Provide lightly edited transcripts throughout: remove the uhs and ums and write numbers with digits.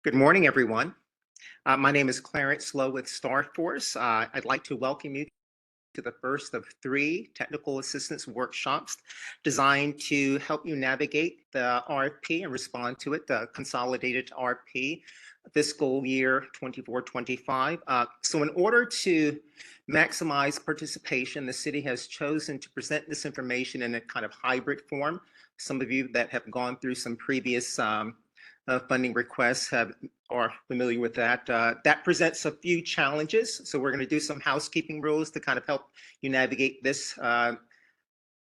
Good morning, everyone. My name is Clarence Lowe with Starforce. I'd like to welcome you to the first of three technical assistance workshops designed to help you navigate the RFP and respond to it, the Consolidated RFP fiscal year 24-25. So in order to maximize participation, the city has chosen to present this information in a kind of hybrid form. Some of you that have gone through some previous funding requests are familiar with that. That presents a few challenges. So we're going to do some housekeeping rules to kind of help you navigate this,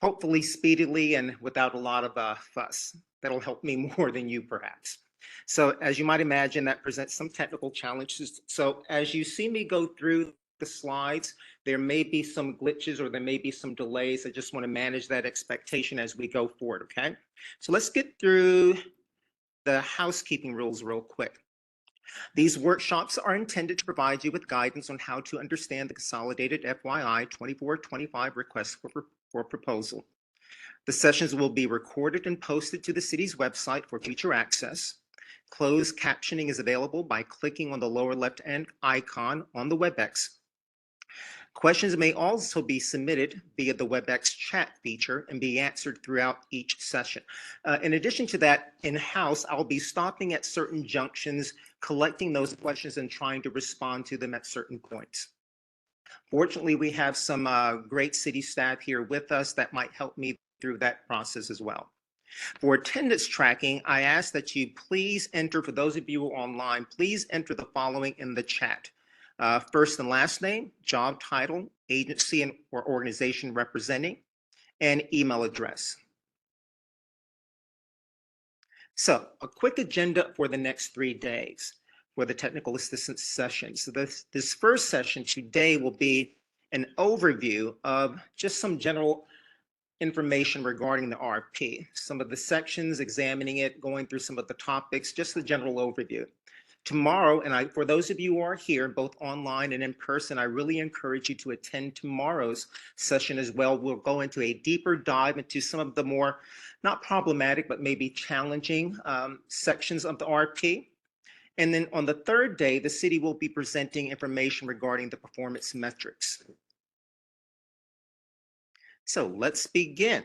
hopefully speedily and without a lot of fuss. That'll help me more than you perhaps. So as you might imagine, that presents some technical challenges. So as you see me go through the slides, there may be some glitches or there may be some delays. I just want to manage that expectation as we go forward, okay? So let's get through the housekeeping rules real quick. These workshops are intended to provide you with guidance on how to understand the Consolidated FYI 24-25 request for proposal. The sessions will be recorded and posted to the city's website for future access. Closed captioning is available by clicking on the lower left-hand icon on the WebEx. Questions may also be submitted via the WebEx chat feature and be answered throughout each session. In addition to that, in-house, I'll be stopping at certain junctions, collecting those questions and trying to respond to them at certain points. Fortunately, we have some great city staff here with us that might help me through that process as well. For attendance tracking, I ask that you please enter, for those of you online, please enter the following in the chat. First and last name, job title, agency or organization representing, and email address. So a quick agenda for the next 3 days for the technical assistance session. So this first session today will be an overview of just some general information regarding the RFP, some of the sections, examining it, going through some of the topics, just the general overview. Tomorrow, and for those of you who are here, both online and in person, I really encourage you to attend tomorrow's session as well. We'll go into a deeper dive into some of the more, not problematic, but maybe challenging sections of the RFP. And then on the third day, the city will be presenting information regarding the performance metrics. So let's begin.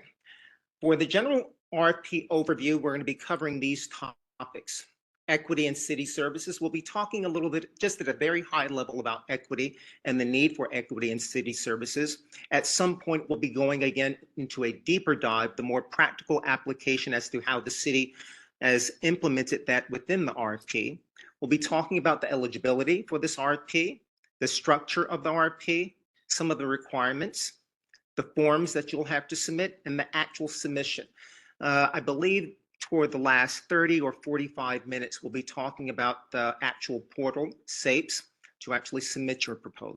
For the general RFP overview, we're going to be covering these topics. Equity and city services. We'll be talking a little bit, just at a very high level, about equity and the need for equity in city services. At some point, we'll be going again into a deeper dive, the more practical application as to how the city has implemented that within the RFP. We'll be talking about the eligibility for this RFP, the structure of the RFP, some of the requirements, the forms that you'll have to submit, and the actual submission. I believe toward the last 30 or 45 minutes, we'll be talking about the actual portal, SAPES, to actually submit your proposal.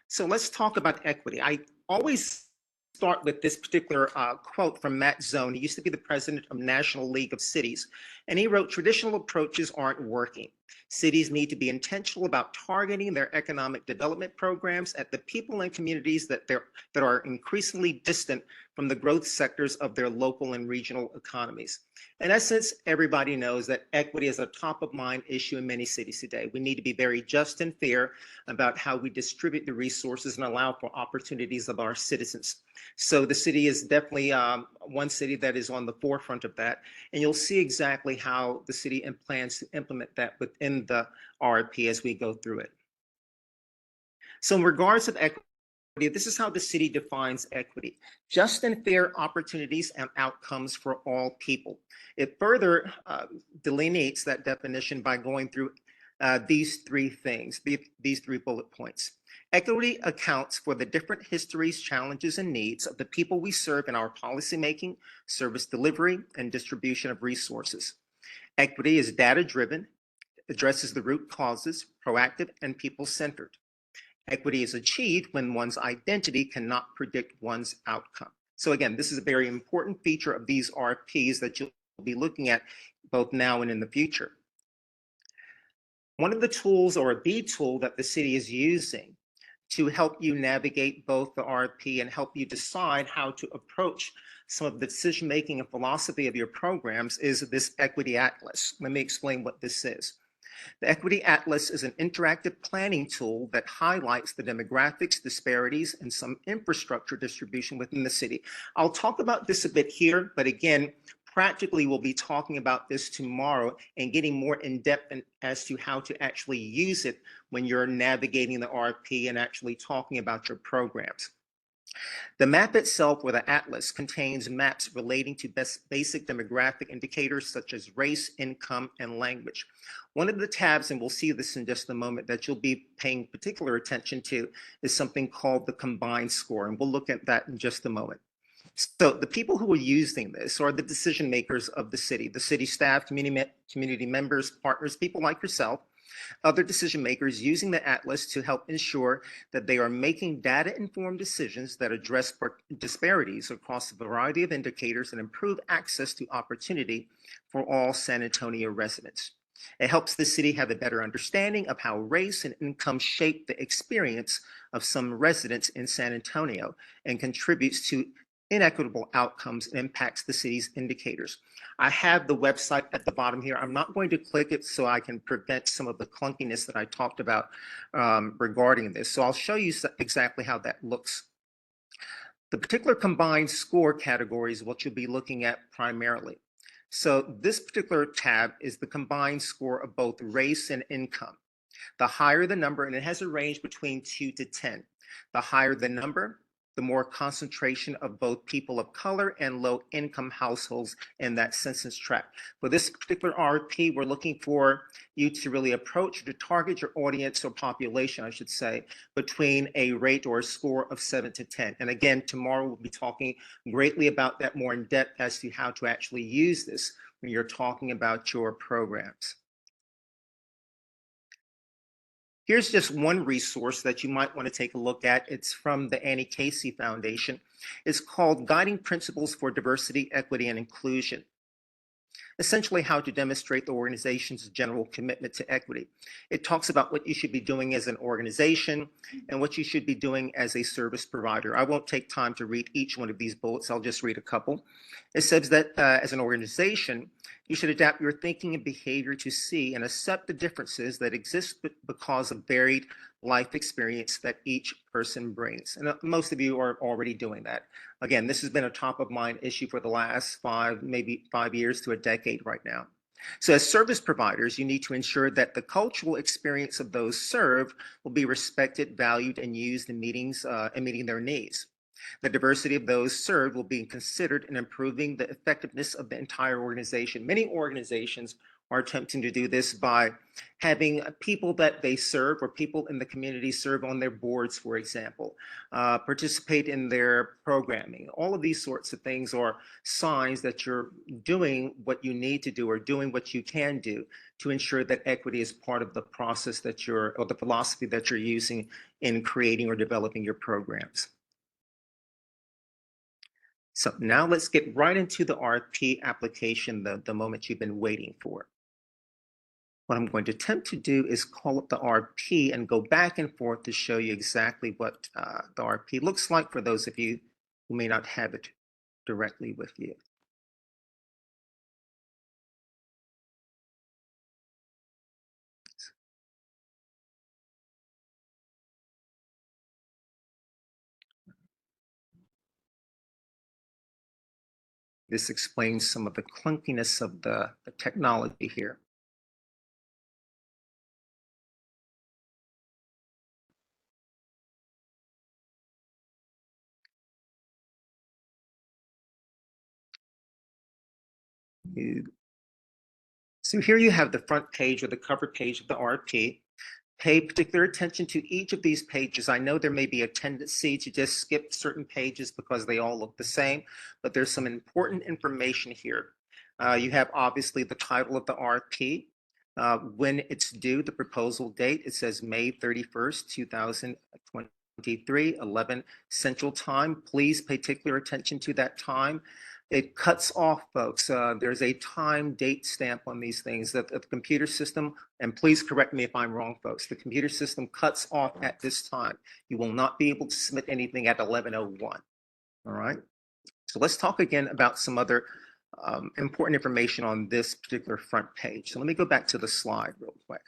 So let's talk about equity. I always start with this particular quote from Matt Zone. He used to be the president of National League of Cities, and he wrote, "Traditional approaches aren't working. Cities need to be intentional about targeting their economic development programs at the people and communities that are increasingly distant from the growth sectors of their local and regional economies." In essence, everybody knows that equity is a top of mind issue in many cities today. We need to be very just and fair about how we distribute the resources and allow for opportunities of our citizens. So the city is definitely one city that is on the forefront of that. And you'll see exactly how the city plans to implement that within the RFP as we go through it. So in regards to equity, this is how the city defines equity: just and fair opportunities and outcomes for all people. It further delineates that definition by going through these three things, these 3 bullet points. Equity accounts for the different histories, challenges, and needs of the people we serve in our policymaking, service delivery, and distribution of resources. Equity is data-driven, addresses the root causes, proactive, and people-centered. Equity is achieved when one's identity cannot predict one's outcome. So again, this is a very important feature of these RFPs that you'll be looking at both now and in the future. One of the tools, or the tool, that the city is using to help you navigate both the RFP and help you decide how to approach some of the decision-making and philosophy of your programs is this Equity Atlas. Let me explain what this is. The Equity Atlas is an interactive planning tool that highlights the demographics, disparities, and some infrastructure distribution within the city. I'll talk about this a bit here, but again, practically we'll be talking about this tomorrow and getting more in depth as to how to actually use it when you're navigating the RFP and actually talking about your programs. The map itself, or the atlas, contains maps relating to basic demographic indicators such as race, income, and language. One of the tabs, and we'll see this in just a moment, that you'll be paying particular attention to is something called the combined score, and we'll look at that in just a moment. So the people who are using this are the decision makers of the city staff, community members, partners, people like yourself, other decision makers using the Atlas to help ensure that they are making data-informed decisions that address disparities across a variety of indicators and improve access to opportunity for all San Antonio residents. It helps the city have a better understanding of how race and income shape the experience of some residents in San Antonio and contributes to inequitable outcomes and impacts the city's indicators. I have the website at the bottom here. I'm not going to click it so I can prevent some of the clunkiness that I talked about regarding this. So I'll show you exactly how that looks. The particular combined score category is what you'll be looking at primarily. So this particular tab is the combined score of both race and income. The higher the number, and it has a range between 2 to 10. The higher the number, the more concentration of both people of color and low-income households in that census tract. For this particular RFP, we're looking for you to really approach, to target your audience or population, I should say, between a rate or a score of 7 to 10. And again, tomorrow we'll be talking greatly about that more in depth as to how to actually use this when you're talking about your programs. Here's just one resource that you might want to take a look at. It's from the Annie Casey Foundation. It's called Guiding Principles for Diversity, Equity, and Inclusion. Essentially how to demonstrate the organization's general commitment to equity. It talks about what you should be doing as an organization and what you should be doing as a service provider. I won't take time to read each one of these bullets. I'll just read a couple. It says that as an organization, you should adapt your thinking and behavior to see and accept the differences that exist because of varied life experience that each person brings. And most of you are already doing that. Again, this has been a top of mind issue for the last maybe 5 years to a decade right now. So as service providers, you need to ensure that the cultural experience of those served will be respected, valued, and used in meetings and meeting their needs. The diversity of those served will be considered in improving the effectiveness of the entire organization. Many organizations are attempting to do this by having people that they serve or people in the community serve on their boards, for example, participate in their programming. All of these sorts of things are signs that you're doing what you need to do or doing what you can do to ensure that equity is part of the process that or the philosophy that you're using in creating or developing your programs. So now let's get right into the RFP application, the moment you've been waiting for. What I'm going to attempt to do is call up the RFP and go back and forth to show you exactly what the RFP looks like for those of you who may not have it directly with you. This explains some of the clunkiness of the technology here. So here you have the front page or the cover page of the RFP. Pay particular attention to each of these pages. I know there may be a tendency to just skip certain pages because they all look the same, but there's some important information here. You have obviously the title of the RFP, when it's due, the proposal date. It says May 31st, 2023, 11 Central Time. Please pay particular attention to that time. it cuts off, folks. There's a time date stamp on these things that the computer system, and please correct me if I'm wrong, folks, the computer system cuts off at this time. You will not be able to submit anything at 11:01. All right. So let's talk again about some other important information on this particular front page. So let me go back to the slide real quick.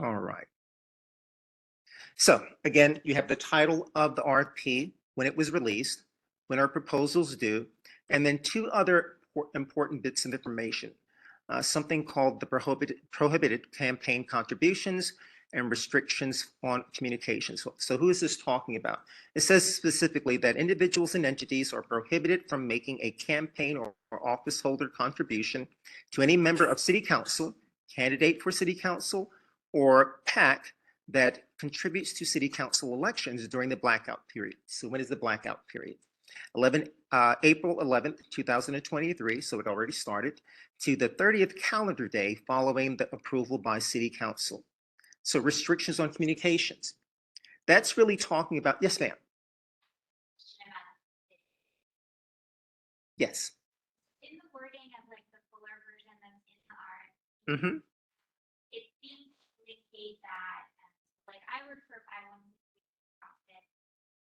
All right. So again, you have the title of the RFP, when it was released, when our proposals due, and then two other important bits of information. Something called the prohibited campaign contributions and restrictions on communications. So who is this talking about? It says specifically that individuals and entities are prohibited from making a campaign or office holder contribution to any member of City Council, candidate for City Council, or PAC that contributes to City Council elections during the blackout period. So when is the blackout period? April 11th, 2023, so it already started, to the 30th calendar day following the approval by City Council. So restrictions on communications. That's really talking about, yes, ma'am. Yes. In the wording of like the fuller version that's in the RFP, it seems to indicate that, like I work for 501c3 profit,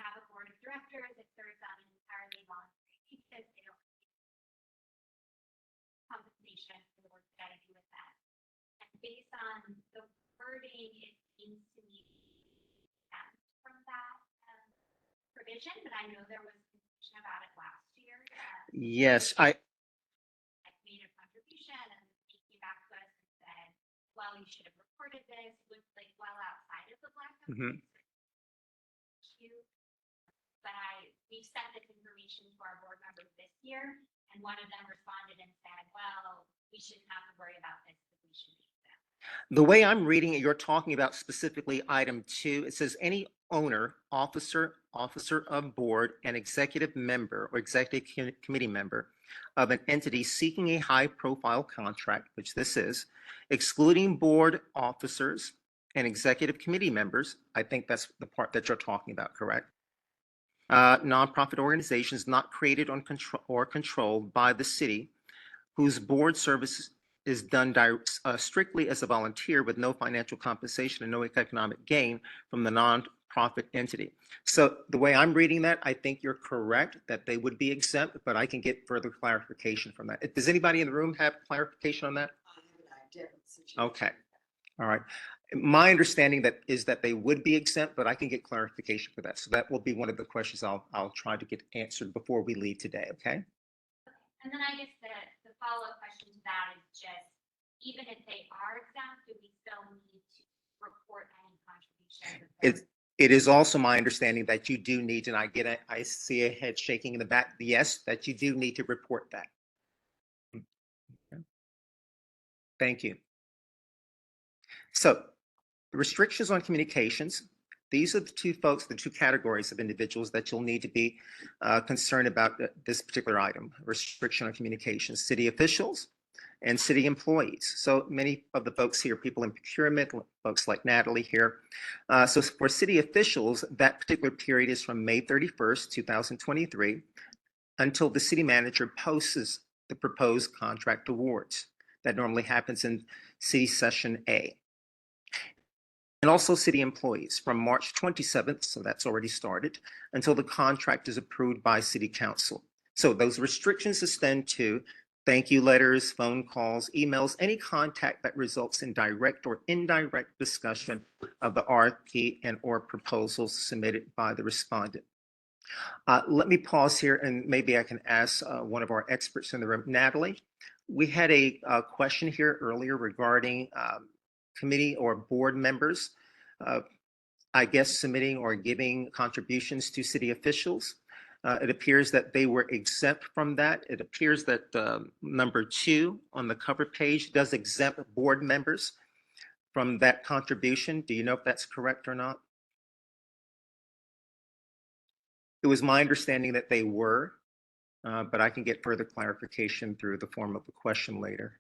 have a board of directors, it serves on an entirely voluntary basis, they don't compensation for the work that I do with that. And based on the wording, it seems to me from that provision, but I know there was confusion about it last year. Yes, I made a contribution and he came back to us and said, well, you should have reported this with like well outside of the blackout. But we've sent this information to our board members this year, and one of them responded and said, well, we shouldn't have to worry about this because we should be exempt. The way I'm reading it, you're talking about specifically item 2. It says any owner, officer of board, and executive member or executive committee member of an entity seeking a high-profile contract, which this is, excluding board officers and executive committee members. I think that's the part that you're talking about, correct? Nonprofit organizations not created or controlled by the city, whose board service is done strictly as a volunteer with no financial compensation and no economic gain from the nonprofit entity. So the way I'm reading that, I think you're correct that they would be exempt, but I can get further clarification from that. Does anybody in the room have clarification on that? Okay. All right. My understanding is that they would be exempt, but I can get clarification for that. So that will be one of the questions I'll try to get answered before we leave today. Okay. And then I guess the follow-up question to that is just, even if they are exempt, do we still need to report any contributions? It is also my understanding that you do need, and I see a head shaking in the back. Yes, that you do need to report that. Okay. Thank you. So restrictions on communications. These are the two categories of individuals that you'll need to be concerned about this particular item, restriction on communications: city officials and city employees. So many of the folks here, people in procurement, folks like Natalie here. So for city officials, that particular period is from May 31st, 2023, until the city manager posts the proposed contract awards. That normally happens in city session A. And also city employees from March 27th, so that's already started, until the contract is approved by City Council. So those restrictions extend to thank you letters, phone calls, emails, any contact that results in direct or indirect discussion of the RFP and or proposals submitted by the respondent. Let me pause here and maybe I can ask one of our experts in the room. Natalie, we had a question here earlier regarding committee or board members, I guess, submitting or giving contributions to city officials. It appears that they were exempt from that. It appears that number 2 on the cover page does exempt board members from that contribution. Do you know if that's correct or not? It was my understanding that they were, but I can get further clarification through the form of a question later.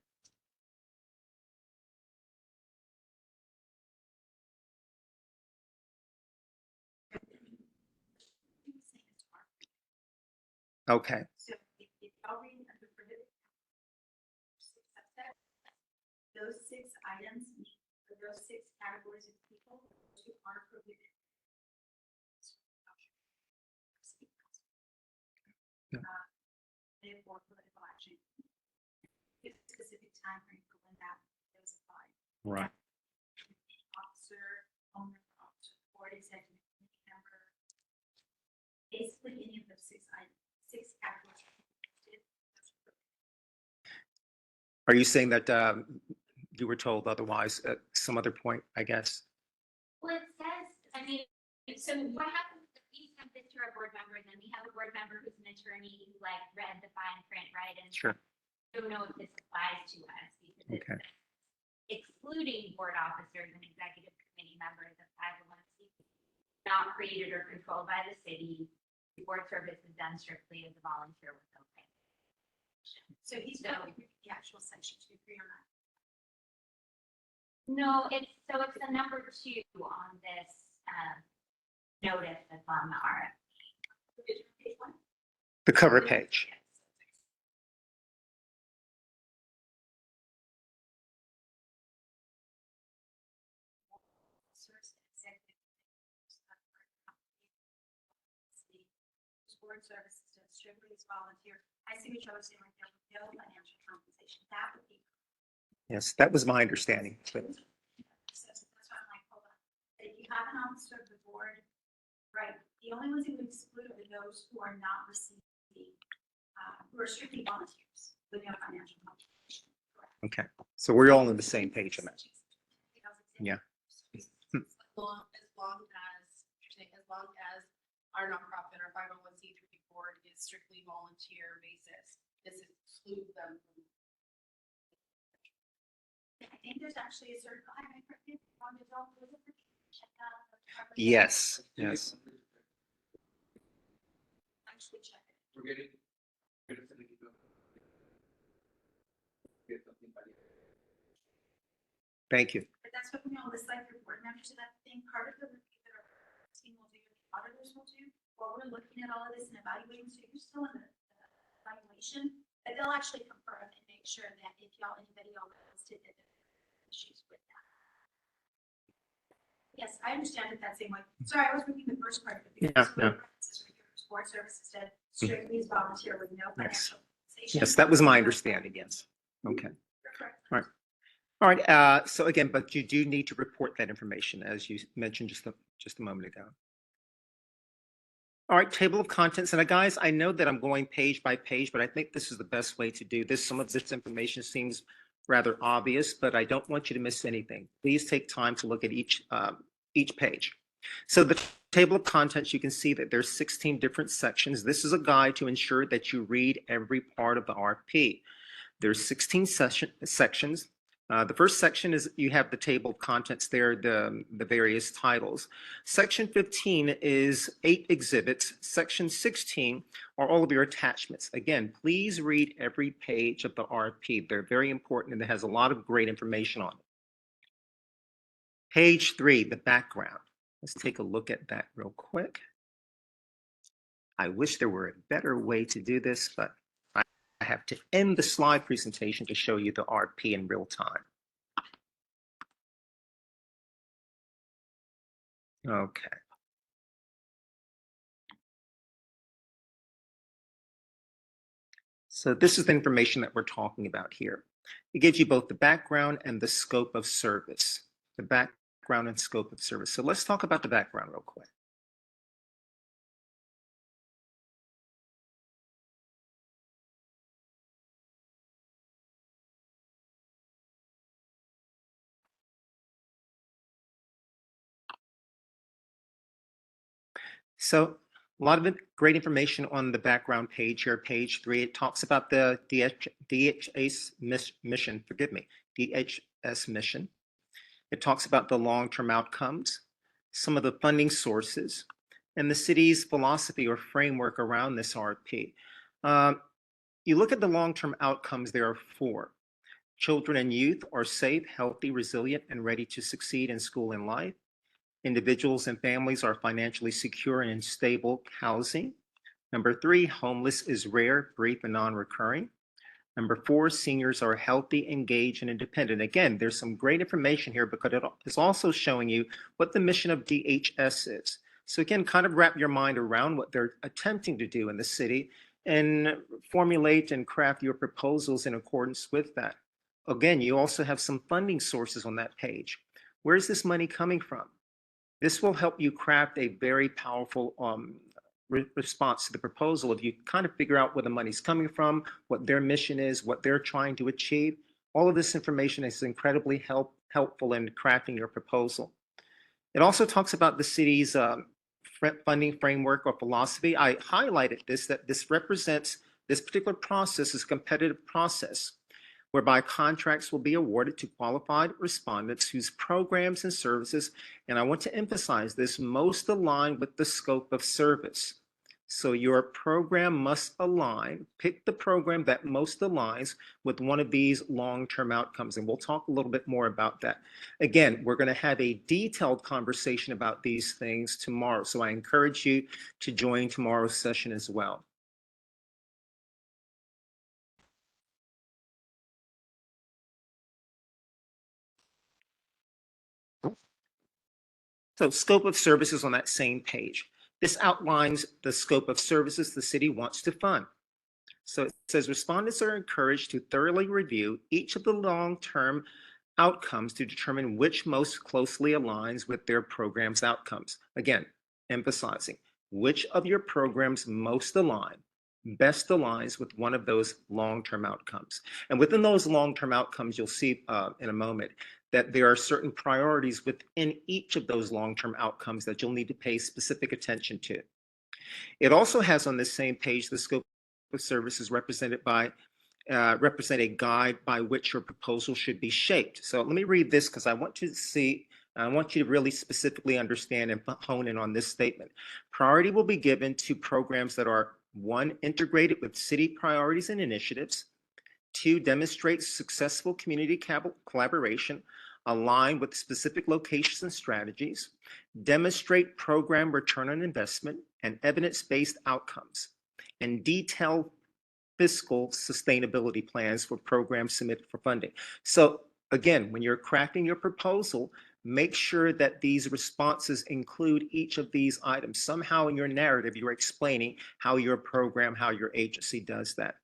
Okay. So if y'all read under prohibited, those 6 items, or those 6 categories of people who are prohibited. Yeah. Therefore, political action. Give a specific time frame for when that goes by. Right. Officer, owner, officer, board executive committee member. Basically, any of those 6 items, 6 categories. Are you saying that you were told otherwise at some other point, I guess? Well, it says, I mean, so what happens if we send this to our board member and then we have a board member who's an attorney who like read the fine print, right? And Sure. don't know if this applies to us because it Okay. says excluding board officers and executive committee members of 501c not created or controlled by the city. Board service is done strictly as a volunteer with no pay. So he's So- going to read the actual section to agree on that. No, it's the number 2 on this notice that's on the RFP. Page 1. The cover page. Board services to strictly as volunteer. I see what y'all are saying right there with no financial compensation. That would be. Yes, that was my understanding. But So that's why I'm like, hold on. If you have an officer of the board, right, the only ones who would exclude are those who are not receiving, who are strictly volunteers with no financial compensation. Correct. okay, so we're all on the same page on that. Yeah. As long as our nonprofit or 501c3 board is strictly volunteer basis, this excludes them from. I think there's actually a certified, I forget, on the adult, was it? Check out. Yes, yes. Actually check it. We're getting. Get something by the. Thank you. But that's what we all list like your board members to that thing. Part of the review that our team will do, the auditors will do, while we're looking at all of this and evaluating, so you're still in the evaluation, but they'll actually confirm and make sure that if anybody else listed that there are issues with that. Yes, I understand it that same way. Sorry, I was reading the first part of it. Yeah, yeah. Board services said strictly as volunteer with no financial compensation. Yes, that was my understanding, yes. Okay. Correct. All right. All right, so again, but you do need to report that information as you mentioned just a moment ago. All right, table of contents. And guys, I know that I'm going page by page, but I think this is the best way to do this. Some of this information seems rather obvious, but I don't want you to miss anything. Please take time to look at each page. So the table of contents, you can see that there's 16 different sections. This is a guide to ensure that you read every part of the RFP. There's 16 sections. The first section is you have the table of contents there, the various titles. Section 15 is 8 exhibits. Section 16 are all of your attachments. Again, please read every page of the RFP. They're very important and it has a lot of great information on it. Page 3, the background. Let's take a look at that real quick. I wish there were a better way to do this, but I have to end the slide presentation to show you the RFP in real time. Okay. So this is the information that we're talking about here. It gives you both the background and the scope of service. The background and scope of service. So let's talk about the background real quick. So a lot of great information on the background page here, page 3. It talks about the DHS mission, DHS mission. It talks about the long-term outcomes, some of the funding sources, and the city's philosophy or framework around this RFP. You look at the long-term outcomes, there are 4. Children and youth are safe, healthy, resilient, and ready to succeed in school and life. Individuals and families are financially secure and in stable housing. Number 3, homeless is rare, brief, and non-recurring. Number 4, seniors are healthy, engaged, and independent. Again, there's some great information here because it is also showing you what the mission of DHS is. So again, kind of wrap your mind around what they're attempting to do in the city and formulate and craft your proposals in accordance with that. Again, you also have some funding sources on that page. Where's this money coming from? This will help you craft a very powerful response to the proposal. If you kind of figure out where the money's coming from, what their mission is, what they're trying to achieve, all of this information is incredibly helpful in crafting your proposal. It also talks about the city's funding framework or philosophy. I highlighted this, that this represents, this particular process is a competitive process whereby contracts will be awarded to qualified respondents whose programs and services, and I want to emphasize this, most align with the scope of service. So your program must align, pick the program that most aligns with one of these long-term outcomes, and we'll talk a little bit more about that. Again, we're going to have a detailed conversation about these things tomorrow, so I encourage you to join tomorrow's session as well. So scope of services on that same page. This outlines the scope of services the city wants to fund. So it says respondents are encouraged to thoroughly review each of the long-term outcomes to determine which most closely aligns with their program's outcomes. Again, emphasizing which of your programs most align, best aligns with one of those long-term outcomes. And within those long-term outcomes, you'll see in a moment that there are certain priorities within each of those long-term outcomes that you'll need to pay specific attention to. It also has on this same page the scope of services represented by represent a guide by which your proposal should be shaped. So let me read this because I want you to really specifically understand and hone in on this statement. Priority will be given to programs that are 1, integrated with city priorities and initiatives. 2, demonstrate successful community collaboration, align with specific locations and strategies, demonstrate program return on investment and evidence-based outcomes, and detail fiscal sustainability plans for programs submitted for funding. So again, when you're crafting your proposal, make sure that these responses include each of these items. Somehow in your narrative, you're explaining how your program, how your agency does that.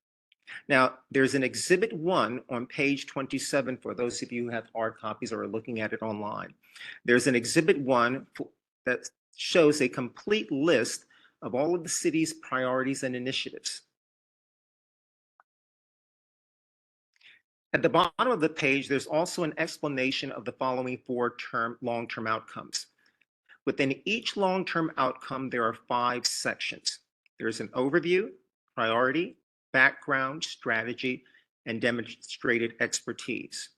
Now, there's an Exhibit 1 on page 27 for those of you who have hard copies or are looking at it online. There's an Exhibit 1 that shows a complete list of all of the city's priorities and initiatives. At the bottom of the page, there's also an explanation of the following 4 long-term outcomes. Within each long-term outcome, there are 5 sections. There's an overview, priority, background, strategy, and demonstrated expertise.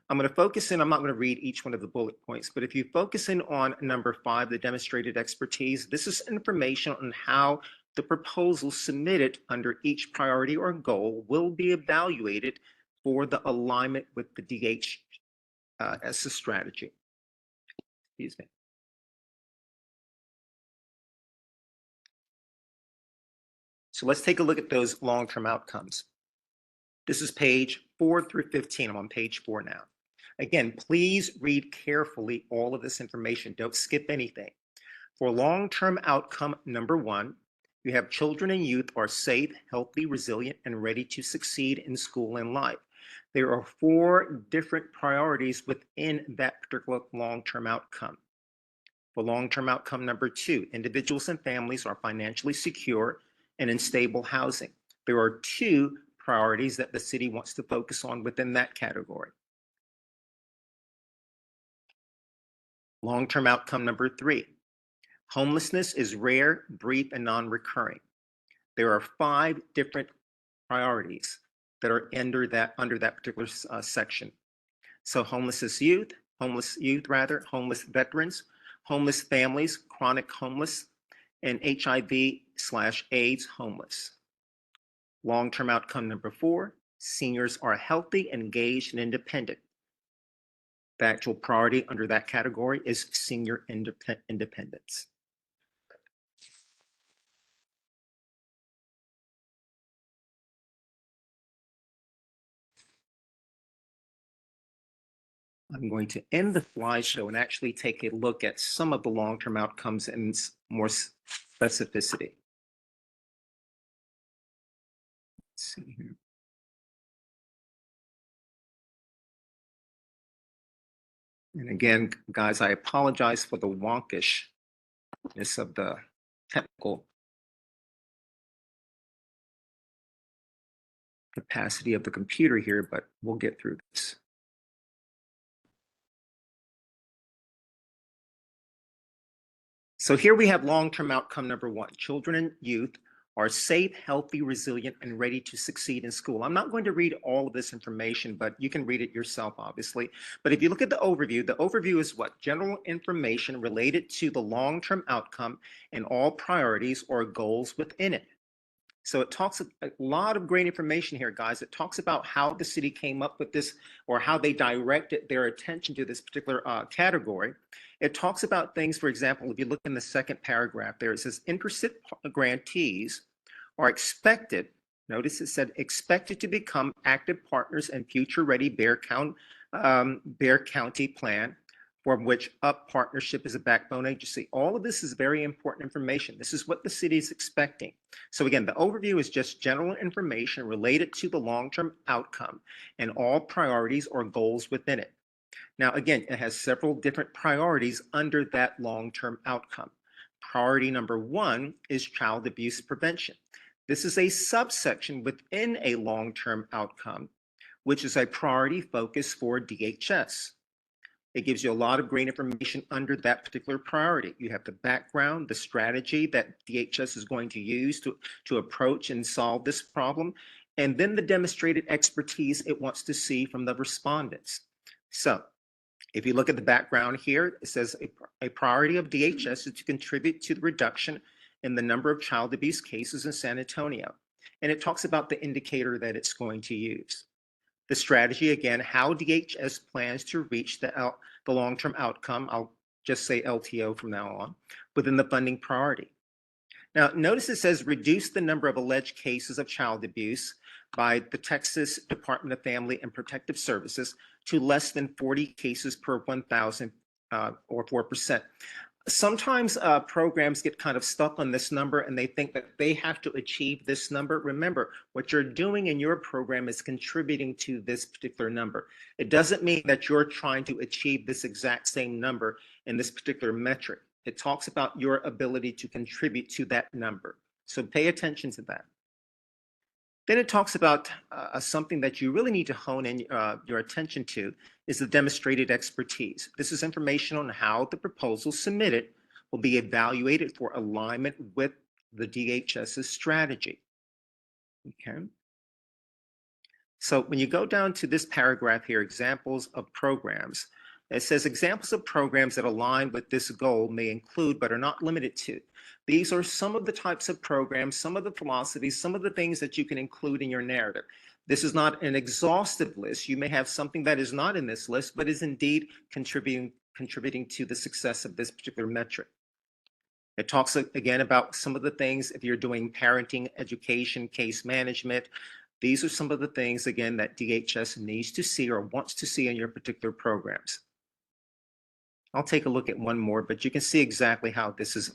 I'm going to focus in, I'm not going to read each one of the bullet points, but if you focus in on number 5, the demonstrated expertise, this is information on how the proposal submitted under each priority or goal will be evaluated for the alignment with the DHS strategy. Excuse me. So let's take a look at those long-term outcomes. This is page 4 through 15. I'm on page 4 now. Again, please read carefully all of this information. Don't skip anything. For long-term outcome number 1, you have children and youth are safe, healthy, resilient, and ready to succeed in school and life. There are 4 different priorities within that particular long-term outcome. For long-term outcome number 2, individuals and families are financially secure and in stable housing. There are 2 priorities that the city wants to focus on within that category. Long-term outcome number 3, homelessness is rare, brief, and non-recurring. There are 5 different priorities that are under that particular section. So homeless youth, homeless veterans, homeless families, chronic homeless, and HIV/AIDS homeless. Long-term outcome number 4, seniors are healthy, engaged, and independent. The actual priority under that category is senior independence. I'm going to end the slideshow and actually take a look at some of the long-term outcomes in more specificity. Let's see here. And again, guys, I apologize for the wonkishness of the technical capacity of the computer here, but we'll get through this. So here we have long-term outcome number one. Children and youth are safe, healthy, resilient, and ready to succeed in school. I'm not going to read all of this information, but you can read it yourself, obviously. But if you look at the overview is what? General information related to the long-term outcome and all priorities or goals within it. So it talks a lot of great information here, guys. It talks about how the city came up with this or how they directed their attention to this particular category. It talks about things, for example, if you look in the second paragraph there, it says interested grantees are expected, notice it said expected to become active partners in future ready Bear County plan, for which UP partnership is a backbone agency. All of this is very important information. This is what the city is expecting. So again, the overview is just general information related to the long-term outcome and all priorities or goals within it. Now, again, it has several different priorities under that long-term outcome. Priority number one is child abuse prevention. This is a subsection within a long-term outcome, which is a priority focus for DHS. It gives you a lot of great information under that particular priority. You have the background, the strategy that DHS is going to use to approach and solve this problem, and then the demonstrated expertise it wants to see from the respondents. So if you look at the background here, it says a priority of DHS is to contribute to the reduction in the number of child abuse cases in San Antonio. And it talks about the indicator that it's going to use. The strategy, again, how DHS plans to reach the long-term outcome, I'll just say LTO from now on, within the funding priority. Now, notice it says reduce the number of alleged cases of child abuse by the Texas Department of Family and Protective Services to less than 40 cases per 1,000 or 4%. Sometimes programs get kind of stuck on this number and they think that they have to achieve this number. Remember, what you're doing in your program is contributing to this particular number. It doesn't mean that you're trying to achieve this exact same number in this particular metric. It talks about your ability to contribute to that number. So pay attention to that. Then it talks about something that you really need to hone in your attention to is the demonstrated expertise. This is information on how the proposal submitted will be evaluated for alignment with the DHS's strategy. Okay. So when you go down to this paragraph here, examples of programs, it says examples of programs that align with this goal may include, but are not limited to. These are some of the types of programs, some of the philosophies, some of the things that you can include in your narrative. This is not an exhaustive list. You may have something that is not in this list, but is indeed contributing to the success of this particular metric. It talks again about some of the things if you're doing parenting, education, case management. These are some of the things, again, that DHS needs to see or wants to see in your particular programs. I'll take a look at one more, but you can see exactly how this is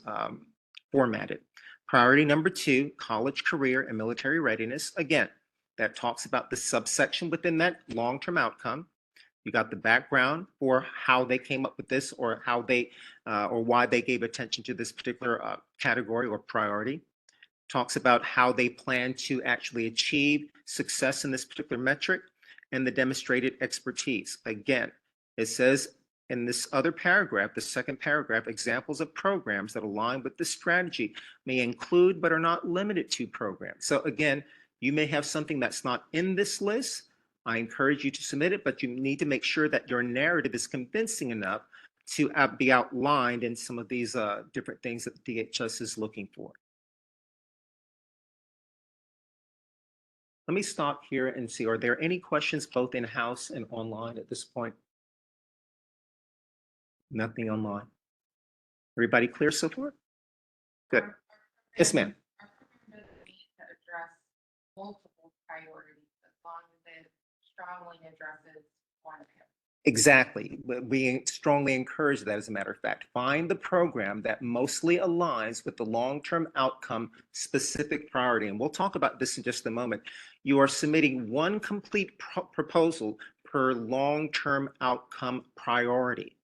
formatted. Priority number two, college, career, and military readiness. Again, that talks about the subsection within that long-term outcome. You got the background for how they came up with this or how they or why they gave attention to this particular category or priority. Talks about how they plan to actually achieve success in this particular metric and the demonstrated expertise. Again, it says in this other paragraph, the second paragraph, examples of programs that align with the strategy may include but are not limited to programs. So again, you may have something that's not in this list. I encourage you to submit it, but you need to make sure that your narrative is convincing enough to be outlined in some of these different things that DHS is looking for. Let me stop here and see, are there any questions both in-house and online at this point? Nothing online. Everybody clear so far? Good. Yes, ma'am. Our program doesn't need to address multiple priorities as long as it strongly addresses one of them. Exactly. We strongly encourage that, as a matter of fact. Find the program that mostly aligns with the long-term outcome specific priority. And we'll talk about this in just a moment. You are submitting one complete proposal per long-term outcome priority.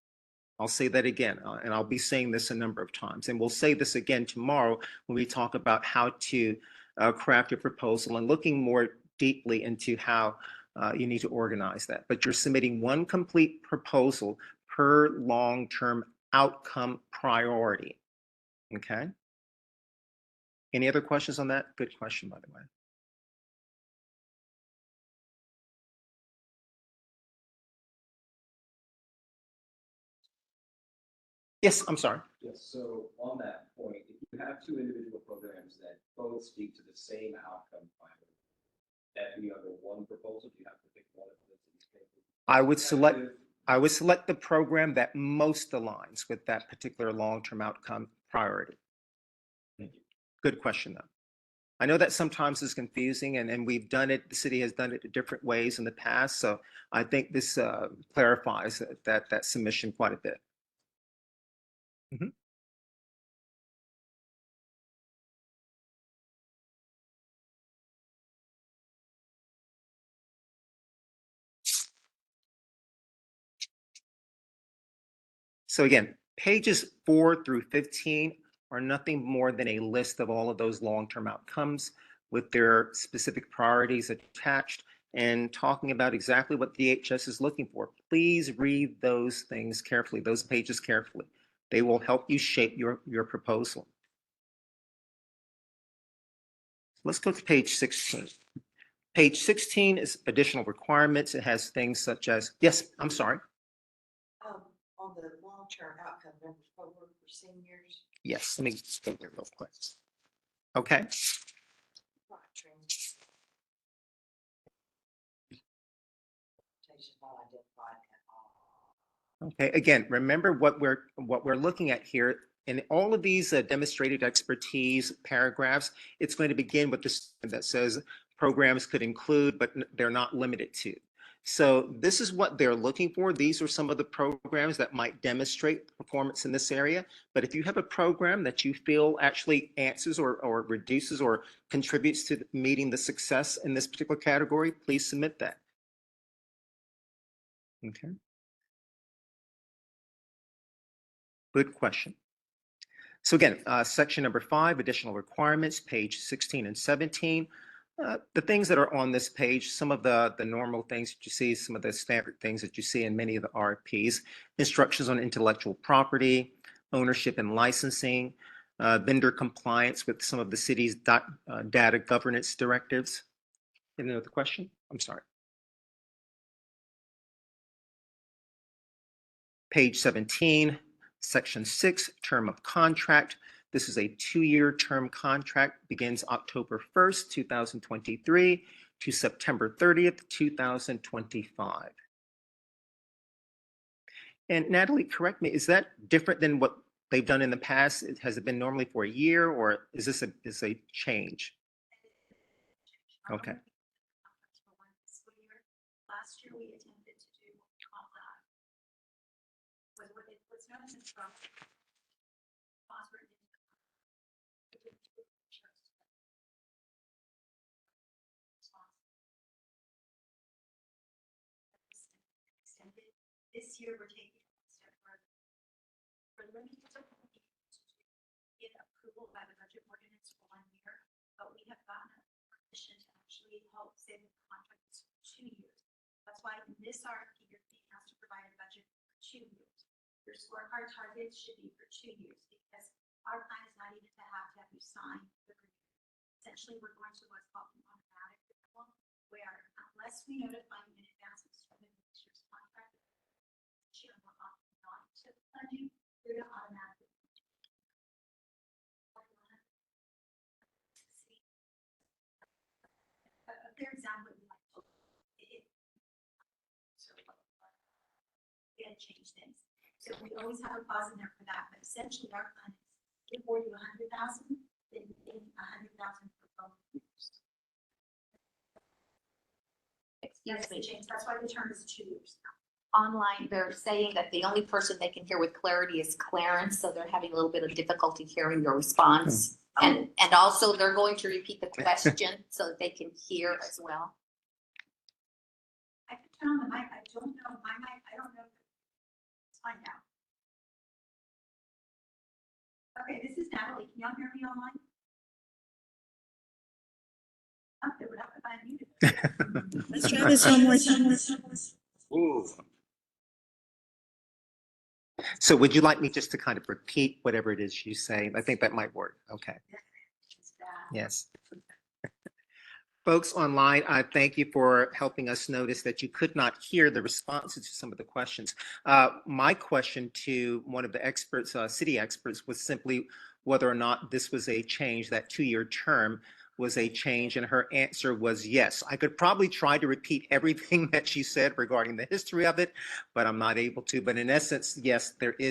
I'll say that again, and I'll be saying this a number of times. And we'll say this again tomorrow when we talk about how to craft your proposal and looking more deeply into how you need to organize that. But you're submitting one complete proposal per long-term outcome priority. Okay? Any other questions on that? Good question, by the way. Yes, I'm sorry. Yes, so on that point, if you have two individual programs that both speak to the same outcome plan, that be under one proposal, do you have to pick one of the I would select the program that most aligns with that particular long-term outcome priority. Thank you. Good question, though. I know that sometimes is confusing, and we've done it, the city has done it in different ways in the past, so I think this clarifies that submission quite a bit. Mhm. So again, pages 4 through 15 are nothing more than a list of all of those long-term outcomes with their specific priorities attached and talking about exactly what DHS is looking for. Please read those things carefully, those pages carefully. They will help you shape your proposal. Let's go to page 16. Page 16 is additional requirements. It has things such as, yes, I'm sorry. On the long-term outcome numbers, what were for seniors? Yes, let me go there real quick. Okay. Not identified at all. Okay, again, remember what we're looking at here. In all of these demonstrated expertise paragraphs, it's going to begin with this that says programs could include, but they're not limited to. So this is what they're looking for. These are some of the programs that might demonstrate performance in this area. But if you have a program that you feel actually answers or reduces or contributes to meeting the success in this particular category, please submit that. Okay. Good question. So again, section number 5, additional requirements, page 16 and 17. The things that are on this page, some of the normal things that you see, some of the standard things that you see in many of the RFPs, instructions on intellectual property, ownership and licensing, vendor compliance with some of the city's data governance directives. Any other question? I'm sorry. Page 17, section 6, term of contract. This is a 2-year term contract, begins October 1st, 2023 to September 30th, 2025. And Natalie, correct me, is that different than what they've done in the past? Has it been normally for a year, or is this a change? Okay. Last year, we attempted to do what's known as a This year, we're taking it a step further. We're limited to get approval by the budget ordinance for 1 year, but we have gotten permission to actually help save the contracts for 2 years. That's why in this RFP, you're being asked to provide a budget for 2 years. Your scorecard targets should be for 2 years because our plan is not even to have you sign the agreement. Essentially, we're going to what's called an automatic renewal, where unless we notify you in advance of starting the next year's contract, not to fund you, you're going to automatically. A fair example would be like, we had to change things. So we always have a clause in there for that, but essentially our plan is before you 100,000, then 100,000 for both years. Excuse me. That's why the term is 2 years now. online, they're saying that the only person they can hear with clarity is Clarence, so they're having a little bit of difficulty hearing your response. And also they're going to repeat the question so that they can hear as well. I can turn on the mic, I don't know, my mic, I don't know. It's fine now. Okay, this is Natalie, can y'all hear me online? Oh, they would have to find you. Let's try this one more time. Ooh. So would you like me just to kind of repeat whatever it is you say? I think that might work. Okay. Yes. Folks online, I thank you for helping us notice that you could not hear the responses to some of the questions. My question to one of the experts, city experts, was simply whether or not this was a change, that 2-year term was a change, and her answer was yes. I could probably try to repeat everything that she said regarding the history of it, but I'm not able to. But in essence, yes, this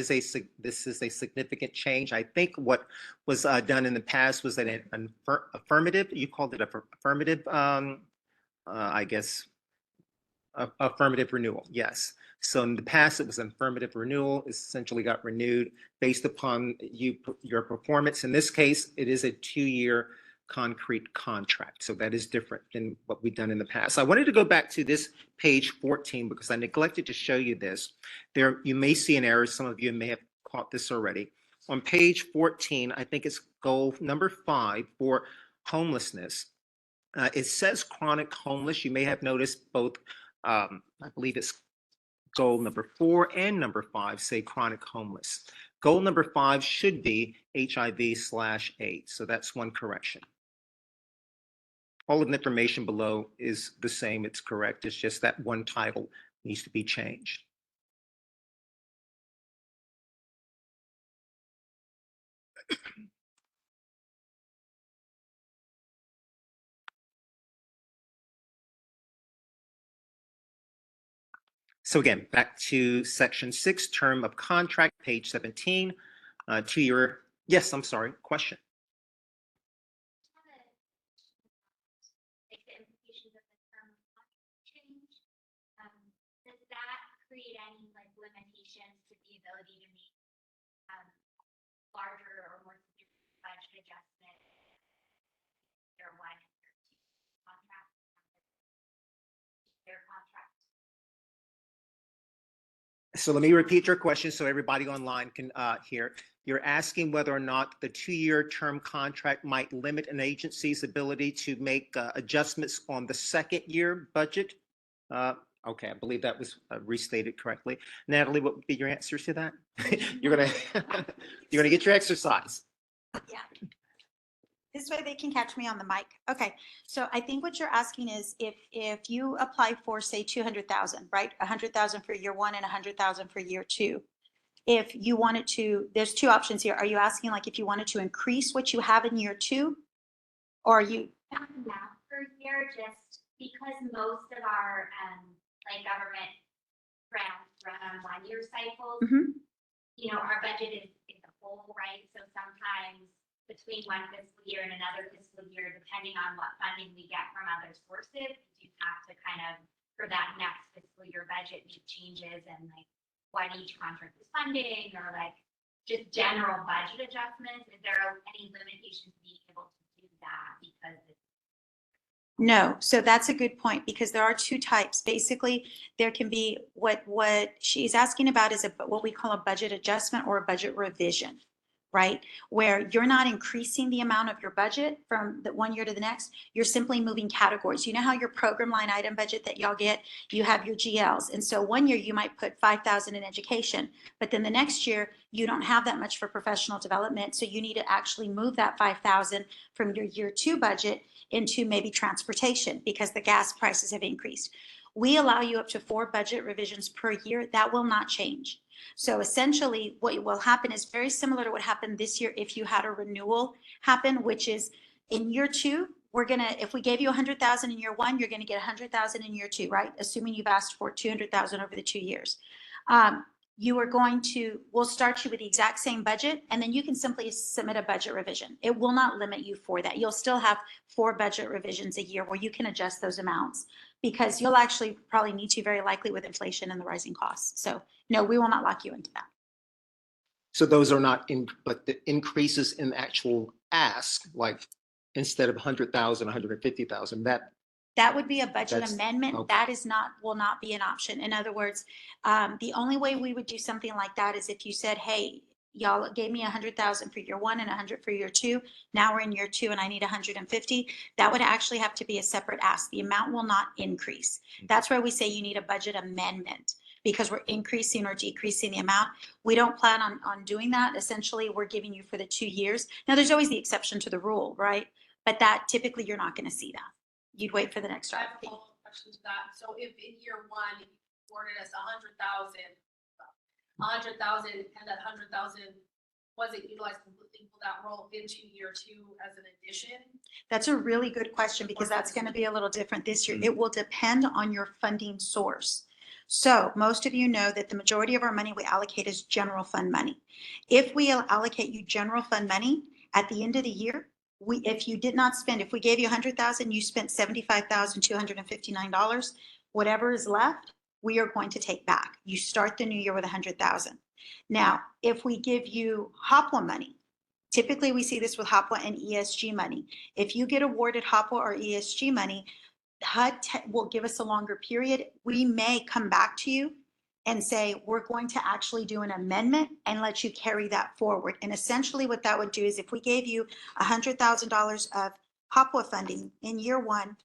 is a significant change. I think what was done in the past was an affirmative, you called it affirmative, I guess, affirmative renewal, yes. So in the past, it was an affirmative renewal, it essentially got renewed based upon your performance. In this case, it is a 2-year concrete contract. So that is different than what we've done in the past. I wanted to go back to this page 14 because I neglected to show you this. There, you may see an error. Some of you may have caught this already. On page 14, I think it's goal number 5 for homelessness. It says chronic homeless. You may have noticed both, I believe it's goal number 4 and number 5 say chronic homeless. Goal number 5 should be HIV/AIDS. So that's one correction. All of the information below is the same. It's correct. It's just that one title needs to be changed. So again, back to section 6, term of contract, page 17, to your, yes, I'm sorry, question. Like the implications of the term of contract change, does that create any like limitations to the ability to make larger or more severe budget adjustment year 1 and year 2 contract? Their contract. So let me repeat your question so everybody online can hear. You're asking whether or not the 2-year term contract might limit an agency's ability to make adjustments on the 2nd year budget. Okay, I believe that was restated correctly. Natalie, what would be your answer to that? you're gonna get your exercise. Yeah. This way they can catch me on the mic. Okay, so I think what you're asking is if you apply for, say, 200,000, right? 100,000 for year 1 and 100,000 for year 2. If you wanted to, there's 2 options here. Are you asking like if you wanted to increase what you have in year 2? Or are you? Not math per year, just because most of our like government grants run on 1-year cycles. You know, our budget is a whole, right? So sometimes between one fiscal year and another fiscal year, depending on what funding we get from other sources, you have to kind of, for that next fiscal year budget, make changes and like what each contract is funding or like just general budget adjustments. Is there any limitations to being able to do that because it's No, so that's a good point because there are 2 types. Basically, there can be what she's asking about is what we call a budget adjustment or a budget revision, right? Where you're not increasing the amount of your budget from the 1 year to the next, you're simply moving categories. You know how your program line item budget that y'all get, you have your GLs. And so 1 year you might put 5,000 in education, but then the next year you don't have that much for professional development. So you need to actually move that 5,000 from your year 2 budget into maybe transportation because the gas prices have increased. We allow you up to 4 budget revisions per year. That will not change. So essentially what will happen is very similar to what happened this year if you had a renewal happen, which is in year 2, if we gave you 100,000 in year 1, you're gonna get 100,000 in year 2, right? Assuming you've asked for 200,000 over the 2 years. We'll start you with the exact same budget, and then you can simply submit a budget revision. It will not limit you for that. You'll still have 4 budget revisions a year where you can adjust those amounts. because you'll actually probably need to very likely with inflation and the rising costs. So no, we will not lock you into that. So those are not in, but the increases in actual ask, like instead of 100,000, 150,000, That would be a budget That's- amendment. okay. That is not, will not be an option. In other words, the only way we would do something like that is if you said, hey, y'all gave me 100,000 for year one and 100 for year two. Now we're in year two and I need 150. That would actually have to be a separate ask. The amount will not increase. That's where we say you need a budget amendment because we're increasing or decreasing the amount. We don't plan on doing that. Essentially, we're giving you for the 2 years. Now, there's always the exception to the rule, right? But that typically you're not going to see that. You'd wait for the next I have a RFP. follow-up question to that. So if in year one, you awarded us 100,000, and that 100,000 wasn't utilized completely, will that roll into year two as an addition? That's a really good question because that's going to be a little different this year. It will depend on your funding source. So most of you know that the majority of our money we allocate is general fund money. If we allocate you general fund money at the end of the year, if you did not spend, if we gave you 100,000, you spent $75,259, whatever is left, we are going to take back. You start the new year with 100,000. Now, if we give you HOPWA money, typically we see this with HOPWA and ESG money. If you get awarded HOPWA or ESG money, HUD will give us a longer period. We may come back to you and say, we're going to actually do an amendment and let you carry that forward. And essentially what that would do is if we gave you $100,000 of HOPWA funding in year one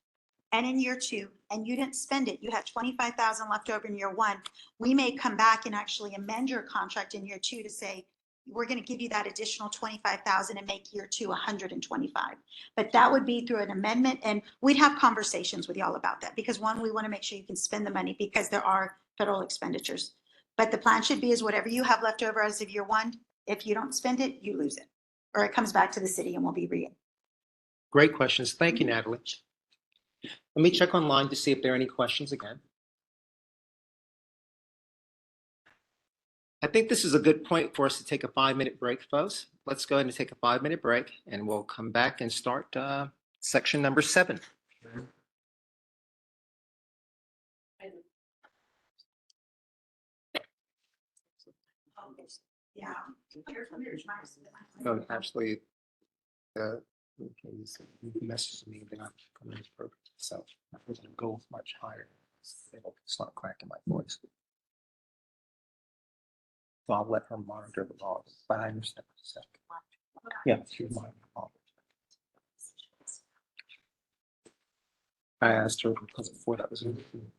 and in year two, and you didn't spend it, you had 25,000 left over in year one, we may come back and actually amend your contract in year two to say, we're going to give you that additional 25,000 and make year two 125. But that would be through an amendment, and we'd have conversations with y'all about that because one, we want to make sure you can spend the money because there are federal expenditures. But the plan should be is whatever you have left over as of year one, if you don't spend it, you lose it, or it comes back to the city and will be re. Great questions. Thank you, Natalie. Let me check online to see if there are any questions again. I think this is a good point for us to take a 5-minute break, folks. Let's go ahead and take a 5-minute break and we'll come back and start section number 7. Yeah. Oh, actually, he messaged me that I'm coming to this program, so I was going to go much higher. It's not cracking my voice. So I'll let her monitor the logs, but I understand what you said. Yeah, she's monitoring the logs. I asked her because before that was,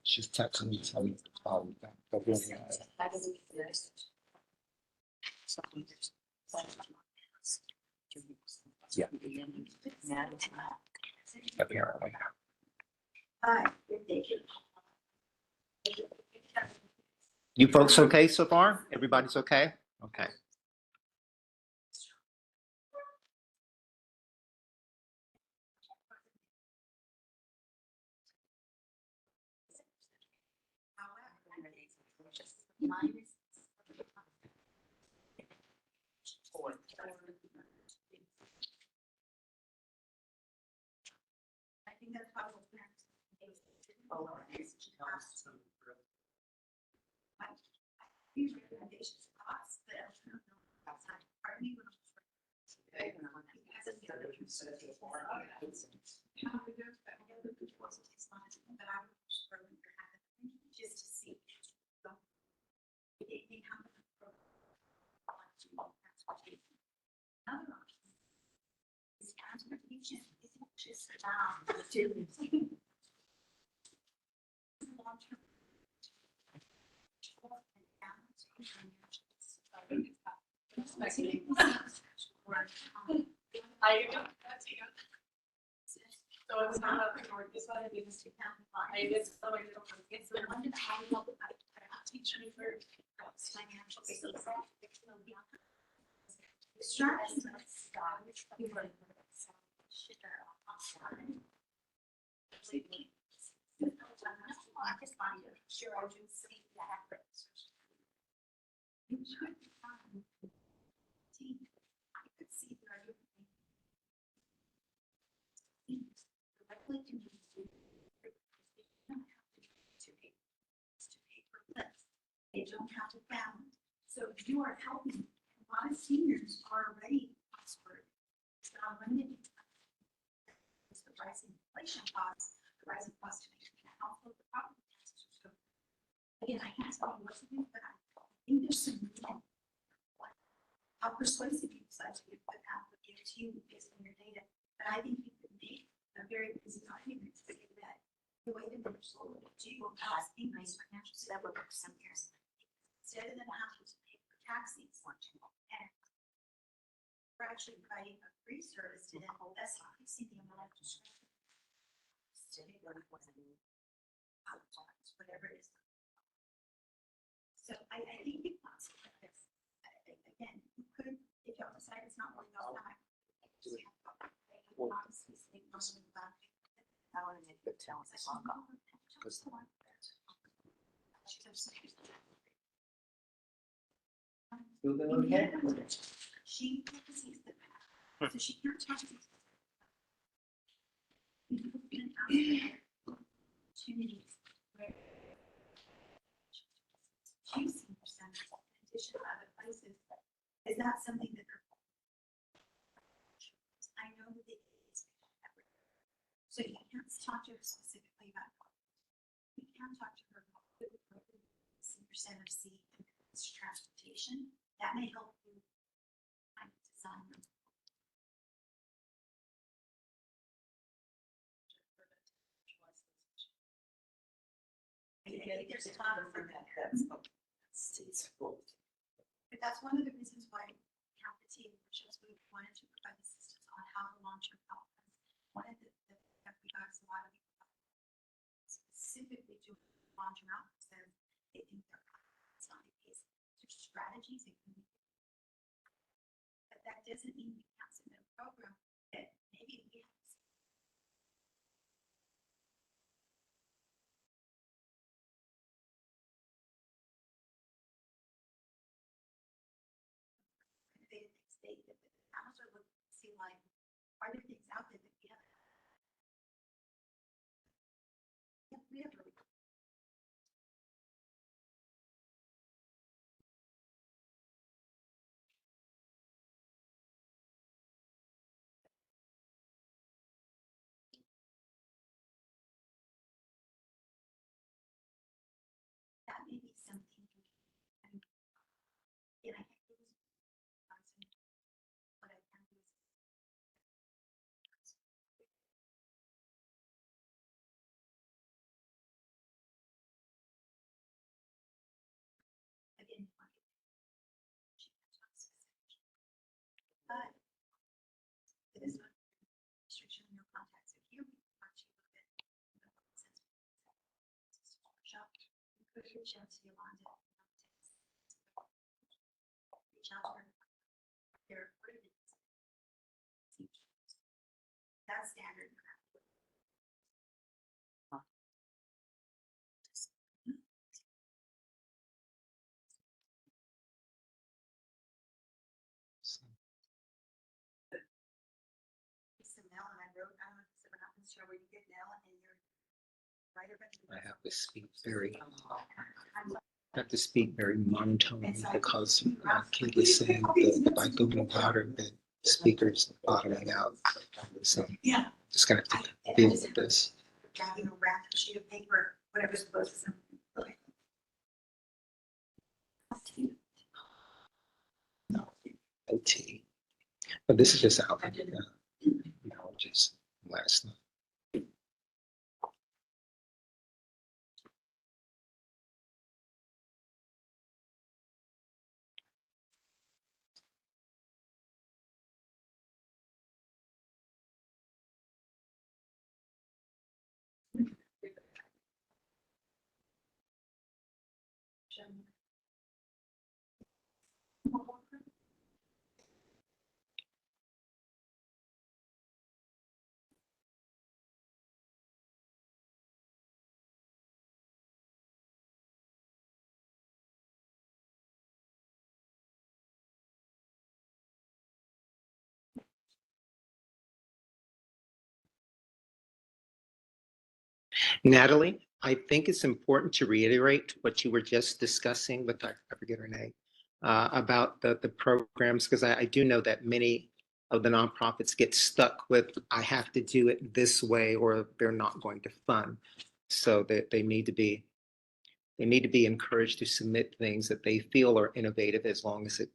she's texting me telling me they're doing it. Yeah. Apparently. You folks okay so far? Everybody's okay? Okay. I think that's probably. These recommendations to us, but I don't know outside. Part of me was just just to see. Another option is transportation isn't just about students. Long-term. So it's not a priority, this one is to I guess somebody don't forget. It's the one that I love about teaching for financial skills. Strategies. I just find it sure I do see that. I could see that. Directly to me. don't have to family. So you are helping, a lot of seniors are already prospered. It's not limited. It's the rising inflation costs, the rising cost to make a household, the property taxes. So again, I can't tell you what to do, but I think there's some real, how persuasive you decide to do, but that would give to you based on your data. But I think you could make a very easy argument to say that the way that you're sold to you will help increase financial stability some years. Instead of them having to pay for taxis, and we're actually providing a free service to them. That's obviously the amount of discretion. Whatever it is. So I think it's possible that this, again, you could, if y'all decide it's not working out, I want to make good talent. She sees the path, so she can't talk to you. You've been out there, opportunities where she's seen percentage in addition to other places. Is that something that I know that it is. So you can't talk to her specifically about. You can talk to her about percent of C and transportation. That may help you find design. I think there's a lot of for that. But that's one of the reasons why we have the team, which is we wanted to provide assistance on how the long-term outcomes. One of the that we got a lot of specifically do long-term outcomes, and they think they're it's not the case. There's strategies it can be. But that doesn't mean you can't submit a program that maybe we have. State that the towns are looking to see like, are there things out there that we have? Yeah, we have really. That may be something. And I can't do this. What I can do is. Again, but it is not restriction on your contacts. If you want to look at shop, you could reach out to Yolanda. Reach out to her. Their ordinance. That's standard. Now, and I wrote, I don't know if it's ever happens to you where you get now and you're right about. I have to speak very monotonely because Kate is saying that by going louder, the speakers bottoming out. So Yeah. just gonna have to deal with this. Grabbing a wrapped sheet of paper, whatever's supposed to. No, OT. But this is just out. Just last night. Natalie, I think it's important to reiterate what you were just discussing with, I forget her name, about the programs, because I do know that many of the nonprofits get stuck with, I have to do it this way or they're not going to fund. So they need to be encouraged to submit things that they feel are innovative as long as it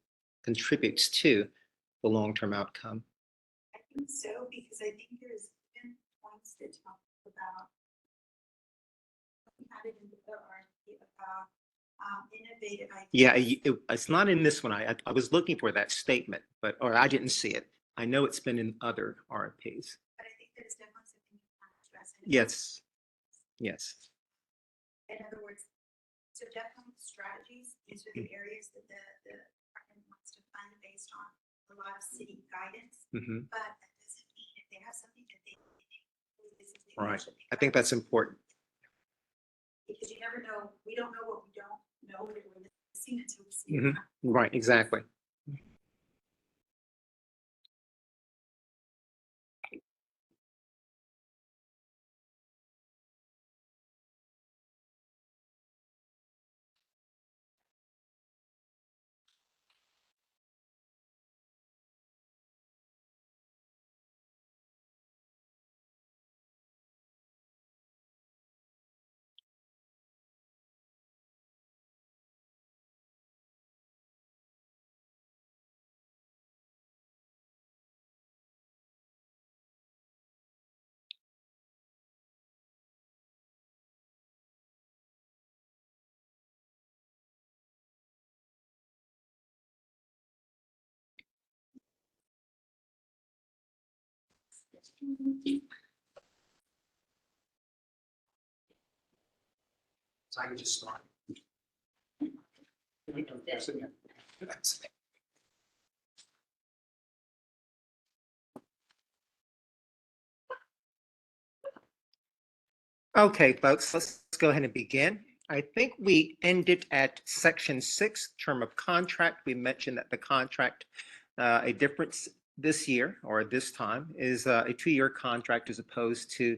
contributes to the long-term outcome. I think so, because I think there's been points that talk about. We had it in the RFP about innovative ideas. Yeah, it's not in this one. I was looking for that statement, or I didn't see it. I know it's been in other RFPs. But I think there's definitely something you want to address. Yes, yes. In other words, so definitely strategies, these are the areas that the department wants to fund based on a lot of city guidance. Mhm. But that doesn't mean if they have something that they think, this is the Right. should be I think that's important. because you never know, we don't know what we don't know, we're missing until we see Mhm. it. Right, exactly. So I can just start. Okay, folks, let's go ahead and begin. I think we ended at section 6, term of contract. We mentioned that the contract, a difference this year or this time is a 2-year contract as opposed to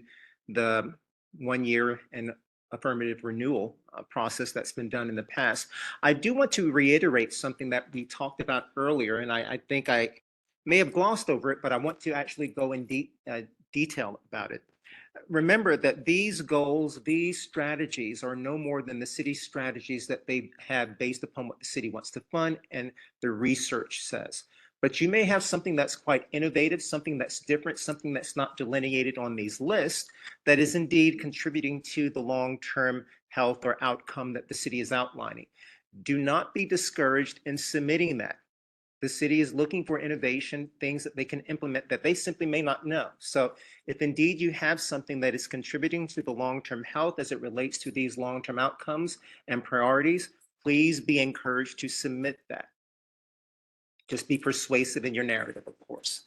the 1-year and affirmative renewal process that's been done in the past. I do want to reiterate something that we talked about earlier, and I think I may have glossed over it, but I want to actually go in detail about it. Remember that these goals, these strategies are no more than the city's strategies that they have based upon what the city wants to fund and the research says. But you may have something that's quite innovative, something that's different, something that's not delineated on these lists that is indeed contributing to the long-term health or outcome that the city is outlining. Do not be discouraged in submitting that. The city is looking for innovation, things that they can implement that they simply may not know. So if indeed you have something that is contributing to the long-term health as it relates to these long-term outcomes and priorities, please be encouraged to submit that. Just be persuasive in your narrative, of course.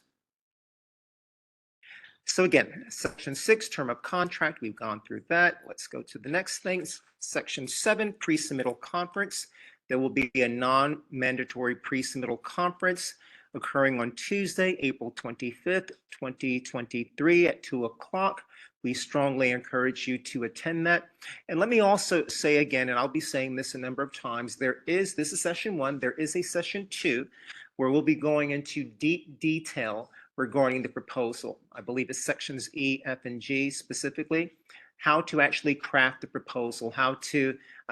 So again, section 6, term of contract, we've gone through that. Let's go to the next things. Section 7, pre-submittal conference. There will be a non-mandatory pre-submittal conference occurring on Tuesday, April 25th, 2023 at 2 o'clock. We strongly encourage you to attend that. And let me also say again, and I'll be saying this a number of times, this is session 1, there is a session 2 where we'll be going into deep detail regarding the proposal. I believe it's sections E, F, and G specifically, how to actually craft the proposal, I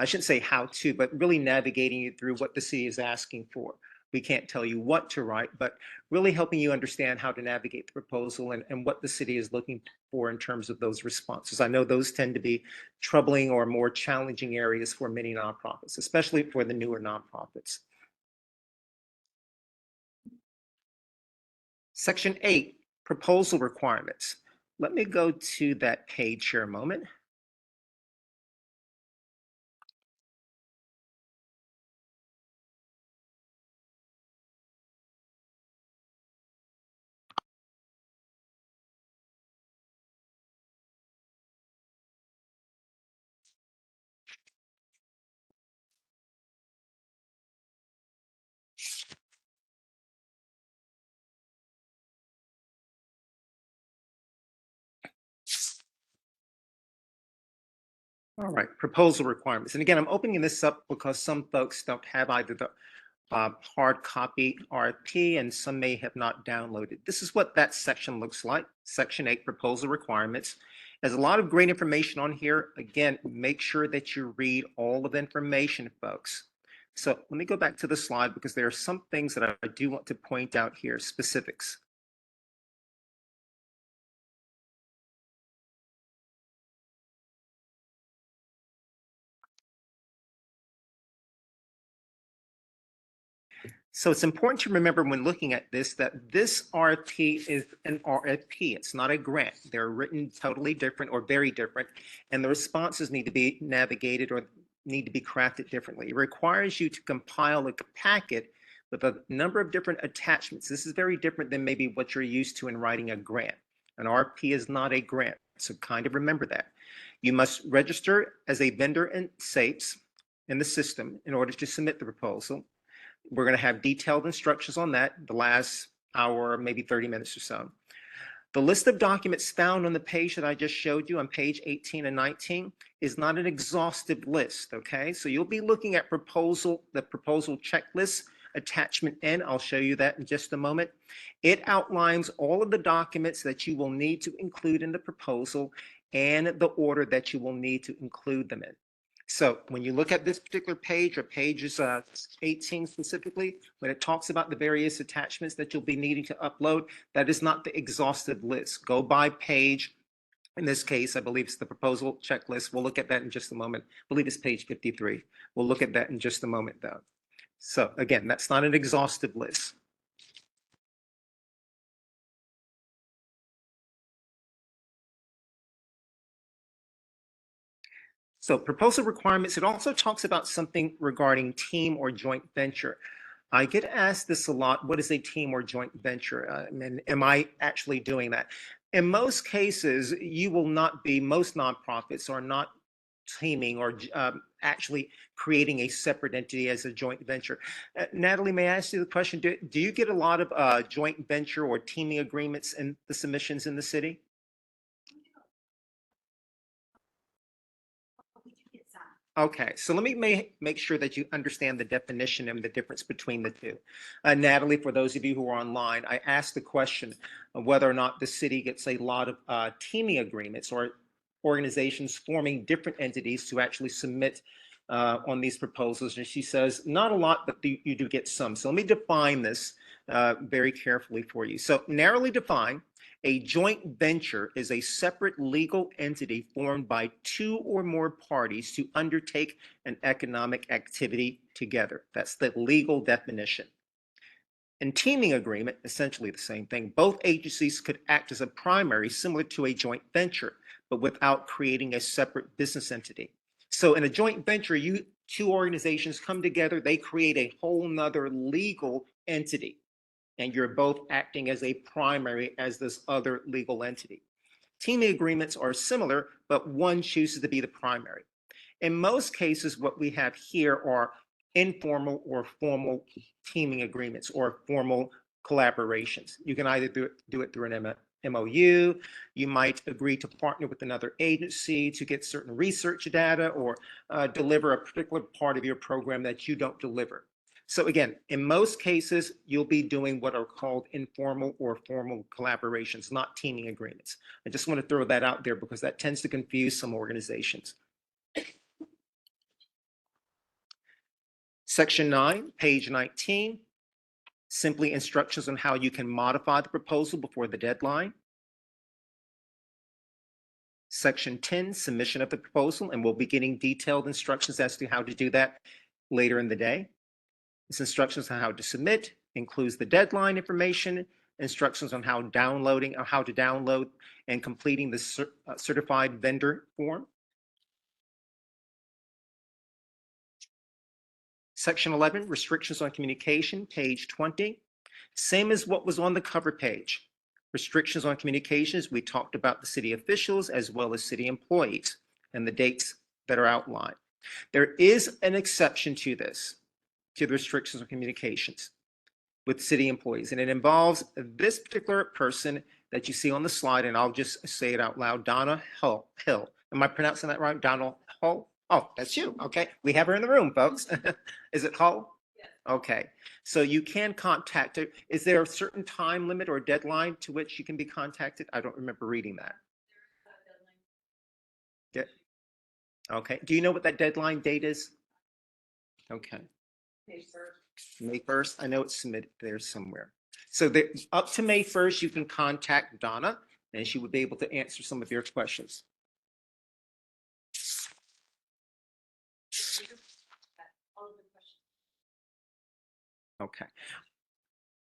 shouldn't say how to, but really navigating you through what the city is asking for. We can't tell you what to write, but really helping you understand how to navigate the proposal and what the city is looking for in terms of those responses. I know those tend to be troubling or more challenging areas for many nonprofits, especially for the newer nonprofits. Section 8, proposal requirements. Let me go to that page here a moment. All right, proposal requirements. And again, I'm opening this up because some folks don't have either the hard copy RFP and some may have not downloaded. This is what that section looks like. Section 8, proposal requirements. There's a lot of great information on here. Again, make sure that you read all of the information, folks. So let me go back to the slide because there are some things that I do want to point out here, specifics. So it's important to remember when looking at this that this RFP is an RFP. It's not a grant. They're written totally different or very different, and the responses need to be navigated or need to be crafted differently. It requires you to compile a packet with a number of different attachments. This is very different than maybe what you're used to in writing a grant. An RFP is not a grant, so kind of remember that. You must register as a vendor in SAPES in the system in order to submit the proposal. We're going to have detailed instructions on that the last hour, maybe 30 minutes or so. The list of documents found on the page that I just showed you on page 18 and 19 is not an exhaustive list, okay? So you'll be looking at the proposal checklist, attachment N. I'll show you that in just a moment. It outlines all of the documents that you will need to include in the proposal and the order that you will need to include them in. So when you look at this particular page or pages 18 specifically, when it talks about the various attachments that you'll be needing to upload, that is not the exhaustive list. Go by page. In this case, I believe it's the proposal checklist. We'll look at that in just a moment. I believe it's page 53. We'll look at that in just a moment though. So again, that's not an exhaustive list. So proposal requirements, it also talks about something regarding team or joint venture. I get asked this a lot, what is a team or joint venture? And am I actually doing that? In most cases, you will not be, most nonprofits are not teaming or actually creating a separate entity as a joint venture. Natalie, may I ask you the question, do you get a lot of joint venture or teaming agreements in the submissions in the city? Okay, so let me make sure that you understand the definition and the difference between the two. Natalie, for those of you who are online, I asked the question of whether or not the city gets a lot of teaming agreements or organizations forming different entities to actually submit on these proposals. And she says, not a lot, but you do get some. So let me define this very carefully for you. So narrowly defined, a joint venture is a separate legal entity formed by two or more parties to undertake an economic activity together. That's the legal definition. And teaming agreement, essentially the same thing. Both agencies could act as a primary, similar to a joint venture, but without creating a separate business entity. So in a joint venture, two organizations come together, they create a whole nother legal entity. And you're both acting as a primary as this other legal entity. Teaming agreements are similar, but one chooses to be the primary. In most cases, what we have here are informal or formal teaming agreements or formal collaborations. You can either do it through an MOU, you might agree to partner with another agency to get certain research data or deliver a particular part of your program that you don't deliver. So again, in most cases, you'll be doing what are called informal or formal collaborations, not teaming agreements. I just want to throw that out there because that tends to confuse some organizations. Section 9, page 19, simply instructions on how you can modify the proposal before the deadline. Section 10, submission of the proposal, and we'll be getting detailed instructions as to how to do that later in the day. This instructions on how to submit includes the deadline information, instructions on how to download and completing the certified vendor form. Section 11, restrictions on communication, page 20. Same as what was on the cover page. Restrictions on communications, we talked about the city officials as well as city employees and the dates that are outlined. There is an exception to this, to the restrictions on communications with city employees. And it involves this particular person that you see on the slide, and I'll just say it out loud, Donna Hill. Am I pronouncing that right? Donald Cole? Oh, that's you. Okay, we have her in the room, folks. Is it Cole? Yes. Okay, so you can contact her. Is there a certain time limit or deadline to which you can be contacted? I don't remember reading that. Yeah. Okay, do you know what that deadline date is? Okay. May 1st. I know it's submitted there somewhere. So up to May 1st, you can contact Donna and she would be able to answer some of your questions. Okay.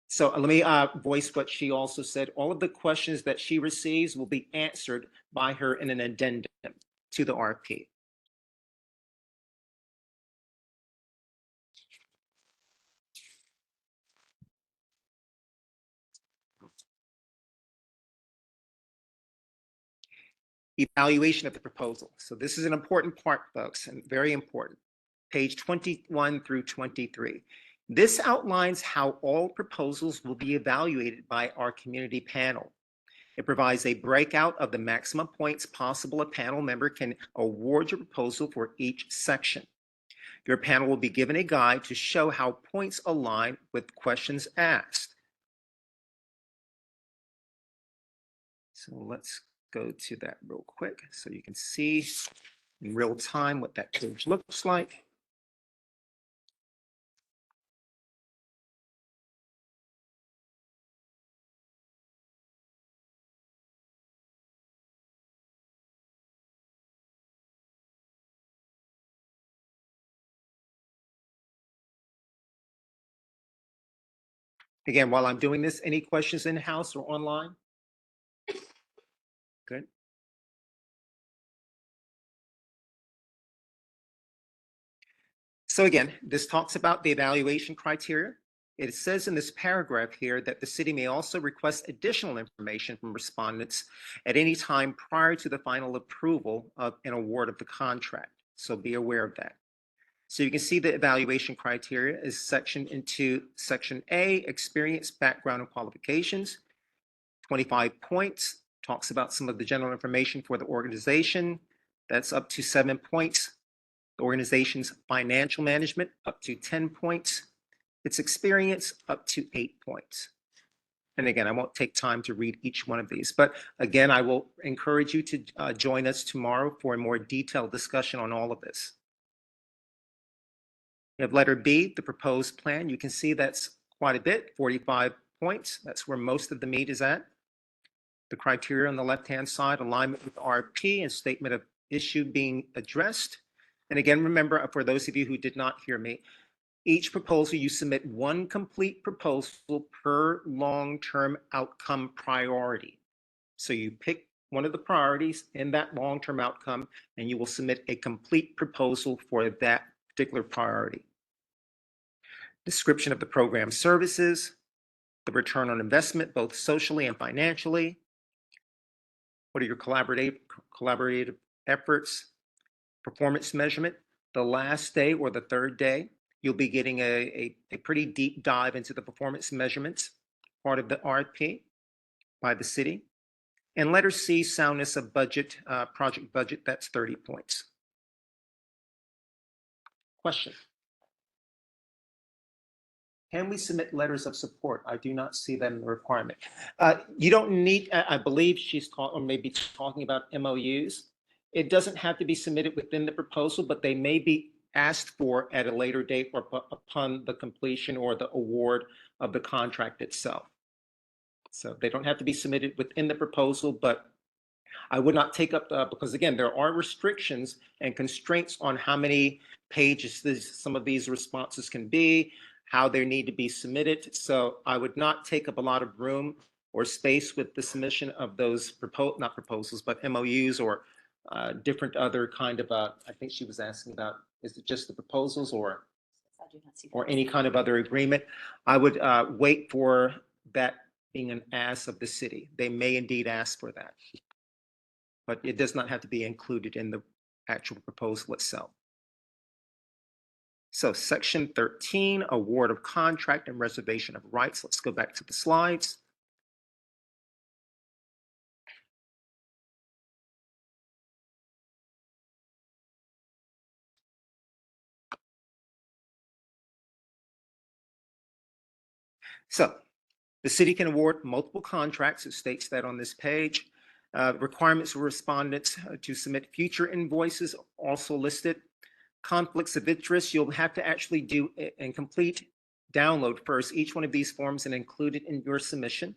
So let me voice what she also said. All of the questions that she receives will be answered by her in an addendum to the RFP. Evaluation of the proposal. So this is an important part, folks, and very important. Page 21 through 23. This outlines how all proposals will be evaluated by our community panel. It provides a breakout of the maximum points possible a panel member can award your proposal for each section. Your panel will be given a guide to show how points align with questions asked. So let's go to that real quick so you can see in real time what that page looks like. Again, while I'm doing this, any questions in-house or online? Good. So again, this talks about the evaluation criteria. It says in this paragraph here that the city may also request additional information from respondents at any time prior to the final approval of an award of the contract. So be aware of that. So you can see the evaluation criteria is sectioned into section A, experience, background, and qualifications. 25 points, talks about some of the general information for the organization. That's up to 7 points. The organization's financial management, up to 10 points. Its experience, up to 8 points. And again, I won't take time to read each one of these, but again, I will encourage you to join us tomorrow for a more detailed discussion on all of this. We have letter B, the proposed plan. You can see that's quite a bit, 45 points. That's where most of the meat is at. The criteria on the left-hand side, alignment with RFP and statement of issue being addressed. And again, remember, for those of you who did not hear me, each proposal, you submit one complete proposal per long-term outcome priority. So you pick one of the priorities in that long-term outcome, and you will submit a complete proposal for that particular priority. Description of the program services, the return on investment, both socially and financially. What are your collaborative efforts? Performance measurement, the last day or the third day, you'll be getting a pretty deep dive into the performance measurements, part of the RFP by the city. And letter C, soundness of budget, project budget, that's 30 points. Question. Can we submit letters of support? I do not see that in the requirement. You don't need, I believe she's talking, or maybe talking about MOUs. It doesn't have to be submitted within the proposal, but they may be asked for at a later date or upon the completion or the award of the contract itself. So they don't have to be submitted within the proposal, but I would not take up, because again, there are restrictions and constraints on how many pages some of these responses can be, how they need to be submitted. So I would not take up a lot of room or space with the submission of those not proposals, but MOUs or different other kind of, I think she was asking about, is it just the proposals or any kind of other agreement? I would wait for that being an ask of the city. They may indeed ask for that, but it does not have to be included in the actual proposal itself. So section 13, award of contract and reservation of rights. Let's go back to the slides. So the city can award multiple contracts. It states that on this page. Requirements for respondents to submit future invoices also listed. Conflicts of interest, you'll have to actually do and complete download first each one of these forms and include it in your submission.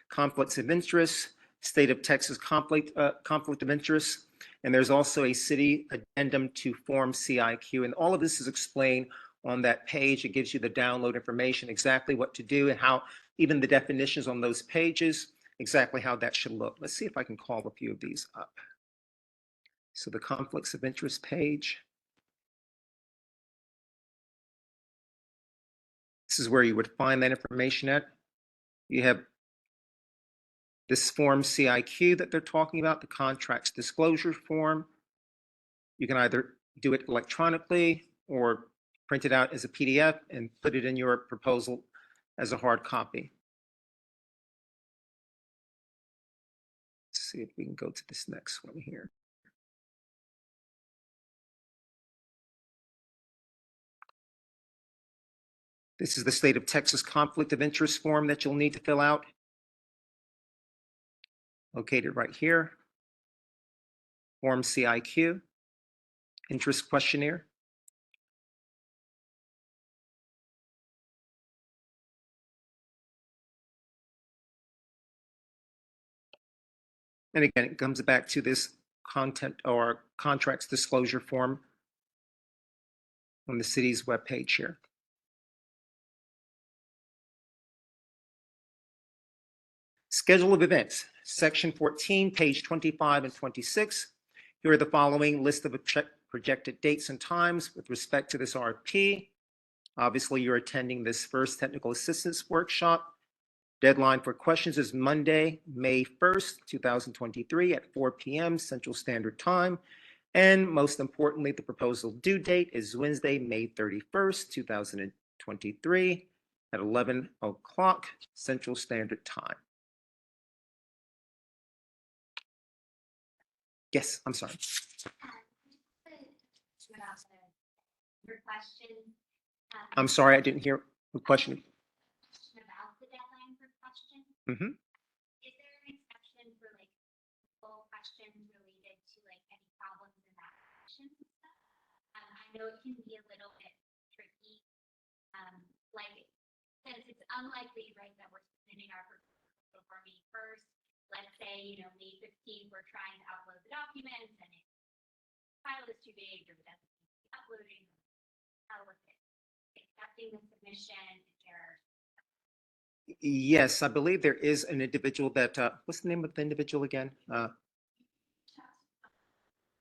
Conflicts of interest, state of Texas conflict of interest, and there's also a city addendum to form CIQ, and all of this is explained on that page. It gives you the download information, exactly what to do and how, even the definitions on those pages, exactly how that should look. Let's see if I can call a few of these up. So the conflicts of interest page. This is where you would find that information at. You have this form CIQ that they're talking about, the contracts disclosure form. You can either do it electronically or print it out as a PDF and put it in your proposal as a hard copy. Let's see if we can go to this next one here. This is the state of Texas conflict of interest form that you'll need to fill out. Located right here. Form CIQ, interest questionnaire. And again, it comes back to this content or contracts disclosure form on the city's webpage here. Schedule of events, section 14, page 25 and 26. Here are the following list of projected dates and times with respect to this RFP. Obviously, you're attending this first technical assistance workshop. Deadline for questions is Monday, May 1st, 2023 at 4 p.m. Central Standard Time. And most importantly, the proposal due date is Wednesday, May 31st, 2023 at 11 o'clock Central Standard Time. Yes, I'm sorry. Your question. I'm sorry, I didn't hear the question. About the deadline for questions. Mhm. Is there an exception for like full questions related to like any problems in that section and stuff? I know it can be a little bit tricky. Like since it's unlikely, right, that we're submitting our proposal before May 1st. Let's say, you know, May 15th, we're trying to upload the documents and the file is too big or it doesn't need to be uploading. How with it? Accepting the submission, Yes, I believe there is an individual that, what's the name of the individual again?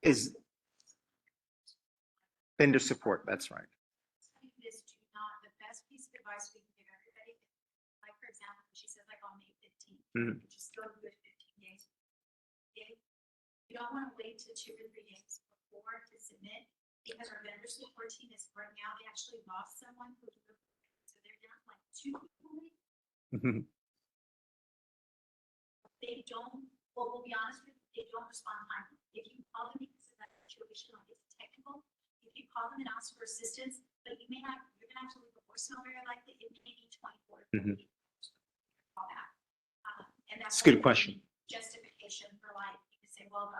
Is vendor support, that's right. This do not, the best piece of advice we can give everybody, like for example, she says like on May 15th, Mhm. just go to it 15 days. Okay? You don't want to wait till 2 or 3 days before to submit, because our vendor support team is right now, they actually lost someone who, so they're down like 2 people. Mhm. They don't, well, we'll be honest with you, they don't respond timely. If you call them because of that situation, like it's technical, if you call them and ask for assistance, but you may not, you're gonna have to leave a voicemail very likely, it may be 24 to 48 hours. Call back. And that's. It's a good like question. Justification for like, you can say, well,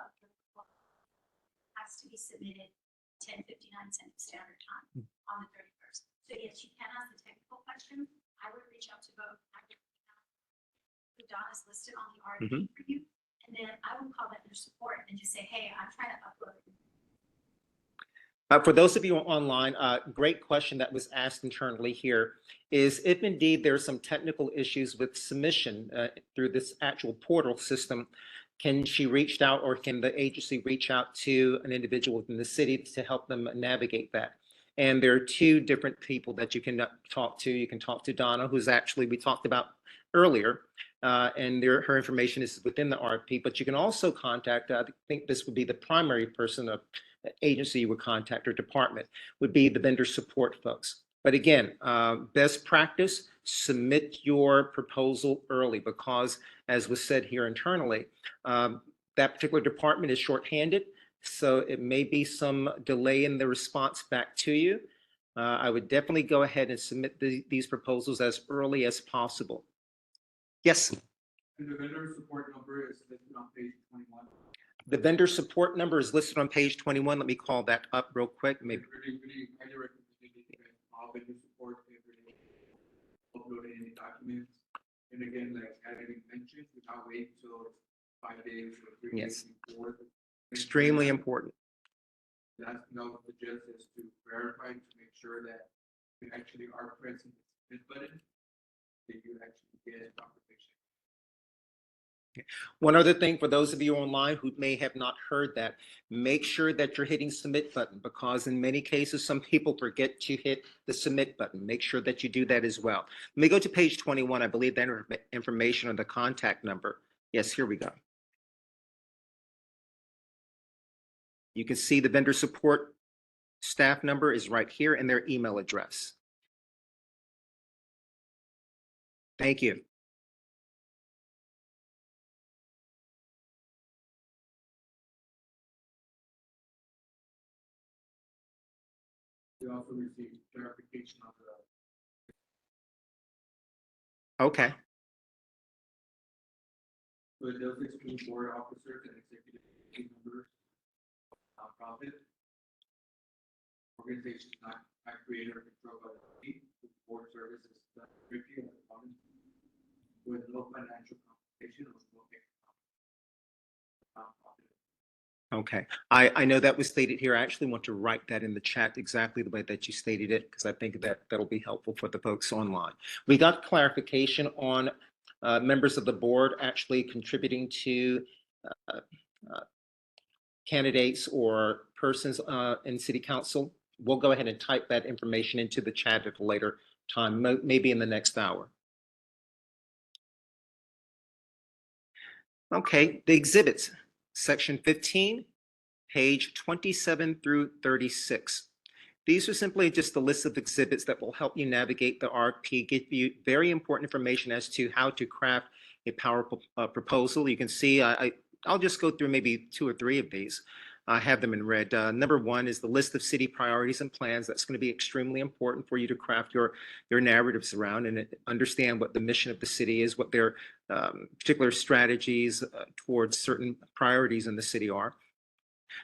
has to be submitted 10:59 Central Standard Time on the 31st. So yes, you can ask the technical questions. I would reach out to both. Who Donna's listed on the RFP for you, and then I would call vendor support and just say, hey, I'm trying to upload. For those of you online, great question that was asked internally here is if indeed there are some technical issues with submission through this actual portal system, can she reach out or can the agency reach out to an individual within the city to help them navigate that? And there are two different people that you can talk to. You can talk to Donna, who's actually we talked about earlier, and her information is within the RFP, but you can also contact, I think this would be the primary person of agency you would contact or department, would be the vendor support folks. But again, best practice, submit your proposal early because as was said here internally, that particular department is shorthanded. So it may be some delay in the response back to you. I would definitely go ahead and submit these proposals as early as possible. Yes, And the vendor support number is listed on page 21. the vendor support number is listed on page 21. Let me call that up real quick. Maybe. Really highly recommended that all vendor support every day, uploading any documents. And again, like Adam mentioned, without waiting till 5 days or 3 Yes. days before. Extremely important. Last thing I would suggest is to verify to make sure that you actually are pressing this button, that you actually get confirmation. One other thing for those of you online who may have not heard that, make sure that you're hitting submit button, because in many cases, some people forget to hit the submit button. Make sure that you do that as well. Let me go to page 21. I believe that information on the contact number. Yes, here we go. You can see the vendor support staff number is right here and their email address. Thank you. We also received clarification on the Okay. So it does exclude board officers and executive team members, nonprofit. Organizations not created or controlled by the state, with board services strictly and with no financial compensation or no nonprofit. Okay, I know that was stated here. I actually want to write that in the chat exactly the way that you stated it, because I think that that'll be helpful for the folks online. We got clarification on members of the board actually contributing to candidates or persons in city council. We'll go ahead and type that information into the chat at a later time, maybe in the next hour. Okay, the exhibits, section 15, page 27 through 36. These are simply just a list of exhibits that will help you navigate the RFP, give you very important information as to how to craft a powerful proposal. You can see, I'll just go through maybe 2 or 3 of these. I have them in red. Number 1 is the list of city priorities and plans. That's going to be extremely important for you to craft your narratives around and understand what the mission of the city is, what their particular strategies towards certain priorities in the city are.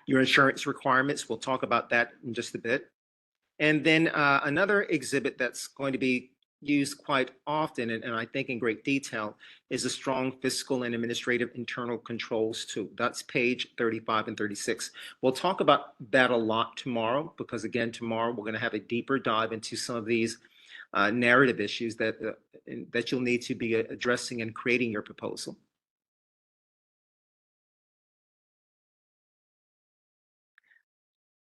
Your insurance requirements, we'll talk about that in just a bit. And then another exhibit that's going to be used quite often, and I think in great detail, is a strong fiscal and administrative internal controls tool. That's page 35 and 36. We'll talk about that a lot tomorrow, because again, tomorrow we're going to have a deeper dive into some of these narrative issues that you'll need to be addressing and creating your proposal.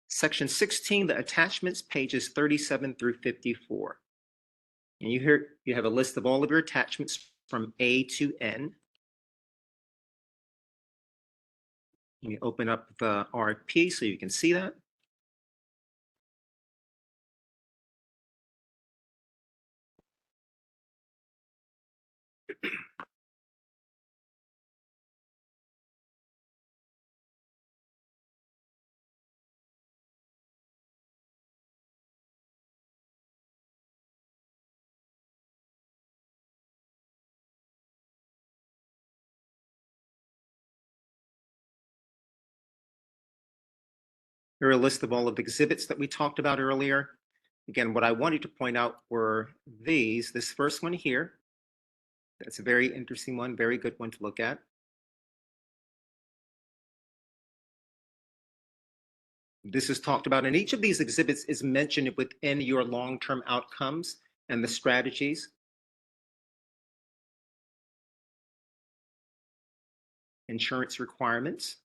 Section 16, the attachments, pages 37 through 54. And you have a list of all of your attachments from A to N. You open up the RFP so you can see that. Here are a list of all of the exhibits that we talked about earlier. Again, what I wanted to point out were these. This first one here, that's a very interesting one, very good one to look at. This is talked about, and each of these exhibits is mentioned within your long-term outcomes and the strategies. Insurance requirements.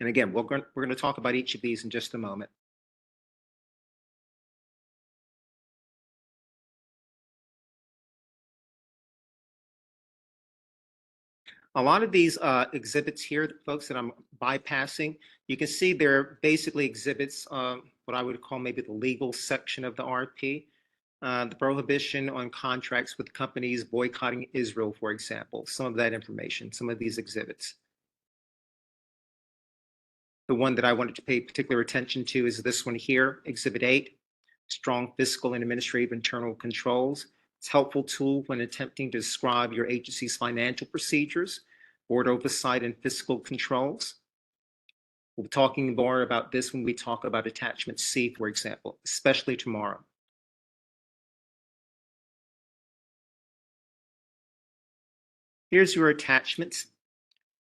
And again, we're going to talk about each of these in just a moment. A lot of these exhibits here, folks, that I'm bypassing, you can see they're basically exhibits, what I would call maybe the legal section of the RFP. The prohibition on contracts with companies boycotting Israel, for example, some of that information, some of these exhibits. The one that I wanted to pay particular attention to is this one here, Exhibit 8, strong fiscal and administrative internal controls. It's a helpful tool when attempting to describe your agency's financial procedures, board oversight, and fiscal controls. We'll be talking more about this when we talk about attachment C, for example, especially tomorrow. Here's your attachments,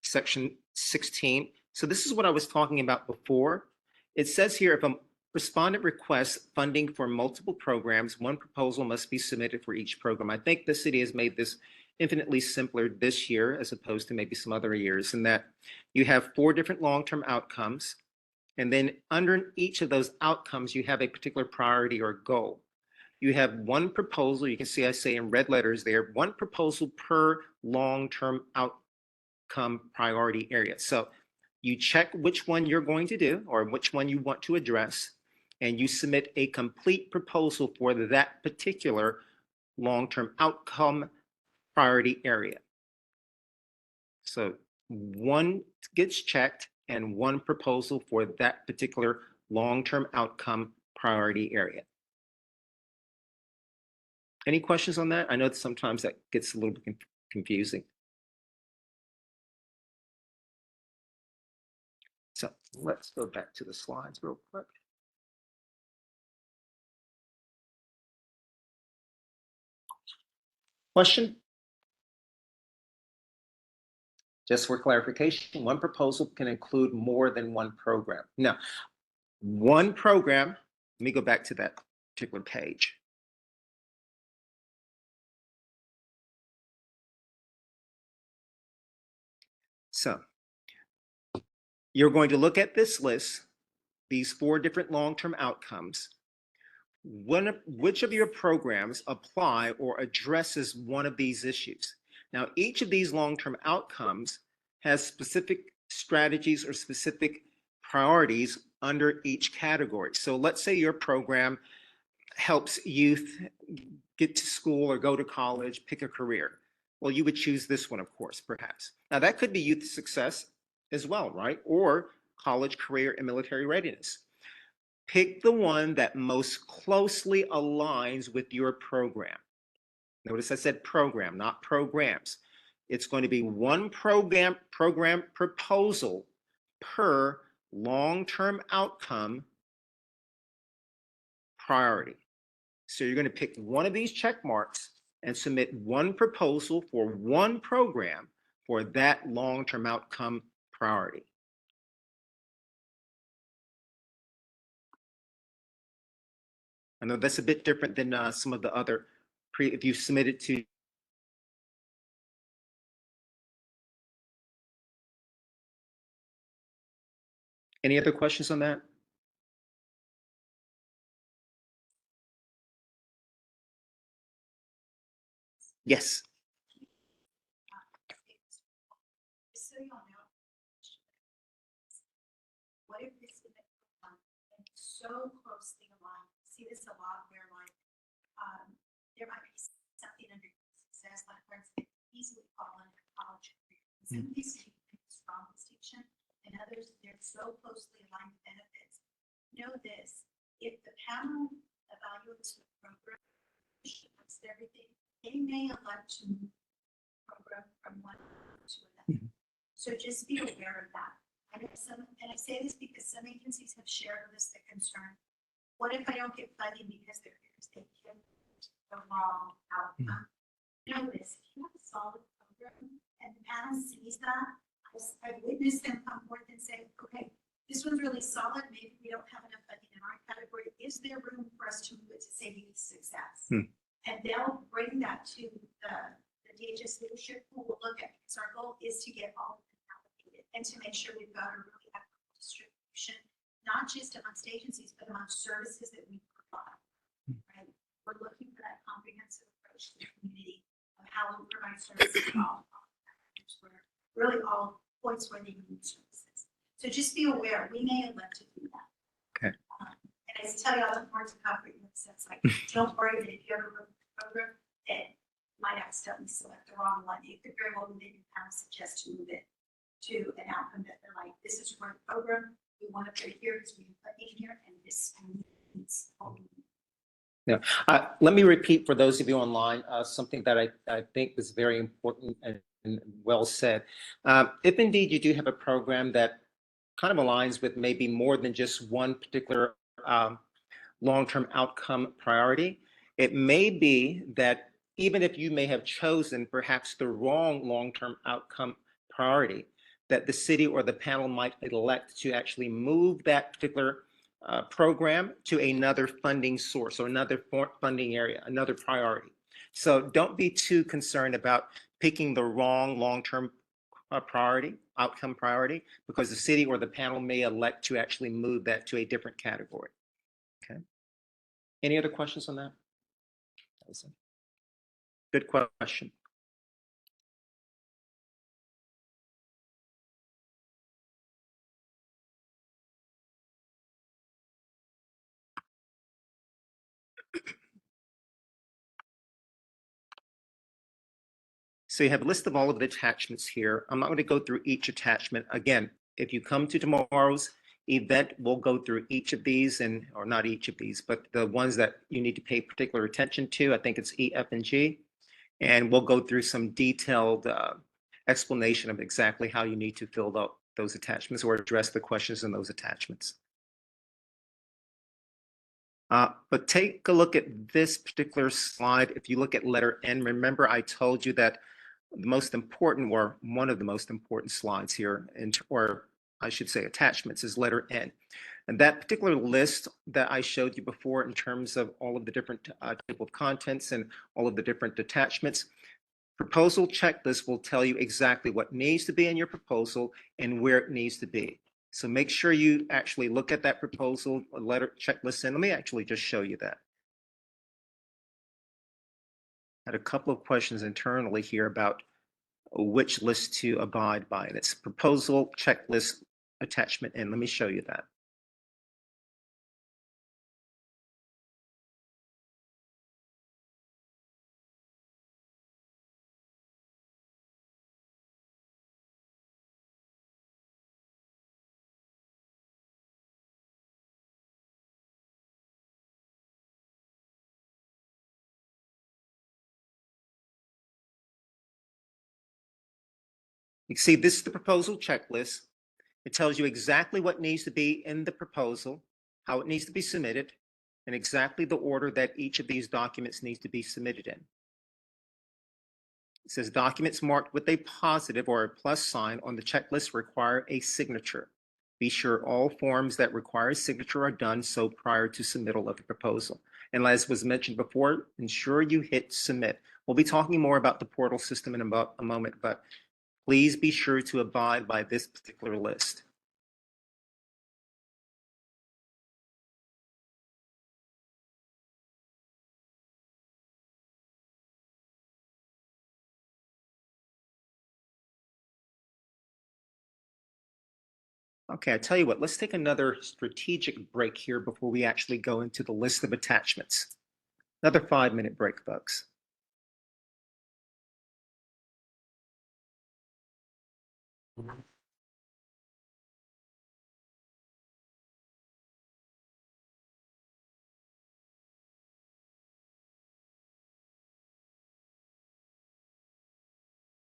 section 16. So this is what I was talking about before. It says here, if a respondent requests funding for multiple programs, one proposal must be submitted for each program. I think the city has made this infinitely simpler this year as opposed to maybe some other years, in that you have 4 different long-term outcomes. And then under each of those outcomes, you have a particular priority or goal. You have one proposal, you can see I say in red letters there, one proposal per long-term outcome priority area. So you check which one you're going to do or which one you want to address, and you submit a complete proposal for that particular long-term outcome priority area. So one gets checked and one proposal for that particular long-term outcome priority area. Any questions on that? I know that sometimes that gets a little bit confusing. So let's go back to the slides real quick. Question? Just for clarification, one proposal can include more than one program. Now, one program, let me go back to that particular page. So you're going to look at this list, these 4 different long-term outcomes. Which of your programs apply or addresses one of these issues? Now, each of these long-term outcomes has specific strategies or specific priorities under each category. So let's say your program helps youth get to school or go to college, pick a career. Well, you would choose this one, of course, perhaps. Now, that could be youth success as well, right? Or college, career, and military readiness. Pick the one that most closely aligns with your program. Notice I said program, not programs. It's going to be one program proposal per long-term outcome priority. So you're going to pick one of these check marks and submit one proposal for one program for that long-term outcome priority. I know that's a bit different than some of the other if you submit it to any other questions on that? Yes. Just so y'all know, what if this is and so closely aligned? See this a lot where like there might be something under success, like for instance, easily fall into college career. Some of these strong distinction, and others they're so closely aligned with benefits. Know this: if the panel evaluates the program, looks at everything, they may elect to move the program from one to another. So just be aware of that. And I say this because some agencies have shared with us the concern. What if I don't get funding because their peers take the wrong outcome? Notice, if you have a solid program and the panel sees that, I've witnessed them come forth and say, okay, this one's really solid. Maybe we don't have enough funding in our category. Is there room for us to move it to say youth success? And they'll bring that to the DHS leadership who will look at, because our goal is to get all of them allocated and to make sure we've got a really equitable distribution, not just amongst agencies, but amongst services that we provide. Right? We're looking for that comprehensive approach to the community of how we provide services to all factors, where really all points where they need services. So just be aware, we may elect to do that. Okay. And I tell you all the importance of comprehensive sense, like don't worry that if you ever look at the program, that might accidentally select the wrong one. It could very well be that you kind of suggest to move it to an outcome that they're like, this is for the program, we want to put here, because we can put in here, and this needs. Let me repeat for those of you online, something that I think is very important and well said. If indeed you do have a program that kind of aligns with maybe more than just one particular long-term outcome priority, it may be that even if you may have chosen perhaps the wrong long-term outcome priority, that the city or the panel might elect to actually move that particular program to another funding source or another funding area, another priority. So don't be too concerned about picking the wrong long-term outcome priority, because the city or the panel may elect to actually move that to a different category. Okay. Any other questions on that? That was a good question. So you have a list of all of the attachments here. I'm not going to go through each attachment. Again, if you come to tomorrow's event, we'll go through each of these, or not each of these, but the ones that you need to pay particular attention to. I think it's E, F, and G. And we'll go through some detailed explanation of exactly how you need to fill out those attachments or address the questions in those attachments. But take a look at this particular slide. If you look at letter N, remember I told you that the most important, or one of the most important slides here, or I should say attachments, is letter N. And that particular list that I showed you before in terms of all of the different table of contents and all of the different attachments, proposal checklist will tell you exactly what needs to be in your proposal and where it needs to be. So make sure you actually look at that proposal letter checklist, and let me actually just show you that. I had a couple of questions internally here about which list to abide by, and it's proposal checklist attachment, and let me show you that. You can see this is the proposal checklist. It tells you exactly what needs to be in the proposal, how it needs to be submitted, and exactly the order that each of these documents needs to be submitted in. It says documents marked with a positive or a plus sign on the checklist require a signature. Be sure all forms that require a signature are done so prior to submittal of the proposal. And as was mentioned before, ensure you hit submit. We'll be talking more about the portal system in a moment, but please be sure to abide by this particular list. Okay, I tell you what, let's take another strategic break here before we actually go into the list of attachments. Another 5-minute break, folks.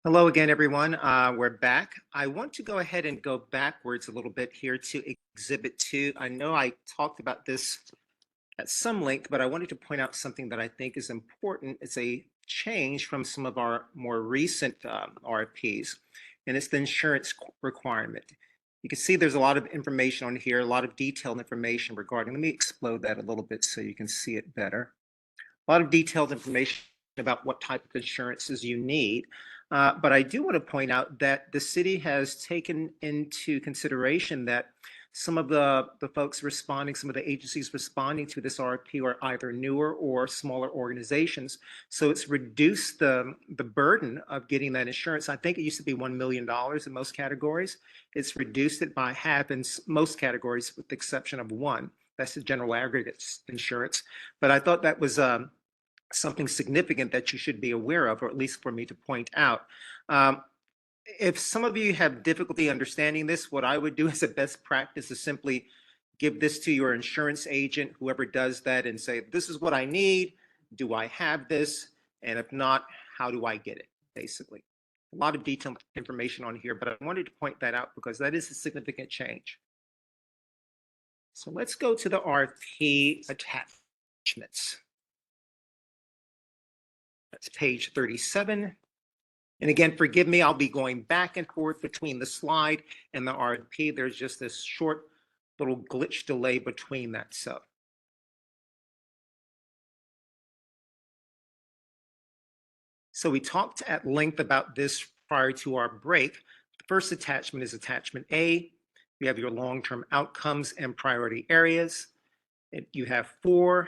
Hello again, everyone. We're back. I want to go ahead and go backwards a little bit here to Exhibit 2. I know I talked about this at some length, but I wanted to point out something that I think is important. It's a change from some of our more recent RFPs, and it's the insurance requirement. You can see there's a lot of information on here, a lot of detailed information regarding, let me explode that a little bit so you can see it better. A lot of detailed information about what type of insurances you need. But I do want to point out that the city has taken into consideration that some of the folks responding, some of the agencies responding to this RFP are either newer or smaller organizations. So it's reduced the burden of getting that insurance. I think it used to be $1 million in most categories. It's reduced it by half in most categories, with the exception of one. That's the general aggregate insurance. But I thought that was something significant that you should be aware of, or at least for me to point out. if some of you have difficulty understanding this, what I would do as a best practice is simply give this to your insurance agent, whoever does that, and say, this is what I need. Do I have this? And if not, how do I get it? Basically. A lot of detailed information on here, but I wanted to point that out because that is a significant change. So let's go to the RFP attachments. That's page 37. And again, forgive me, I'll be going back and forth between the slide and the RFP. There's just this short little glitch delay between that. So we talked at length about this prior to our break. The first attachment is attachment A. You have your long-term outcomes and priority areas. And you have 4.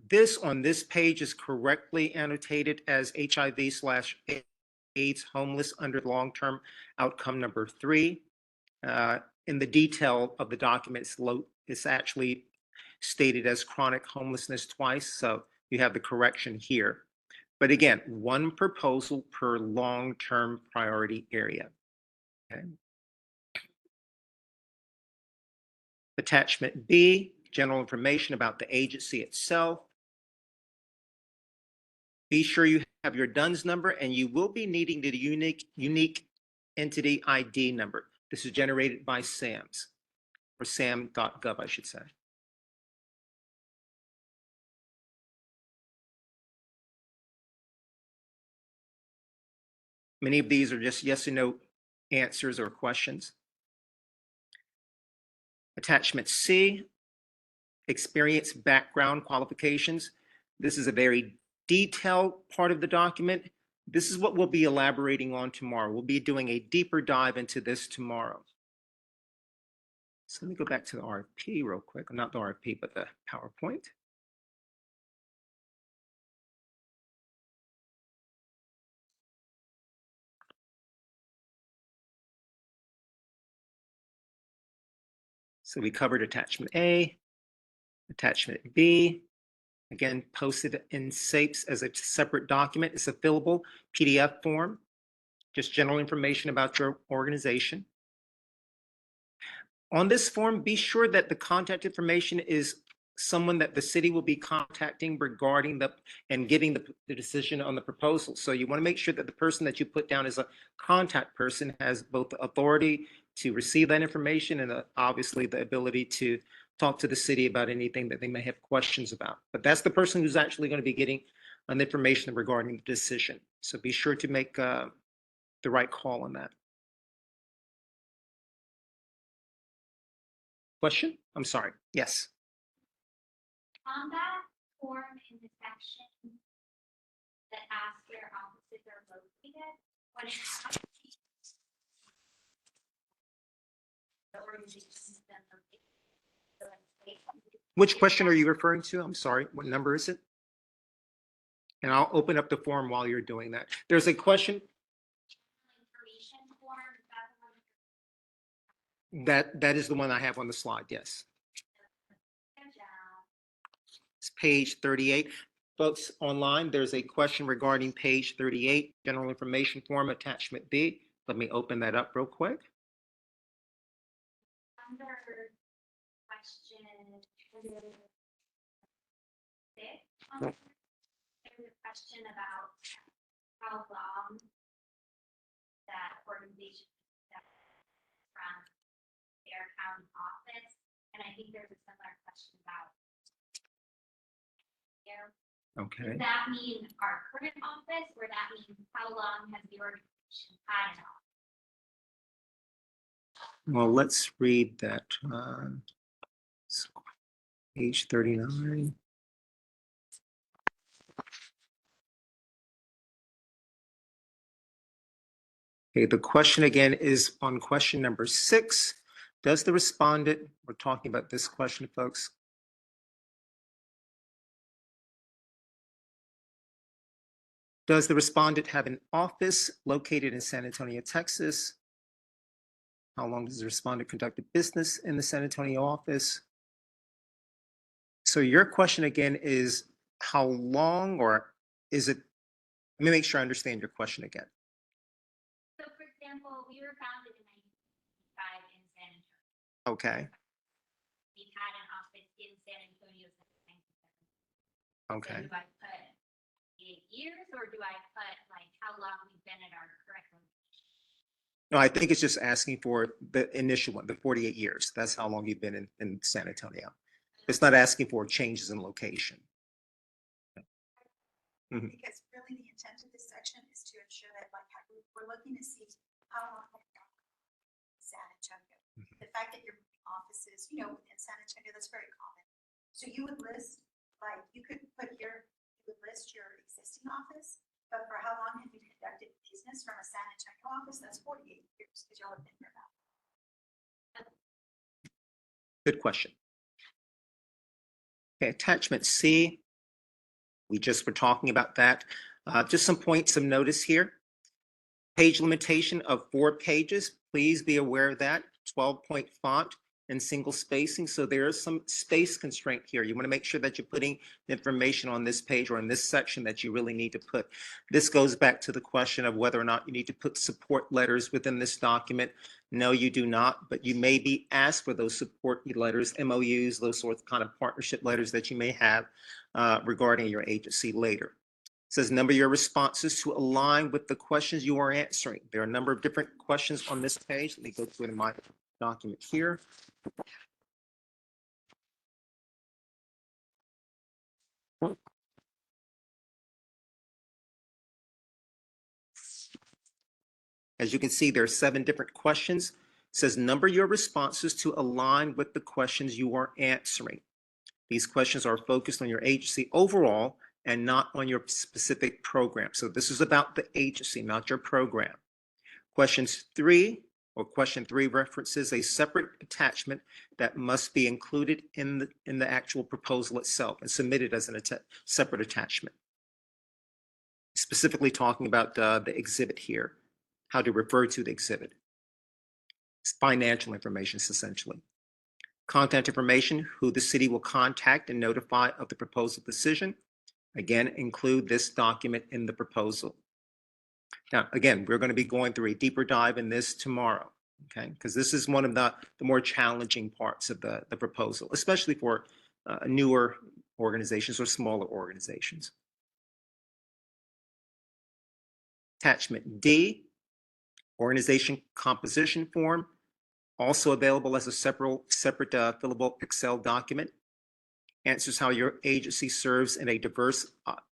This on this page is correctly annotated as HIV/AIDS homeless under long-term outcome number 3. In the detail of the document, it's actually stated as chronic homelessness twice, so you have the correction here. But again, 1 proposal per long-term priority area. Okay. Attachment B, general information about the agency itself. Be sure you have your DUNS number, and you will be needing the unique entity ID number. This is generated by SAMS, or sam.gov, I should say. Many of these are just yes and no answers or questions. Attachment C, experience background qualifications. This is a very detailed part of the document. This is what we'll be elaborating on tomorrow. We'll be doing a deeper dive into this tomorrow. So let me go back to the RFP real quick. Not the RFP, but the PowerPoint. So we covered attachment A, attachment B, again, posted in SAPES as a separate document. It's a fillable PDF form, just general information about your organization. On this form, be sure that the contact information is someone that the city will be contacting regarding and giving the decision on the proposal. So you want to make sure that the person that you put down as a contact person has both the authority to receive that information and obviously the ability to talk to the city about anything that they may have questions about. But that's the person who's actually going to be getting an information regarding the decision. So be sure to make the right call on that. Question? I'm sorry. Yes. On that form in the section that asks where offices are located, when it asks the organizations that are located. Which question are you referring to? I'm sorry. What number is it? And I'll open up the form while you're doing that. There's a question. Information form, is that the one? That is the one I have on the slide. Yes. Down. It's page 38. Folks online, there's a question regarding page 38, general information form, attachment B. Let me open that up real quick. Under question 6, there's a question about how long that organization is from their county office, and I think there's a similar question about there. Okay. Does that mean our current office, or that means how long has the organization had an office? Well, let's read that. Page 39. Okay, the question again is on question number 6. Does the respondent, we're talking about this question, folks. Does the respondent have an office located in San Antonio, Texas? How long does the respondent conduct business in the San Antonio office? So your question again is how long, or is it, let me make sure I understand your question again. we were founded in 1995 in San Antonio. Okay, We've had an office in San Antonio since 1970. So okay. do I put 8 years or do I put like how long we've been at our current location? No, I think it's just asking for the initial one, the 48 years. That's how long you've been in San Antonio. It's not asking for changes in location. Mhm. Because really the intent of this section is to ensure that like we're looking to see how long they've been in San Antonio. The fact that your offices, within San Antonio, that's very common. So you would list, like, you could put you would list your existing office, but for how long have you conducted business from a San Antonio office? That's 48 years, because y'all have been here about. Good question. Okay, attachment C. We just were talking about that. Just some points of notice here. Page limitation of 4 pages. Please be aware of that. 12-point font and single spacing. So there is some space constraint here. You want to make sure that you're putting the information on this page or in this section that you really need to put. This goes back to the question of whether or not you need to put support letters within this document. No, you do not, but you may be asked for those support letters, MOUs, those sorts of kind of partnership letters that you may have regarding your agency later. It says number your responses to align with the questions you are answering. There are a number of different questions on this page. Let me go to it in my document here. As you can see, there are 7 different questions. It says number your responses to align with the questions you are answering. These questions are focused on your agency overall and not on your specific program. So this is about the agency, not your program. Question 3 references a separate attachment that must be included in the actual proposal itself and submitted as a separate attachment. Specifically talking about the exhibit here, how to refer to the exhibit. It's financial information, essentially. Contact information, who the city will contact and notify of the proposal decision. Again, include this document in the proposal. Now, again, we're going to be going through a deeper dive in this tomorrow, okay? Because this is one of the more challenging parts of the proposal, especially for newer organizations or smaller organizations. Attachment D, organization composition form, also available as a separate fillable Excel document. Answers how your agency serves in a diverse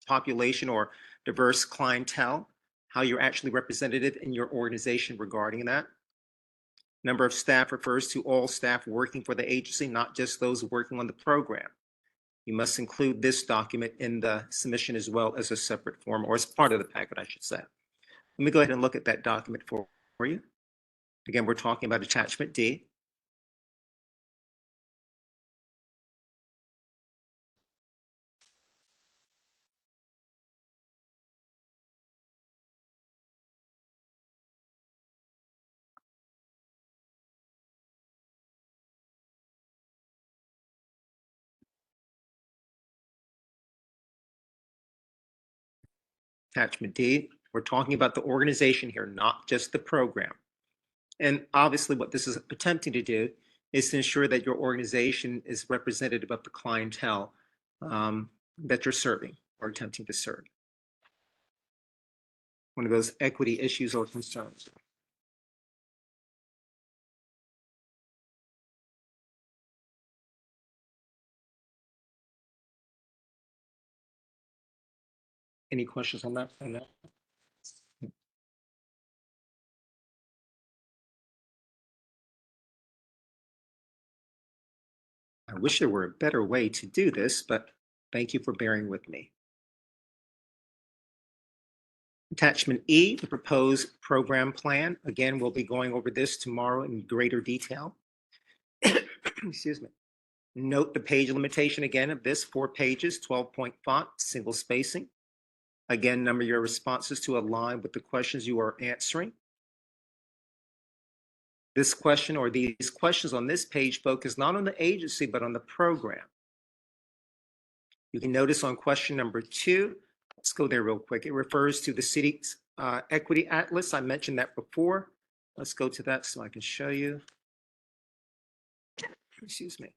population or diverse clientele, how you're actually representative in your organization regarding that. Number of staff refers to all staff working for the agency, not just those working on the program. You must include this document in the submission as well as a separate form, or as part of the packet, I should say. Let me go ahead and look at that document for you. Again, we're talking about attachment D. Attachment D, we're talking about the organization here, not just the program. And obviously what this is attempting to do is to ensure that your organization is representative of the clientele that you're serving or attempting to serve. One of those equity issues or concerns. Any questions on that? I wish there were a better way to do this, but thank you for bearing with me. Attachment E, the proposed program plan. Again, we'll be going over this tomorrow in greater detail. Excuse me. Note the page limitation again of this, 4 pages, 12-point font, single spacing. Again, number your responses to align with the questions you are answering. This question or these questions on this page focus not on the agency, but on the program. You can notice on question number 2, let's go there real quick. It refers to the city's equity atlas. I mentioned that before. Let's go to that so I can show you. Excuse me.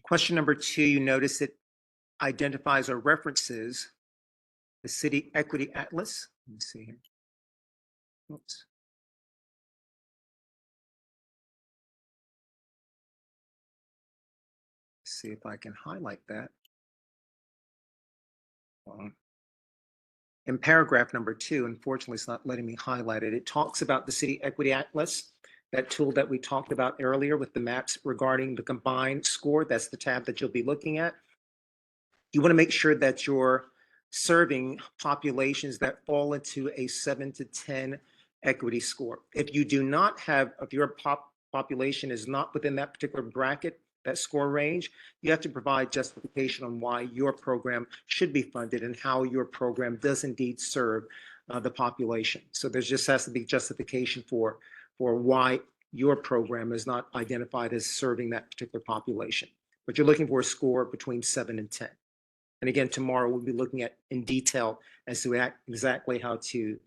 Question number 2, you notice it identifies or references the City Equity Atlas. Let me see here. Oops. See if I can highlight that. In paragraph number 2, unfortunately, it's not letting me highlight it. It talks about the City Equity Atlas, that tool that we talked about earlier with the maps regarding the combined score. That's the tab that you'll be looking at. You want to make sure that you're serving populations that fall into a 7 to 10 equity score. If you do not have, if your population is not within that particular bracket, that score range, you have to provide justification on why your program should be funded and how your program does indeed serve the population. So there just has to be justification for why your program is not identified as serving that particular population. But you're looking for a score between 7 and 10. And again, tomorrow we'll be looking at in detail as to exactly how to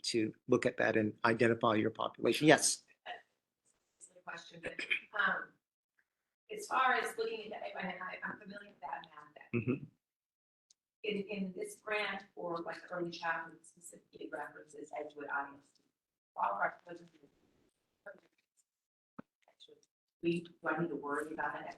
look at that and identify your population. Yes. That's the question, but, as far as looking at that, I'm familiar with that map. Mhm. In this grant for like early childhood, specifically references Edgewood audience. All of our programs. Do I need to worry about it?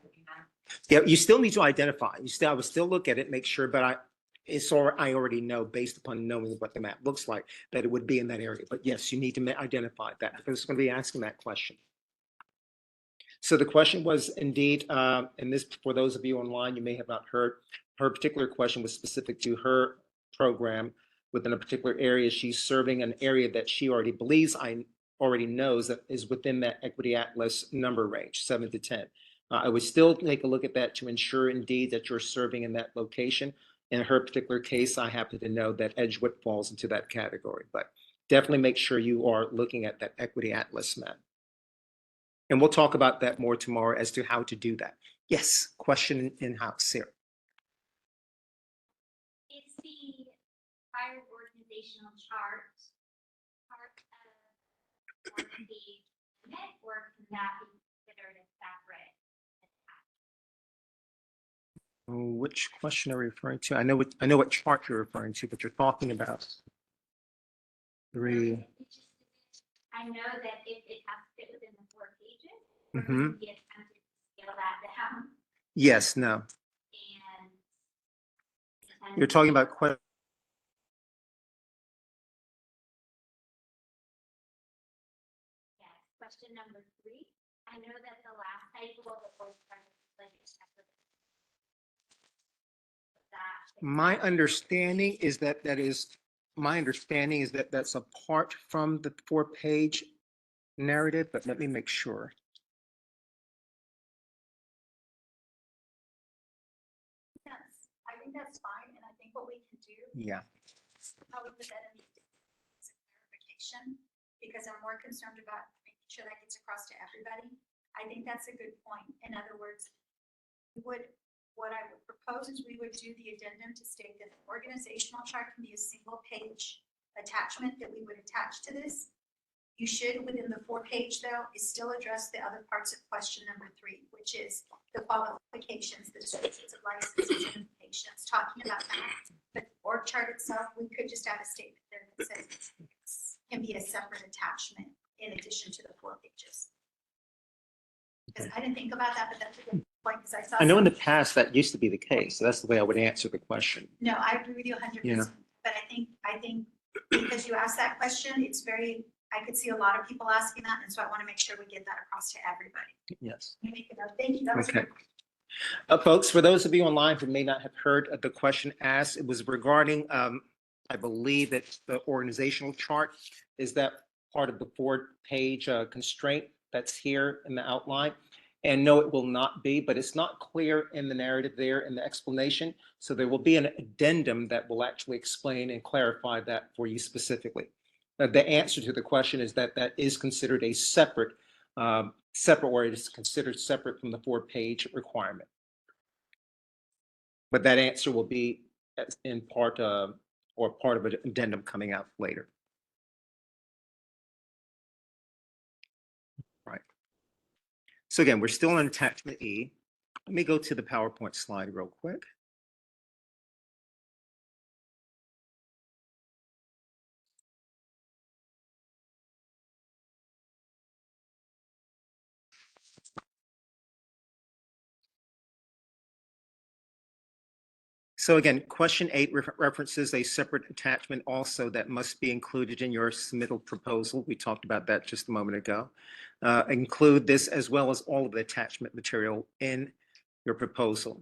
Yeah, you still need to identify. I would still look at it, make sure, but I already know based upon knowing what the map looks like that it would be in that area. But yes, you need to identify that because it's going to be asking that question. So the question was indeed, and this for those of you online, you may have not heard, her particular question was specific to her program within a particular area. She's serving an area that she already believes already knows that is within that Equity Atlas number range, 7 to 10. I would still take a look at that to ensure indeed that you're serving in that location. In her particular case, I happen to know that Edgewood falls into that category, but definitely make sure you are looking at that Equity Atlas map. And we'll talk about that more tomorrow as to how to do that. Yes, question in-house here. Is the prior organizational chart part of the net, or can that be considered a separate? Which question are you referring to? I know what chart you're referring to, but you're talking about 3. I know that if it has to fit within the 4 pages, Mm-hmm. we get time to scale that down. Yes, no. And You're talking about yes, question number 3. I know that the last cycle of the board like my understanding is that that's apart from the 4-page narrative, but let me make sure. I think that's fine, and I think what we can do. Yeah. How we put that in the clarification, because I'm more concerned about making sure that gets across to everybody. I think that's a good point. In other words, what I would propose is we would do the addendum to state that the organizational chart can be a single page attachment that we would attach to this. You should, within the 4-page though, is still address the other parts of question number 3, which is the qualifications, the descriptions of licenses and patients, talking about that. But the org chart itself, we could just add a statement there that says can be a separate attachment in addition to the 4 pages. Because I didn't think about that, but that's a good point, because I saw. I know in the past that used to be the case, so that's the way I would answer the question. No, I agree with you 100%. Yeah. But I think because you asked that question, it's very, I could see a lot of people asking that, and so I want to make sure we get that across to everybody. Yes. Let me make it up. Thank you. That was Okay. good. Folks, for those of you online who may not have heard of the question asked, it was regarding, I believe that the organizational chart, is that part of the 4-page constraint that's here in the outline? And no, it will not be, but it's not clear in the narrative there in the explanation. So there will be an addendum that will actually explain and clarify that for you specifically. The answer to the question is that that is considered a separate, or it is considered separate from the 4-page requirement. But that answer will be in part or part of an addendum coming out later. Right. So again, we're still on attachment E. Let me go to the PowerPoint slide real quick. So again, question 8 references a separate attachment also that must be included in your submittal proposal. We talked about that just a moment ago. Include this as well as all of the attachment material in your proposal.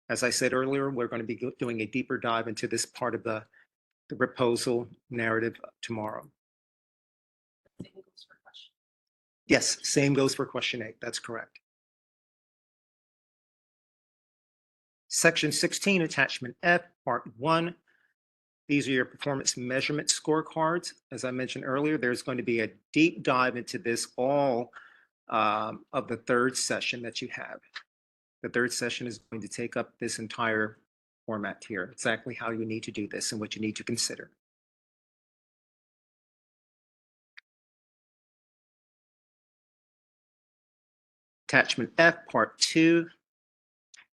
As I said earlier, we're going to be doing a deeper dive into this part of the proposal narrative tomorrow. Yes, same goes for question 8. That's correct. Section 16, attachment F, part 1. These are your performance measurement scorecards. As I mentioned earlier, there's going to be a deep dive into this all of the 3rd session that you have. The 3rd session is going to take up this entire format here, exactly how you need to do this and what you need to consider. Attachment F, part 2.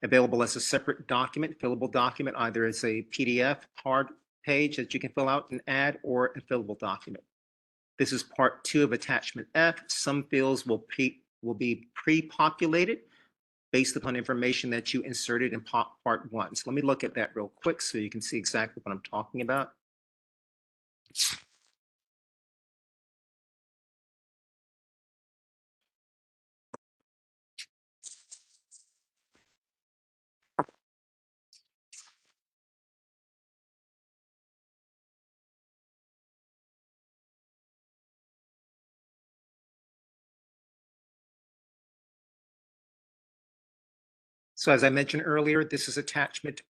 Available as a separate document, fillable document, either as a PDF hard page that you can fill out and add, or a fillable document. This is part 2 of attachment F. Some fields will be pre-populated based upon information that you inserted in part 1. So let me look at that real quick so you can see exactly what I'm talking about. So as I mentioned earlier, this is attachment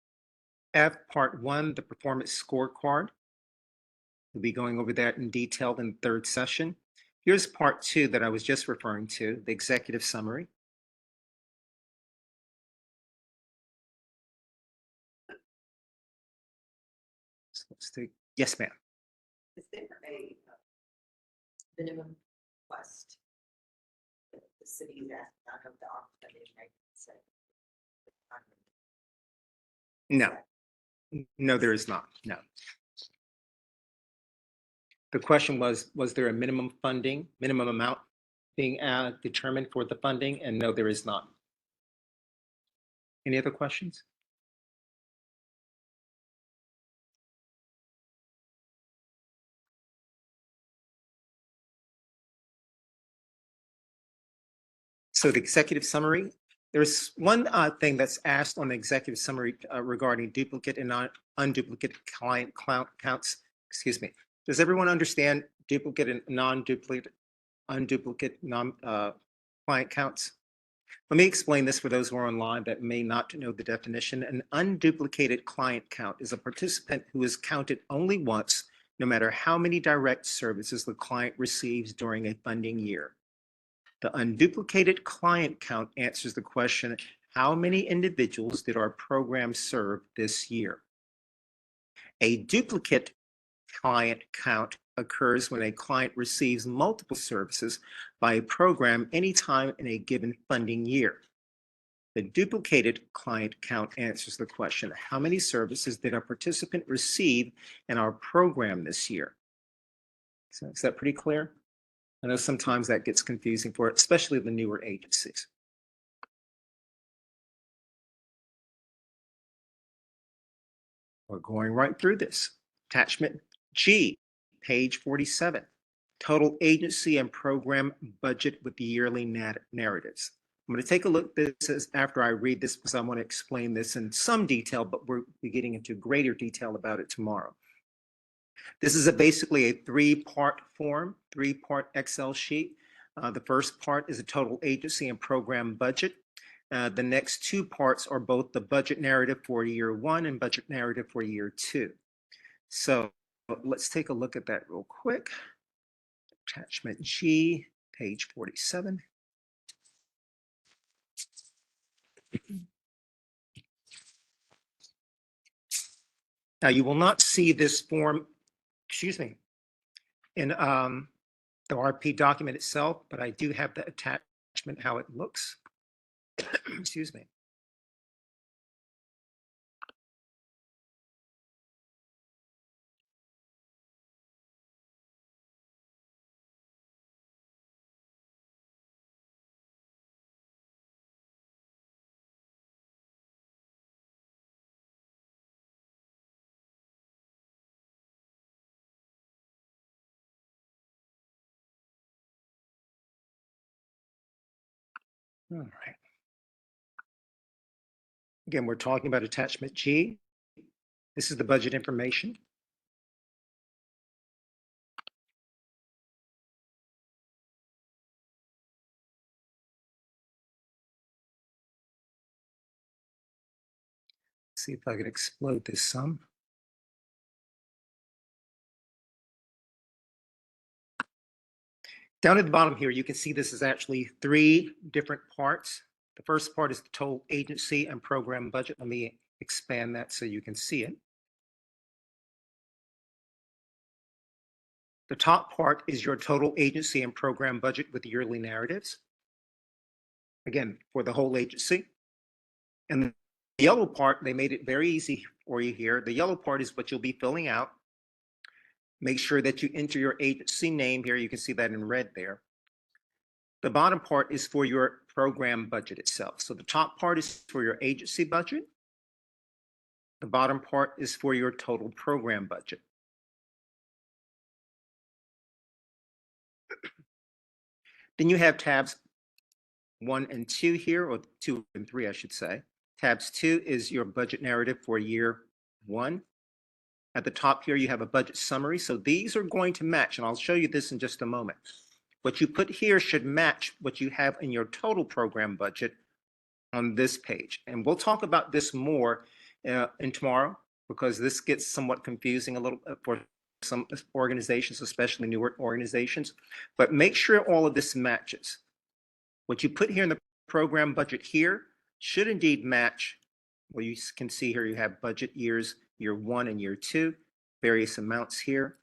F, part 1, the performance scorecard. We'll be going over that in detail in the 3rd session. Here's part 2 that I was just referring to, the executive summary. So let's take, yes, ma'am. Is there a minimum request that the city is asking out of the office that they make? No, no, there is not. No. The question was there a minimum amount being determined for the funding? And no, there is not. Any other questions? So the executive summary, there's one thing that's asked on the executive summary regarding duplicate and unduplicate client counts. Excuse me. Does everyone understand duplicate and non-duplicate, unduplicate client counts? Let me explain this for those who are online that may not know the definition. An unduplicated client count is a participant who is counted only once, no matter how many direct services the client receives during a funding year. The unduplicated client count answers the question, how many individuals did our program serve this year? A duplicate client count occurs when a client receives multiple services by a program anytime in a given funding year. The duplicated client count answers the question, how many services did a participant receive in our program this year? So is that pretty clear? I know sometimes that gets confusing for especially the newer agencies. We're going right through this. Attachment G, page 47. Total agency and program budget with the yearly narratives. I'm going to take a look at this after I read this because I want to explain this in some detail, but we'll be getting into greater detail about it tomorrow. This is basically a 3-part form, 3-part Excel sheet. The first part is a total agency and program budget. The next 2 parts are both the budget narrative for year 1 and budget narrative for year 2. So let's take a look at that real quick. Attachment G, page 47. Now, you will not see this form, excuse me, in the RFP document itself, but I do have the attachment, how it looks. Excuse me. All right. Again, we're talking about attachment G. This is the budget information. See if I can explode this some. Down at the bottom here, you can see this is actually 3 different parts. The first part is the total agency and program budget. Let me expand that so you can see it. The top part is your total agency and program budget with yearly narratives. Again, for the whole agency. And the yellow part, they made it very easy for you here. The yellow part is what you'll be filling out. Make sure that you enter your agency name here. You can see that in red there. The bottom part is for your program budget itself. So the top part is for your agency budget. The bottom part is for your total program budget. Then you have tabs 1 and 2 here, or 2 and 3, I should say. Tabs 2 is your budget narrative for year 1. At the top here, you have a budget summary. So these are going to match, and I'll show you this in just a moment. What you put here should match what you have in your total program budget on this page. And we'll talk about this more in tomorrow, because this gets somewhat confusing a little for some organizations, especially newer organizations. But make sure all of this matches. What you put here in the program budget here should indeed match. Well, you can see here you have budget years, year 1 and year 2, various amounts here.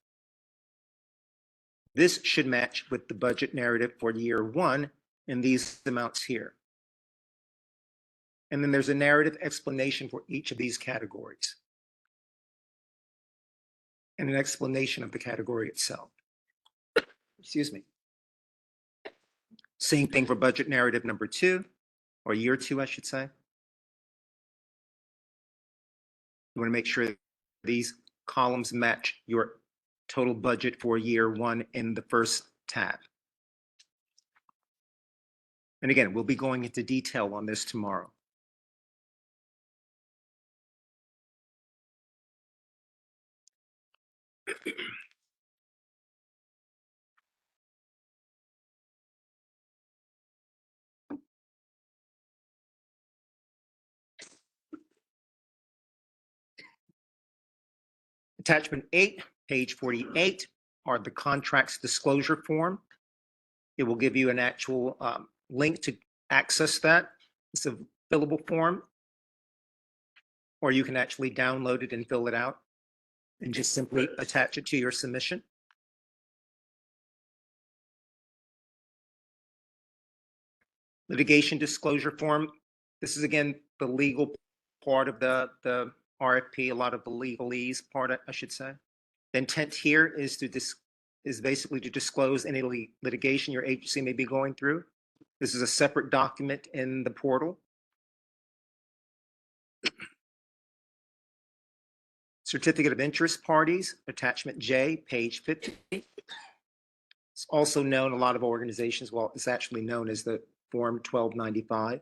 This should match with the budget narrative for year 1 and these amounts here. And then there's a narrative explanation for each of these categories and an explanation of the category itself. Excuse me. Same thing for budget narrative number 2, or year 2, I should say. You want to make sure these columns match your total budget for year 1 in the first tab. And again, we'll be going into detail on this tomorrow. Attachment 8, page 48, are the contracts disclosure form. It will give you an actual link to access that. It's a fillable form, or you can actually download it and fill it out and just simply attach it to your submission. Litigation disclosure form. This is, again, the legal part of the RFP, a lot of the legalese part, I should say. The intent here is basically to disclose any litigation your agency may be going through. This is a separate document in the portal. Certificate of interest parties, attachment J, page 50. It's also known, a lot of organizations, well, it's actually known as the Form 1295.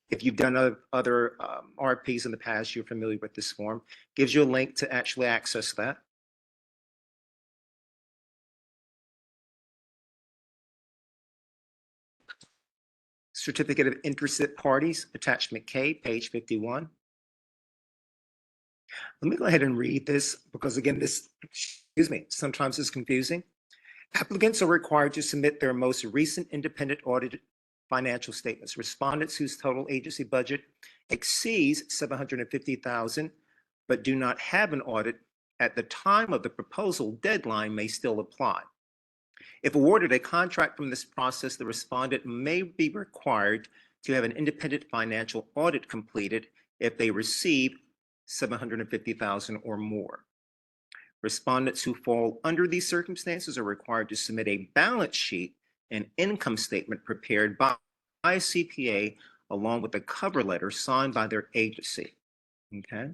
If you've done other RFPs in the past, you're familiar with this form. Gives you a link to actually access that. Certificate of interested parties, attachment K, page 51. Let me go ahead and read this, because again, this excuse me, sometimes it's confusing. Applicants are required to submit their most recent independent audited financial statements. Respondents whose total agency budget exceeds $750,000 but do not have an audit at the time of the proposal deadline may still apply. If awarded a contract from this process, the respondent may be required to have an independent financial audit completed if they receive $750,000 or more. Respondents who fall under these circumstances are required to submit a balance sheet and income statement prepared by a CPA along with a cover letter signed by their agency. Okay.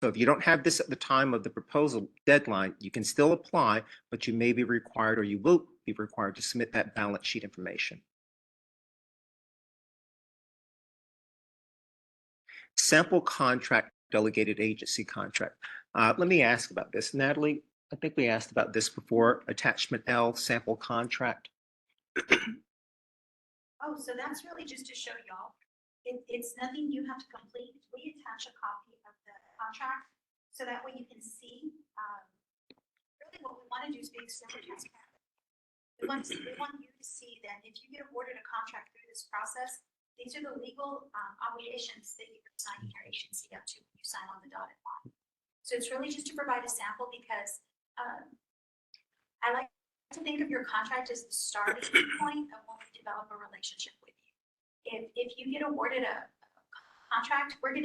So if you don't have this at the time of the proposal deadline, you can still apply, but you may be required or you will be required to submit that balance sheet information. Sample contract, delegated agency contract. Let me ask about this. Natalie, I think we asked about this before, attachment L, sample contract. Oh, so that's really just to show y'all, it's nothing you have to complete. We attach a copy of the contract, so that way you can see, really what we want to do is be extremely transparent. We want you to see that if you get awarded a contract through this process, these are the legal obligations that you're signing your agency up to when you sign on the dotted line. So it's really just to provide a sample because I like to think of your contract as the starting point of when we develop a relationship with you. If you get awarded a contract, we're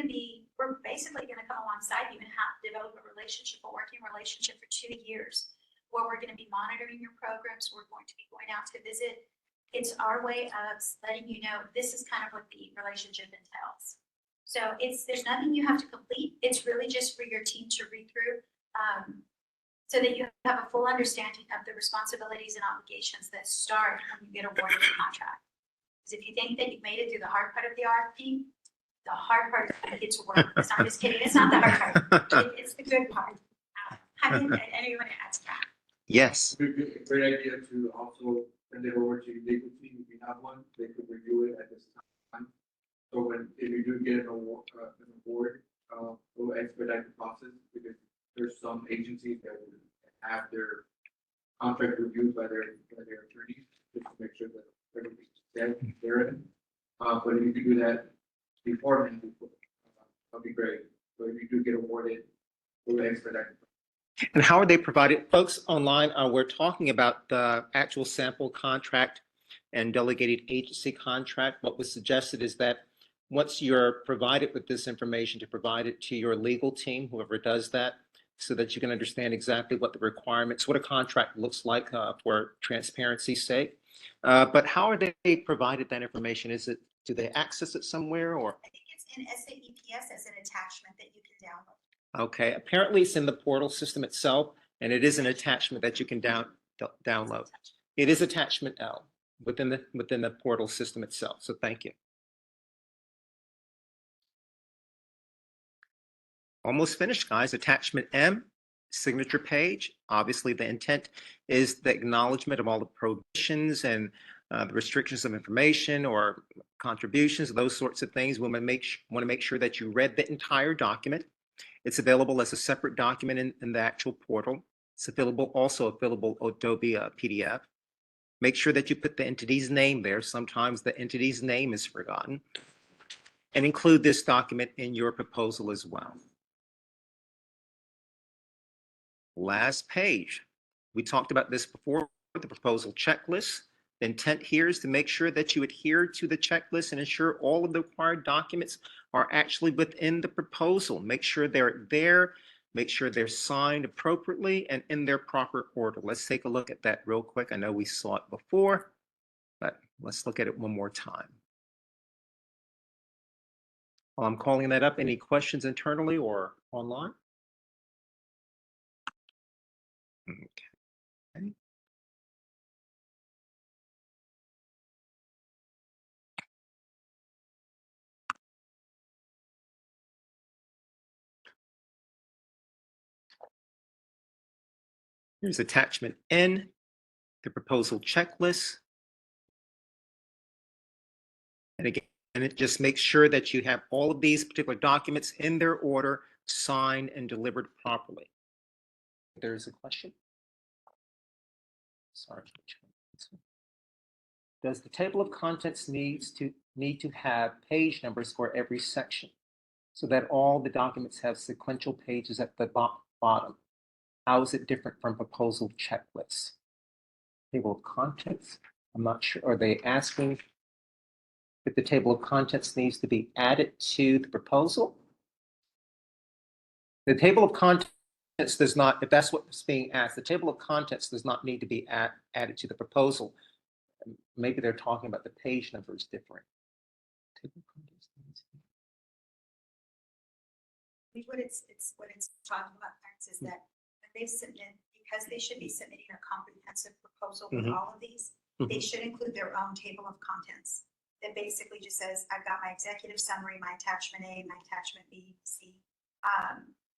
basically going to come alongside you and develop a relationship, a working relationship for 2 years, where we're going to be monitoring your programs. We're going to be going out to visit. It's our way of letting you know this is kind of what the relationship entails. So there's nothing you have to complete. It's really just for your team to read through so that you have a full understanding of the responsibilities and obligations that start when you get awarded a contract. Because if you think that you've made it through the hard part of the RFP, the hard part is when you get to work. So I'm just kidding. It's not the hard part. It's the good part. Anyone adds to that? Yes. Great idea to also send it over to your legal team if you have one. They could review it at this time. So if you do get an award, we'll expedite the process because there's some agencies that will have their contract reviewed by their attorneys just to make sure that everything's set there. But if you could do that beforehand, that'd be great. So if you do get awarded, we'll expedite the process. And how are they provided? Folks online, we're talking about the actual sample contract and delegated agency contract. What was suggested is that once you're provided with this information, to provide it to your legal team, whoever does that, so that you can understand exactly what the requirements, what a contract looks like for transparency's sake. But how are they provided that information? Do they access it somewhere or? I think it's in SAEPS as an attachment that you can download. Okay, apparently it's in the portal system itself, and it is an attachment that you can download. It is attachment L within the portal system itself. So thank you. Almost finished, guys. Attachment M, signature page. Obviously, the intent is the acknowledgement of all the prohibitions and the restrictions of information or contributions, those sorts of things. We want to make sure that you read the entire document. It's available as a separate document in the actual portal. It's also a fillable Adobe PDF. Make sure that you put the entity's name there. Sometimes the entity's name is forgotten. And include this document in your proposal as well. Last page. We talked about this before, the proposal checklist. The intent here is to make sure that you adhere to the checklist and ensure all of the required documents are actually within the proposal. Make sure they're there, make sure they're signed appropriately and in their proper order. Let's take a look at that real quick. I know we saw it before, but let's look at it one more time. While I'm calling that up, any questions internally or online? Okay. Here's attachment N, the proposal checklist. And again, it just makes sure that you have all of these particular documents in their order, signed and delivered properly. there's a question. Sorry. Does the table of contents need to have page numbers for every section so that all the documents have sequential pages at the bottom? How is it different from proposal checklists? Table of contents, I'm not sure. Are they asking if the table of contents needs to be added to the proposal? The table of contents does not, if that's what's being asked, the table of contents does not need to be added to the proposal. Maybe they're talking about the page number is different. What it's talking about, Clarence, is that when they submit, because they should be submitting a comprehensive proposal with Mhm. all of these, they should include their own table of contents. That basically just says, I've got my executive summary, my attachment A, my attachment B, C.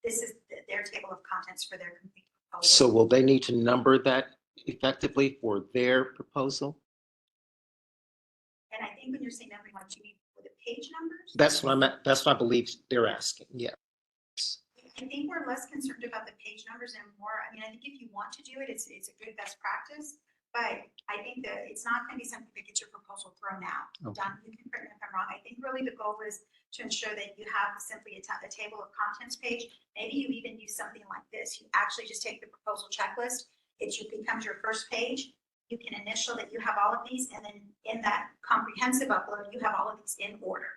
This is their table of contents for their complete proposal. So will they need to number that effectively for their proposal? And I think when you're saying numbering, what you mean for the page numbers? That's what I believe they're asking. Yeah. I think we're less concerned about the page numbers and more, I mean, I think if you want to do it, it's a good best practice. But I think that it's not gonna be something that gets your proposal thrown out. Okay. Don, you can correct me if I'm wrong. I think really the goal is to ensure that you have simply a table of contents page. Maybe you even use something like this. You actually just take the proposal checklist. It becomes your first page. You can initial that you have all of these, and then in that comprehensive upload, you have all of these in order.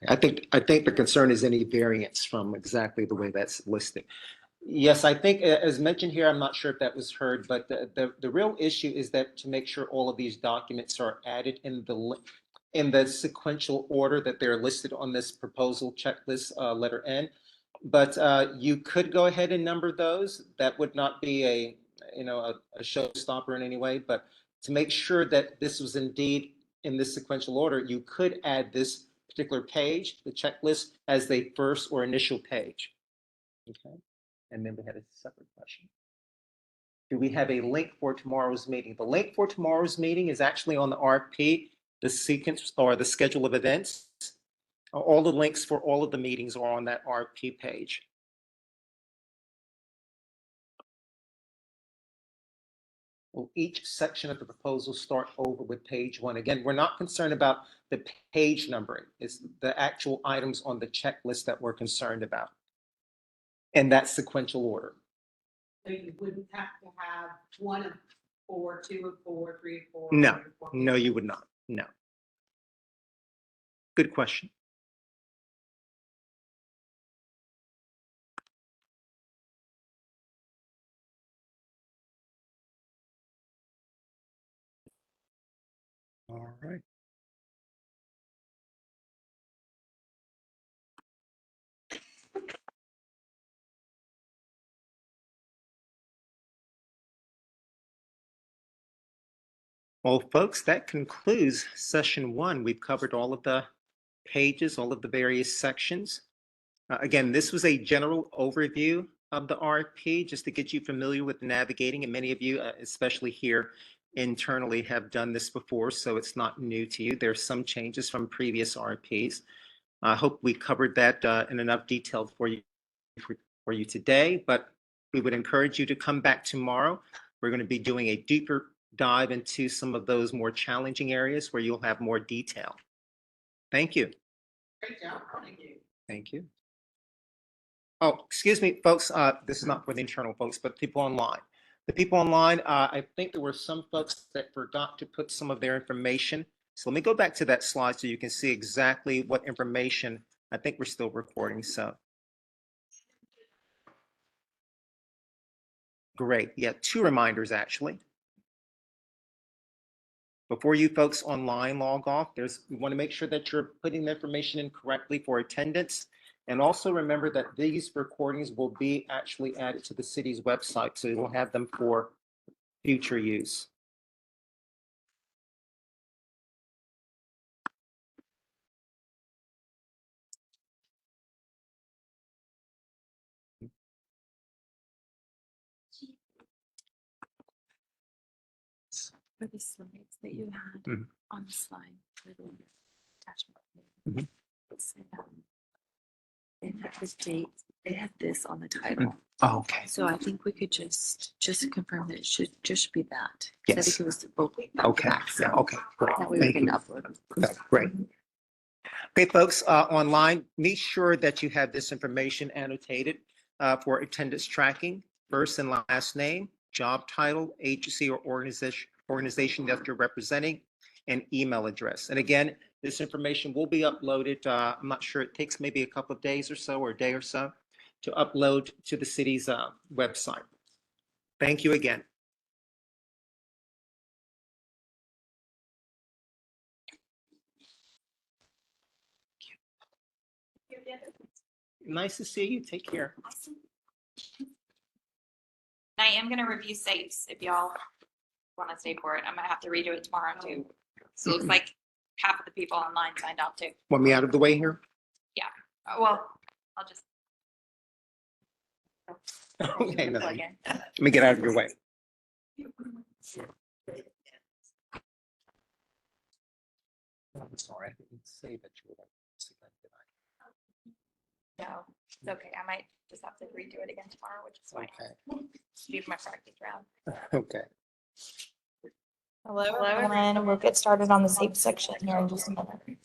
I think the concern is any variance from exactly the way that's listed. Yes, I think as mentioned here, I'm not sure if that was heard, but the real issue is that to make sure all of these documents are added in the sequential order that they're listed on this proposal checklist, letter N. But you could go ahead and number those. That would not be a showstopper in any way, but to make sure that this was indeed in this sequential order, you could add this particular page, the checklist, as the first or initial page. Okay. And then we had a separate question. Do we have a link for tomorrow's meeting? The link for tomorrow's meeting is actually on the RFP, the sequence or the schedule of events. All the links for all of the meetings are on that RFP page. Will each section of the proposal start over with page one? Again, we're not concerned about the page numbering. It's the actual items on the checklist that we're concerned about in that sequential order. So you wouldn't have to have 1 of 4, 2 of 4, 3 of 4. No, 4 of 4. no, you would not. No. Good question. All right. Well, folks, that concludes session one. We've covered all of the pages, all of the various sections. Again, this was a general overview of the RFP just to get you familiar with navigating, and many of you, especially here internally, have done this before, so it's not new to you. There are some changes from previous RFPs. I hope we covered that in enough detail for you today, but we would encourage you to come back tomorrow. We're going to be doing a deeper dive into some of those more challenging areas where you'll have more detail. Thank you. Great job. Thank you. Thank you. Oh, excuse me, folks. This is not for the internal folks, but people online. The people online, I think there were some folks that forgot to put some of their information. So let me go back to that slide so you can see exactly what information. I think we're still recording, so. Great. Yeah, 2 reminders actually. Before you folks online log off, we want to make sure that you're putting the information in correctly for attendance. And also remember that these recordings will be actually added to the city's website, so you'll have them for future use. For the slides that you had Mhm. on the slide for the attachment. Mhm. It said, it had the date They had this on the title. Oh, okay. So I think we could just confirm that it should just be that. 'Cause I Yes. think it was both back to Okay, back, so yeah, okay, great. that way we Thank can you. upload them. Okay, great. Okay, folks, online, make sure that you have this information annotated for attendance tracking, first and last name, job title, agency or organization that you're representing, and email address. And again, this information will be uploaded. I'm not sure, it takes maybe a couple of days or so, or a day or so, to upload to the city's website. Thank you again. Nice to see you. Take care. I am gonna review safes if y'all wanna stay for it. I'm gonna have to redo it tomorrow too. So it looks like half of the people online signed up too. Want me out of the way here? Well, I'll just. Okay, no. plug in. Let me get out of your way. I'm sorry, I didn't say that you were. No, it's okay. I might just have to redo it again tomorrow, which is fine. Okay, Do my practice round. okay. Hello, everyone. We'll get started on the safe section here in just a minute.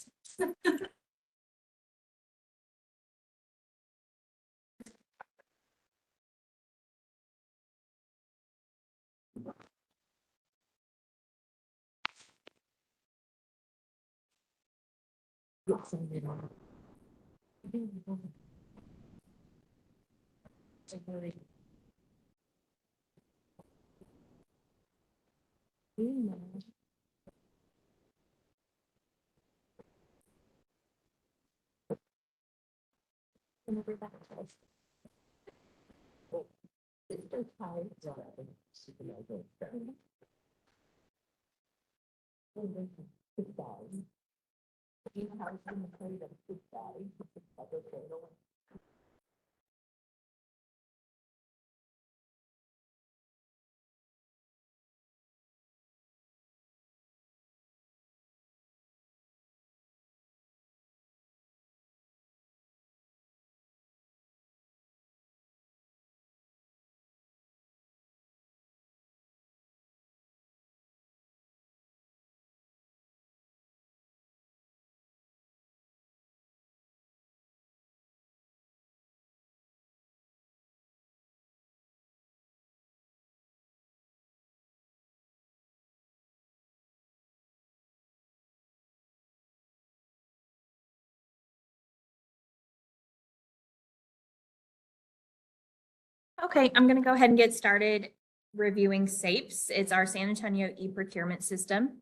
Okay, I'm gonna go ahead and get started reviewing SAPES. It's our San Antonio e-procurement system.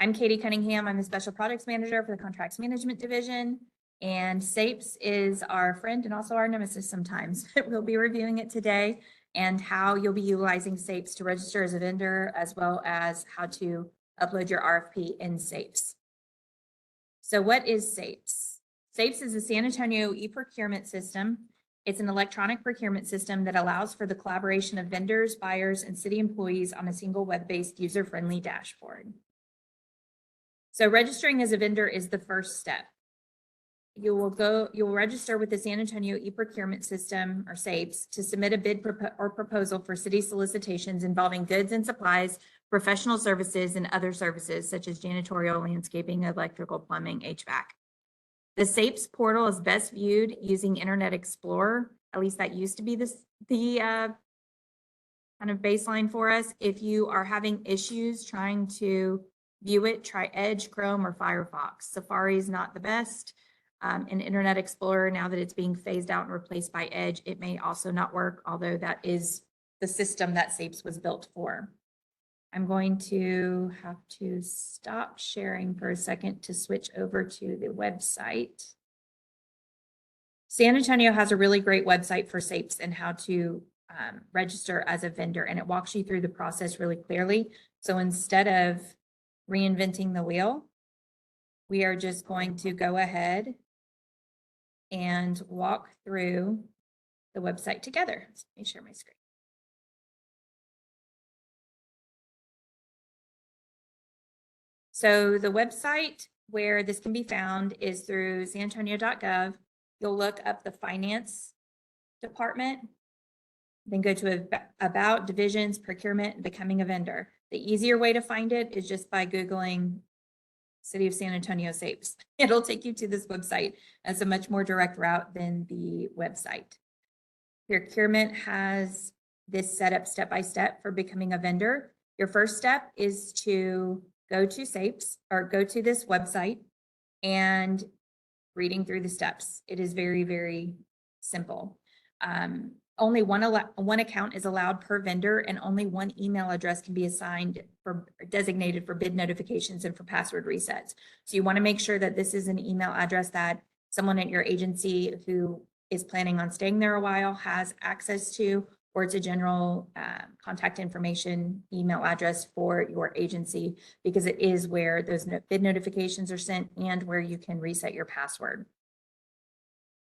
I'm Katie Cunningham. I'm the Special Products Manager for the Contracts Management Division. And SAPES is our friend and also our nemesis sometimes. We'll be reviewing it today and how you'll be utilizing SAPES to register as a vendor, as well as how to upload your RFP in SAPES. So what is SAPES? SAPES is a San Antonio e-procurement system. It's an electronic procurement system that allows for the collaboration of vendors, buyers, and city employees on a single web-based user-friendly dashboard. So registering as a vendor is the first step. You will register with the San Antonio e-procurement system, or SAPES, to submit a bid or proposal for city solicitations involving goods and supplies, professional services, and other services such as janitorial, landscaping, electrical, plumbing, HVAC. The SAPES portal is best viewed using Internet Explorer. At least that used to be the kind of baseline for us. If you are having issues trying to view it, try Edge, Chrome, or Firefox. Safari is not the best. In Internet Explorer, now that it's being phased out and replaced by Edge, it may also not work, although that is the system that SAPES was built for. I'm going to have to stop sharing for a second to switch over to the website. San Antonio has a really great website for SAPES and how to register as a vendor, and it walks you through the process really clearly. So instead of reinventing the wheel, we are just going to go ahead and walk through the website together. So let me share my screen. So the website where this can be found is through sanantonio.gov. you'll look up the finance department, then go to about divisions, procurement, and becoming a vendor. The easier way to find it is just by Googling City of San Antonio SAPES. It'll take you to this website. It's a much more direct route than the website. Procurement has this set up step-by-step for becoming a vendor. Your first step is to go to SAPES or go to this website and reading through the steps. It is very, very simple. Only one account is allowed per vendor, and only one email address can be assigned for designated for bid notifications and for password resets. So you want to make sure that this is an email address that someone at your agency who is planning on staying there a while has access to, or it's a general contact information email address for your agency, because it is where those bid notifications are sent and where you can reset your password.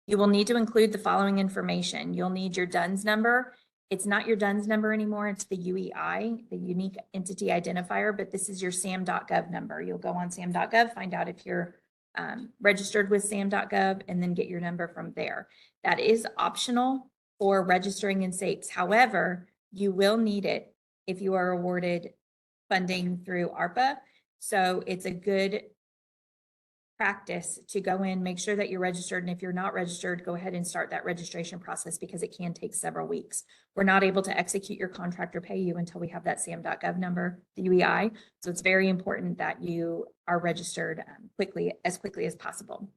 You will need to include the following information. You'll need your DUNS number. It's not your DUNS number anymore. It's the UEI, the Unique Entity Identifier, but this is your SAM.gov number. You'll go on SAM.gov, find out if you're registered with SAM.gov, and then get your number from there. That is optional for registering in SAPES. However, you will need it if you are awarded funding through ARPA. So it's a good practice to go in, make sure that you're registered. And if you're not registered, go ahead and start that registration process, because it can take several weeks. We're not able to execute your contract or pay you until we have that SAM.gov number, the UEI. So it's very important that you are registered as quickly as possible.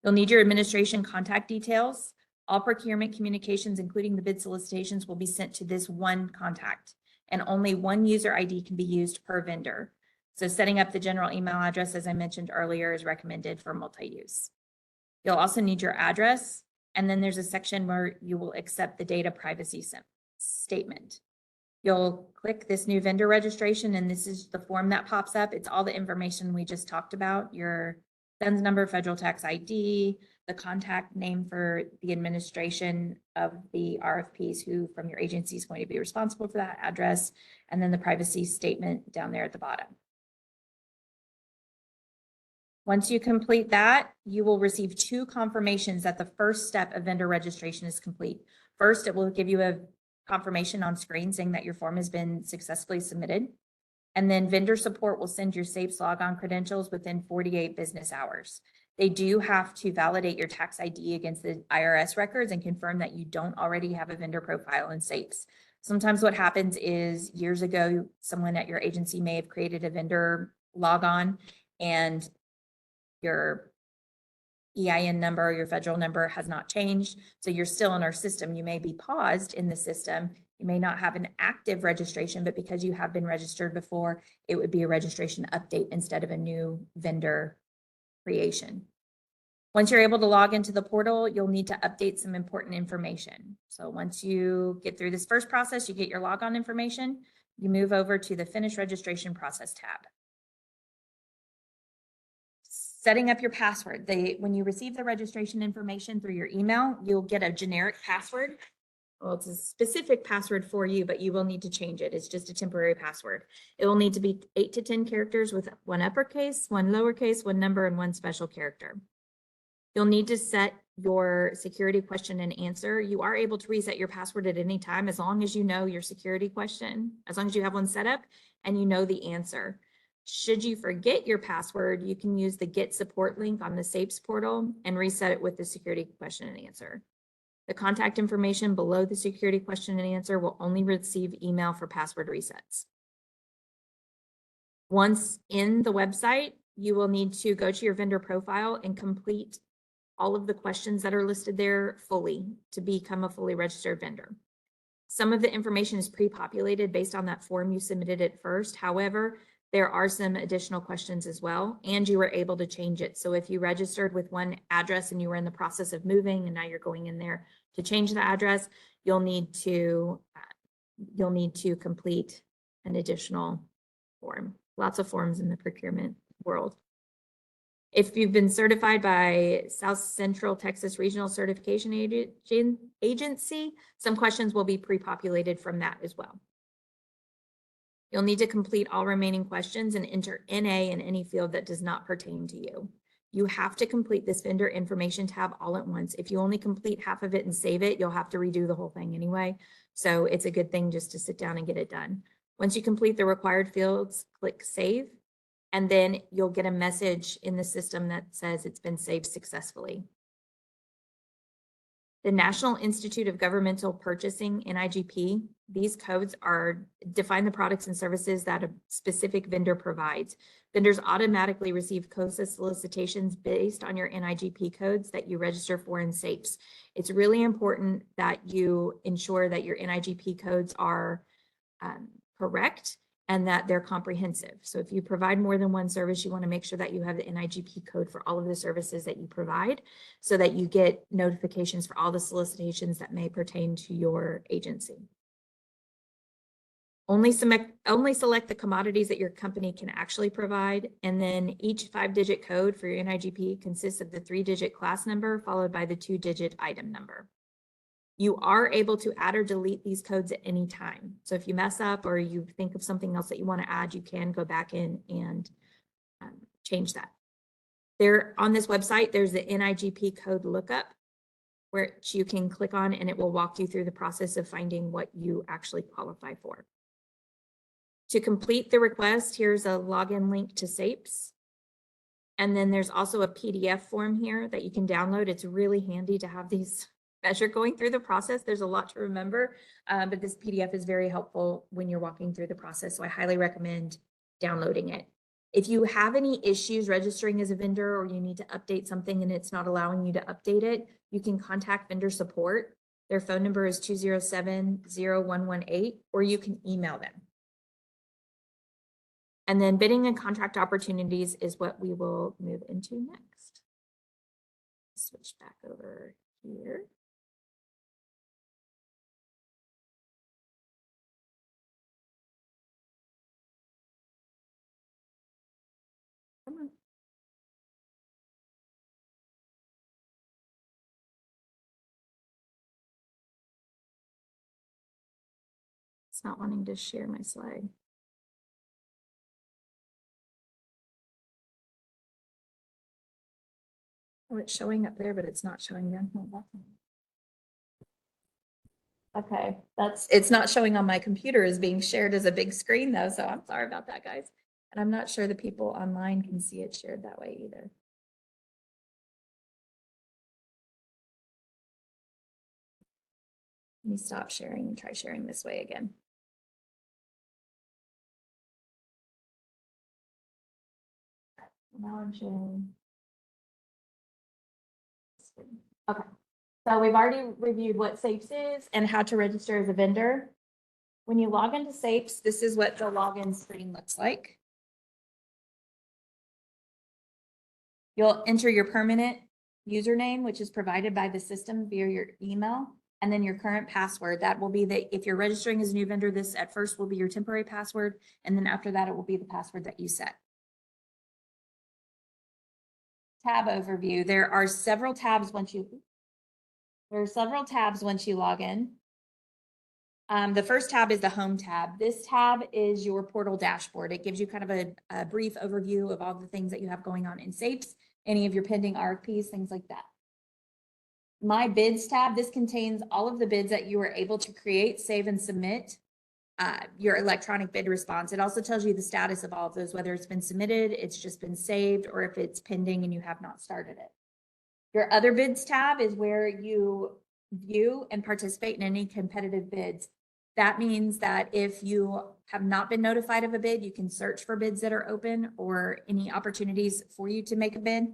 You'll need your administration contact details. All procurement communications, including the bid solicitations, will be sent to this one contact, and only one user ID can be used per vendor. So setting up the general email address, as I mentioned earlier, is recommended for multi-use. You'll also need your address, and then there's a section where you will accept the data privacy statement. You'll click this new vendor registration, and this is the form that pops up. It's all the information we just talked about: your DUNS number, federal tax ID, the contact name for the administration of the RFPs who from your agency is going to be responsible for that address, and then the privacy statement down there at the bottom. Once you complete that, you will receive two confirmations that the first step of vendor registration is complete. First, it will give you a confirmation on screen saying that your form has been successfully submitted. And then vendor support will send your SAPES logon credentials within 48 business hours. They do have to validate your tax ID against the IRS records and confirm that you don't already have a vendor profile in SAPES. Sometimes what happens is, years ago, someone at your agency may have created a vendor logon, and your EIN number, your federal number has not changed. So you're still in our system. You may be paused in the system. You may not have an active registration, but because you have been registered before, it would be a registration update instead of a new vendor creation. Once you're able to log into the portal, you'll need to update some important information. So once you get through this first process, you get your logon information, you move over to the Finish Registration Process tab. Setting up your password. When you receive the registration information through your email, you'll get a generic password. Well, it's a specific password for you, but you will need to change it. It's just a temporary password. It will need to be 8 to 10 characters with one uppercase, one lowercase, one number, and one special character. You'll need to set your security question and answer. You are able to reset your password at any time as long as you know your security question, as long as you have one set up and you know the answer. Should you forget your password, you can use the Get Support link on the SAPES portal and reset it with the security question and answer. The contact information below the security question and answer will only receive email for password resets. Once in the website, you will need to go to your vendor profile and complete all of the questions that are listed there fully to become a fully registered vendor. Some of the information is pre-populated based on that form you submitted at first. However, there are some additional questions as well, and you were able to change it. So if you registered with one address and you were in the process of moving and now you're going in there to change the address, you'll need to complete an additional form. Lots of forms in the procurement world. If you've been certified by South Central Texas Regional Certification Agency, some questions will be pre-populated from that as well. You'll need to complete all remaining questions and enter NA in any field that does not pertain to you. You have to complete this vendor information tab all at once. If you only complete half of it and save it, you'll have to redo the whole thing anyway. So it's a good thing just to sit down and get it done. Once you complete the required fields, click save, and then you'll get a message in the system that says it's been saved successfully. The National Institute of Governmental Purchasing, NIGP, these codes define the products and services that a specific vendor provides. Vendors automatically receive COSA solicitations based on your NIGP codes that you register for in SAPES. It's really important that you ensure that your NIGP codes are correct and that they're comprehensive. So if you provide more than one service, you want to make sure that you have the NIGP code for all of the services that you provide so that you get notifications for all the solicitations that may pertain to your agency. Only select the commodities that your company can actually provide, and then each 5-digit code for your NIGP consists of the 3-digit class number followed by the 2-digit item number. You are able to add or delete these codes at any time. So if you mess up or you think of something else that you want to add, you can go back in and change that. There on this website, there's the NIGP code lookup, which you can click on and it will walk you through the process of finding what you actually qualify for. To complete the request, here's a login link to SAPES. And then there's also a PDF form here that you can download. It's really handy to have these as you're going through the process. There's a lot to remember, but this PDF is very helpful when you're walking through the process. So I highly recommend downloading it. If you have any issues registering as a vendor or you need to update something and it's not allowing you to update it, you can contact vendor support. Their phone number is 207-0118, or you can email them. And then bidding and contract opportunities is what we will move into next. Switch back over here. Come on. It's not wanting to share my slide. Oh, it's showing up there, but it's not showing down here. Okay, it's not showing on my computer as being shared as a big screen though, so I'm sorry about that, guys. And I'm not sure the people online can see it shared that way either. Let me stop sharing and try sharing this way again. Now I'm sharing. Okay, so we've already reviewed what SAPES is and how to register as a vendor. When you log into SAPES, this is what the login screen looks like. You'll enter your permanent username, which is provided by the system via your email, and then your current password. That will be if you're registering as a new vendor, this at first will be your temporary password, and then after that, it will be the password that you set. Tab overview. There are several tabs once you log in. The first tab is the home tab. This tab is your portal dashboard. It gives you kind of a brief overview of all the things that you have going on in SAPES, any of your pending RFPs, things like that. My bids tab, this contains all of the bids that you were able to create, save, and submit your electronic bid response. It also tells you the status of all of those, whether it's been submitted, it's just been saved, or if it's pending and you have not started it. Your other bids tab is where you view and participate in any competitive bids. That means that if you have not been notified of a bid, you can search for bids that are open or any opportunities for you to make a bid.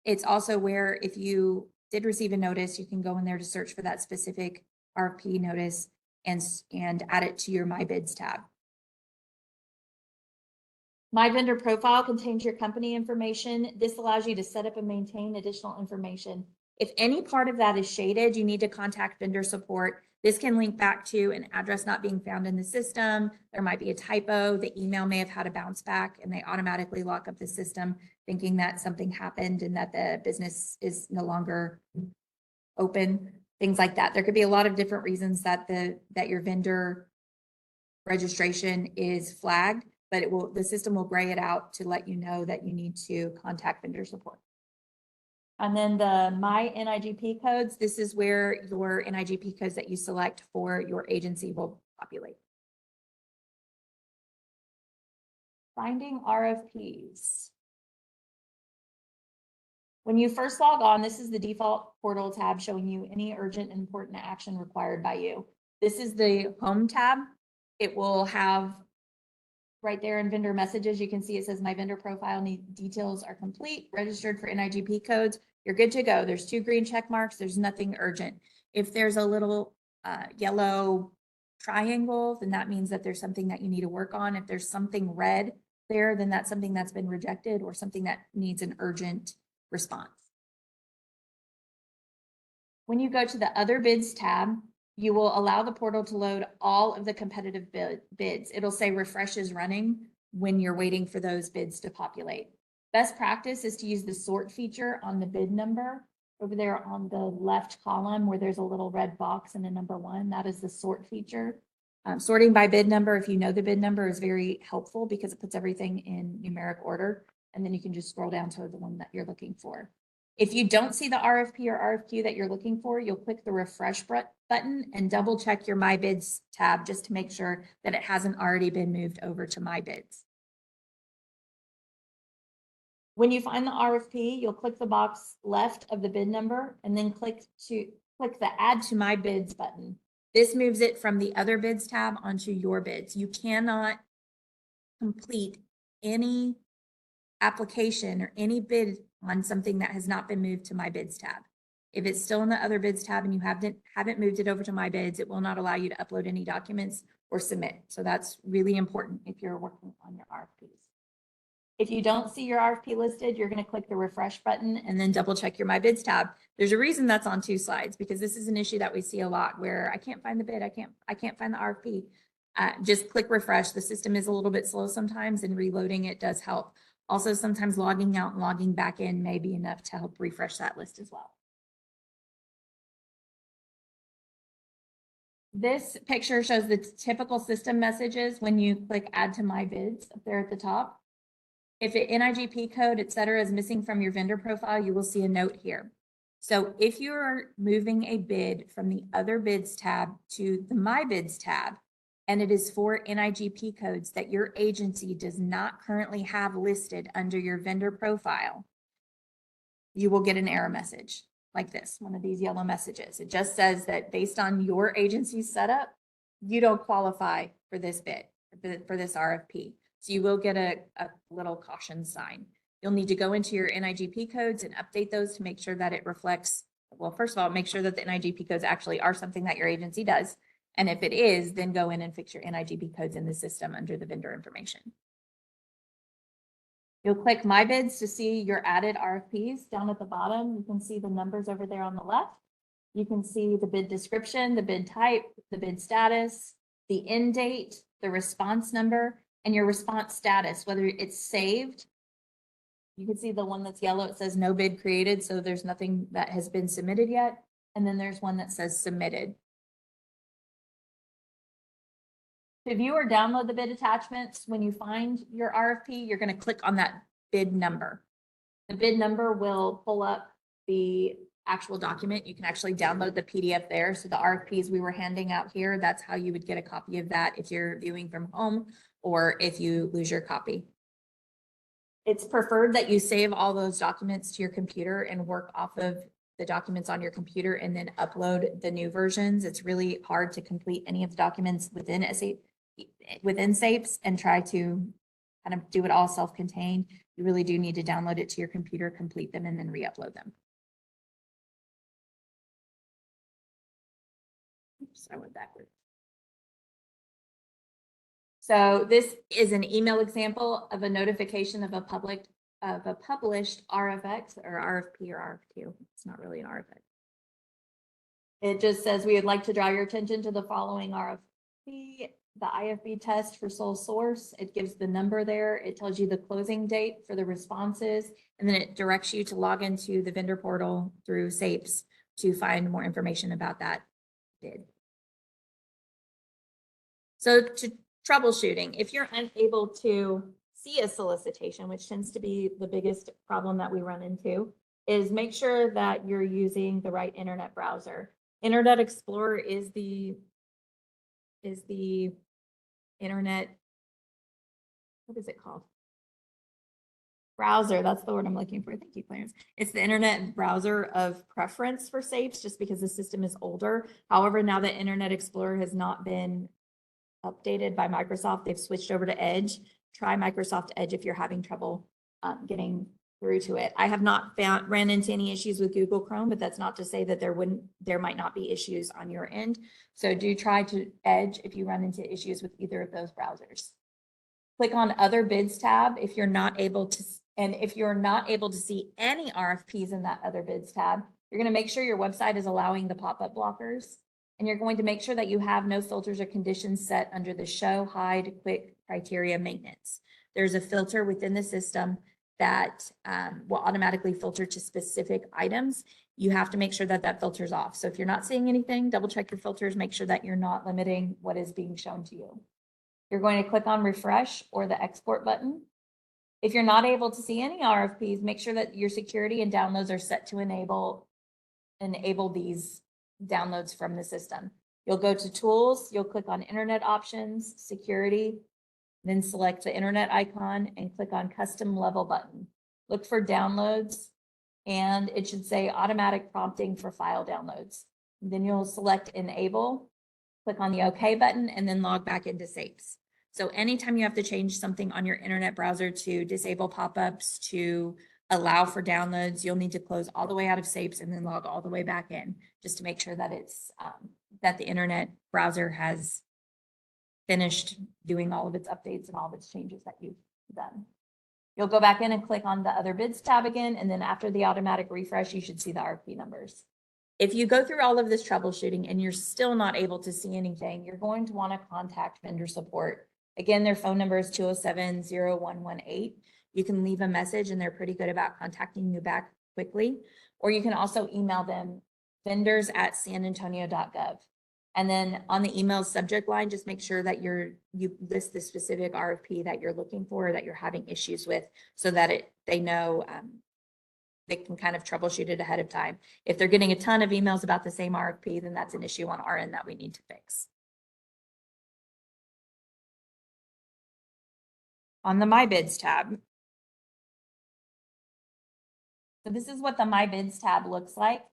It's also where if you did receive a notice, you can go in there to search for that specific RFP notice and add it to your My Bids tab. My vendor profile contains your company information. This allows you to set up and maintain additional information. If any part of that is shaded, you need to contact vendor support. This can link back to an address not being found in the system. There might be a typo. The email may have had a bounce back and they automatically lock up the system thinking that something happened and that the business is no longer open, things like that. There could be a lot of different reasons that your vendor registration is flagged. but the system will gray it out to let you know that you need to contact vendor support. And then the My NIGP codes, this is where your NIGP codes that you select for your agency will populate. Finding RFPs. When you first log on, this is the default portal tab showing you any urgent and important action required by you. This is the home tab. It will have right there in vendor messages, you can see it says my vendor profile details are complete, registered for NIGP codes. You're good to go. There's 2 green check marks. There's nothing urgent. If there's a little yellow triangle, then that means that there's something that you need to work on. If there's something red there, then that's something that's been rejected or something that needs an urgent response. When you go to the other bids tab, you will allow the portal to load all of the competitive bids. It'll say refresh is running when you're waiting for those bids to populate. Best practice is to use the sort feature on the bid number over there on the left column where there's a little red box and a number 1. That is the sort feature. Sorting by bid number, if you know the bid number, is very helpful because it puts everything in numeric order, and then you can just scroll down to the one that you're looking for. If you don't see the RFP or RFQ that you're looking for, you'll click the refresh button and double check your My Bids tab just to make sure that it hasn't already been moved over to My Bids. When you find the RFP, you'll click the box left of the bid number and then click the Add to My Bids button. This moves it from the other bids tab onto your bids. You cannot complete any application or any bid on something that has not been moved to My Bids tab. If it's still in the other bids tab and you haven't moved it over to My Bids, it will not allow you to upload any documents or submit. So that's really important if you're working on your RFPs. If you don't see your RFP listed, you're going to click the refresh button and then double check your My Bids tab. There's a reason that's on 2 slides because this is an issue that we see a lot where I can't find the bid, I can't find the RFP. Just click refresh. The system is a little bit slow sometimes and reloading it does help. Also, sometimes logging out and logging back in may be enough to help refresh that list as well. This picture shows the typical system messages when you click add to My Bids up there at the top. If an NIGP code, et cetera, is missing from your vendor profile, you will see a note here. So if you're moving a bid from the other bids tab to the My Bids tab, and it is for NIGP codes that your agency does not currently have listed under your vendor profile, you will get an error message like this, one of these yellow messages. It just says that based on your agency's setup, you don't qualify for this bid, for this RFP. So you will get a little caution sign. You'll need to go into your NIGP codes and update those to make sure that it reflects, well, first of all, make sure that the NIGP codes actually are something that your agency does. And if it is, then go in and fix your NIGP codes in the system under the vendor information. You'll click My Bids to see your added RFPs. Down at the bottom, you can see the numbers over there on the left. You can see the bid description, the bid type, the bid status, the end date, the response number, and your response status, whether it's saved. You can see the one that's yellow, it says no bid created, so there's nothing that has been submitted yet. And then there's one that says submitted. To view or download the bid attachments, when you find your RFP, you're going to click on that bid number. The bid number will pull up the actual document. You can actually download the PDF there. So the RFPs we were handing out here, that's how you would get a copy of that if you're viewing from home or if you lose your copy. It's preferred that you save all those documents to your computer and work off of the documents on your computer and then upload the new versions. It's really hard to complete any of the documents within SAPES and try to kind of do it all self-contained. You really do need to download it to your computer, complete them, and then re-upload them. Oops, I went backwards. So this is an email example of a notification of a published RFX or RFP or RFQ. It's not really an RFX. It just says we would like to draw your attention to the following RFP, the IFB test for sole source. It gives the number there. It tells you the closing date for the responses, and then it directs you to log into the vendor portal through SAPES to find more information about that bid. So to troubleshooting. If you're unable to see a solicitation, which tends to be the biggest problem that we run into, is make sure that you're using the right internet browser. Internet Explorer is the internet, what is it called? Browser, that's the word I'm looking for. Thank you, Clarence. It's the internet browser of preference for SAFEs, just because the system is older. However, now that Internet Explorer has not been updated by Microsoft, they've switched over to Edge. Try Microsoft Edge if you're having trouble getting through to it. I have not ran into any issues with Google Chrome, but that's not to say that there might not be issues on your end. So do try to Edge if you run into issues with either of those browsers. Click on Other Bids tab if you're not able to, and if you're not able to see any RFPs in that Other Bids tab, you're going to make sure your website is allowing the pop-up blockers, and you're going to make sure that you have no filters or conditions set under the show, hide, quick criteria maintenance. There's a filter within the system that will automatically filter to specific items. You have to make sure that that filter's off. So if you're not seeing anything, double check your filters, make sure that you're not limiting what is being shown to you. You're going to click on refresh or the export button. If you're not able to see any RFPs, make sure that your security and downloads are set to enable these downloads from the system. You'll go to tools, you'll click on internet options, security, then select the internet icon and click on custom level button. Look for downloads and it should say automatic prompting for file downloads. Then you'll select enable, click on the OK button and then log back into SAFEs. So anytime you have to change something on your internet browser to disable pop-ups, to allow for downloads, you'll need to close all the way out of SAFEs and then log all the way back in, just to make sure that it's that the internet browser has finished doing all of its updates and all of its changes that you've done. You'll go back in and click on the Other Bids tab again, and then after the automatic refresh, you should see the RFP numbers. If you go through all of this troubleshooting and you're still not able to see anything, you're going to want to contact vendor support. Again, their phone number is 207-0118. You can leave a message and they're pretty good about contacting you back quickly. Or you can also email them, vendors@sanantonio.gov. And then on the email subject line, just make sure that you list the specific RFP that you're looking for, that you're having issues with, so that they know they can kind of troubleshoot it ahead of time. If they're getting a ton of emails about the same RFP, then that's an issue on our end that we need to fix. On the My Bids tab. So this is what the My Bids tab looks like.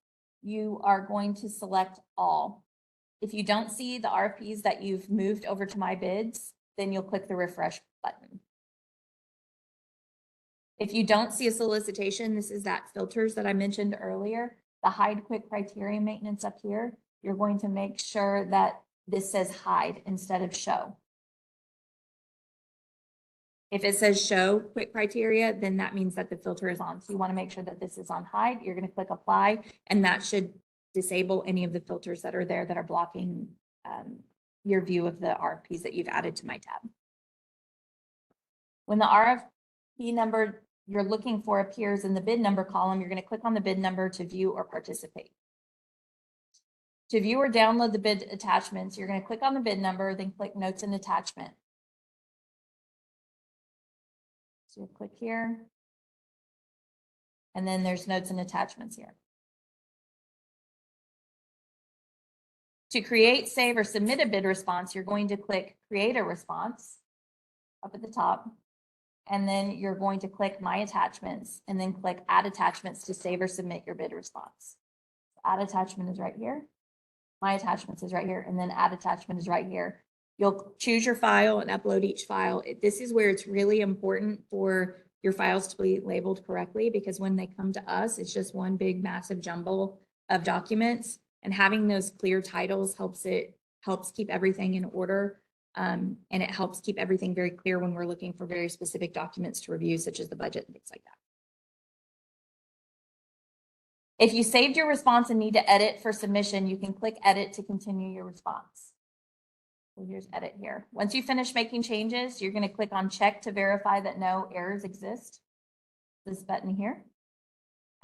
You are going to select all. If you don't see the RFPs that you've moved over to My Bids, then you'll click the refresh button. If you don't see a solicitation, this is that filters that I mentioned earlier, the hide quick criteria maintenance up here. You're going to make sure that this says hide instead of show. If it says show quick criteria, then that means that the filter is on. So you want to make sure that this is on hide. You're going to click apply, and that should disable any of the filters that are there that are blocking your view of the RFPs that you've added to My tab. When the RFP number you're looking for appears in the bid number column, you're going to click on the bid number to view or participate. To view or download the bid attachments, you're going to click on the bid number, then click notes and attachment. So you'll click here, and then there's notes and attachments here. To create, save, or submit a bid response, you're going to click create a response up at the top. And then you're going to click My Attachments and then click Add Attachments to save or submit your bid response. Add Attachment is right here. My Attachments is right here. And then Add Attachment is right here. You'll choose your file and upload each file. This is where it's really important for your files to be labeled correctly, because when they come to us, it's just one big massive jumble of documents. And having those clear titles helps keep everything in order. And it helps keep everything very clear when we're looking for very specific documents to review, such as the budget and things like that. If you saved your response and need to edit for submission, you can click edit to continue your response. So here's edit here. Once you finish making changes, you're going to click on check to verify that no errors exist. This button here.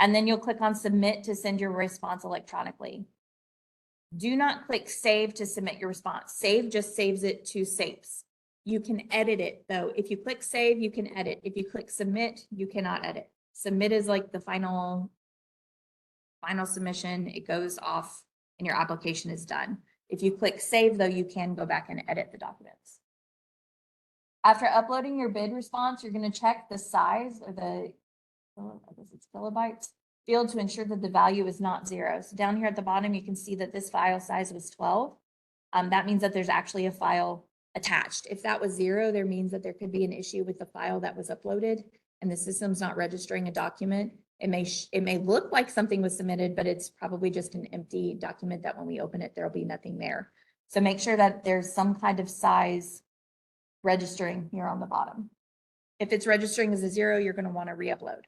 And then you'll click on submit to send your response electronically. Do not click save to submit your response. Save just saves it to SAFEs. You can edit it though. If you click save, you can edit. If you click submit, you cannot edit. Submit is like the final submission. It goes off and your application is done. If you click save though, you can go back and edit the documents. After uploading your bid response, you're going to check the size or the, I guess it's kilobytes, field to ensure that the value is not 0. So down here at the bottom, you can see that this file size was 12. That means that there's actually a file attached. If that was 0, there means that there could be an issue with the file that was uploaded and the system's not registering a document. It may look like something was submitted, but it's probably just an empty document that when we open it, there'll be nothing there. So make sure that there's some kind of size registering here on the bottom. If it's registering as a 0, you're going to want to re-upload.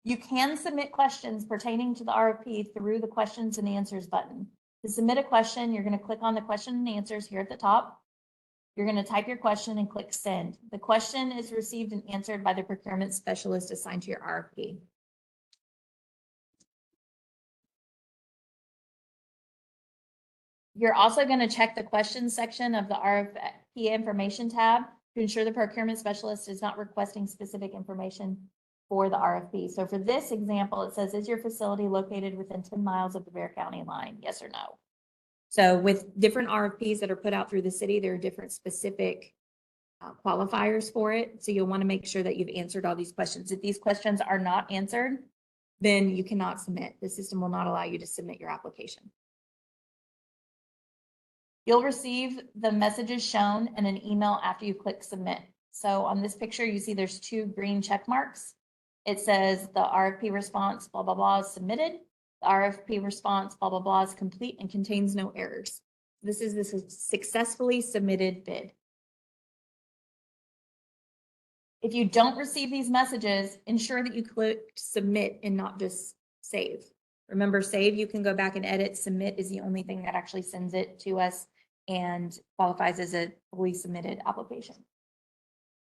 You can submit questions pertaining to the RFP through the questions and answers button. To submit a question, you're going to click on the question and answers here at the top. You're going to type your question and click send. The question is received and answered by the procurement specialist assigned to your RFP. You're also going to check the questions section of the RFP information tab to ensure the procurement specialist is not requesting specific information for the RFP. So for this example, it says, is your facility located within 10 miles of the Bexar County line? Yes or no? So with different RFPs that are put out through the city, there are different specific qualifiers for it. So you'll want to make sure that you've answered all these questions. If these questions are not answered, then you cannot submit. The system will not allow you to submit your application. You'll receive the messages shown in an email after you click submit. So on this picture, you see there's 2 green check marks. It says the RFP response, blah, blah, blah, is submitted. The RFP response, blah, blah, blah, is complete and contains no errors. This is the successfully submitted bid. If you don't receive these messages, ensure that you click submit and not just save. Remember, save, you can go back and edit. Submit is the only thing that actually sends it to us and qualifies as a fully submitted application.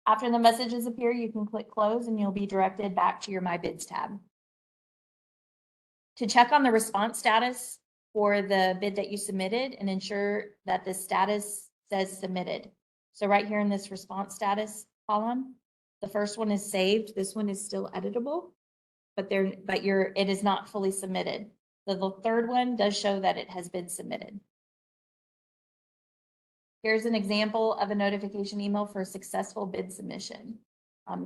After the messages appear, you can click close and you'll be directed back to your My Bids tab. To check on the response status for the bid that you submitted and ensure that the status says submitted. So right here in this response status column, the first one is saved. This one is still editable, but it is not fully submitted. The third one does show that it has been submitted. Here's an example of a notification email for a successful bid submission.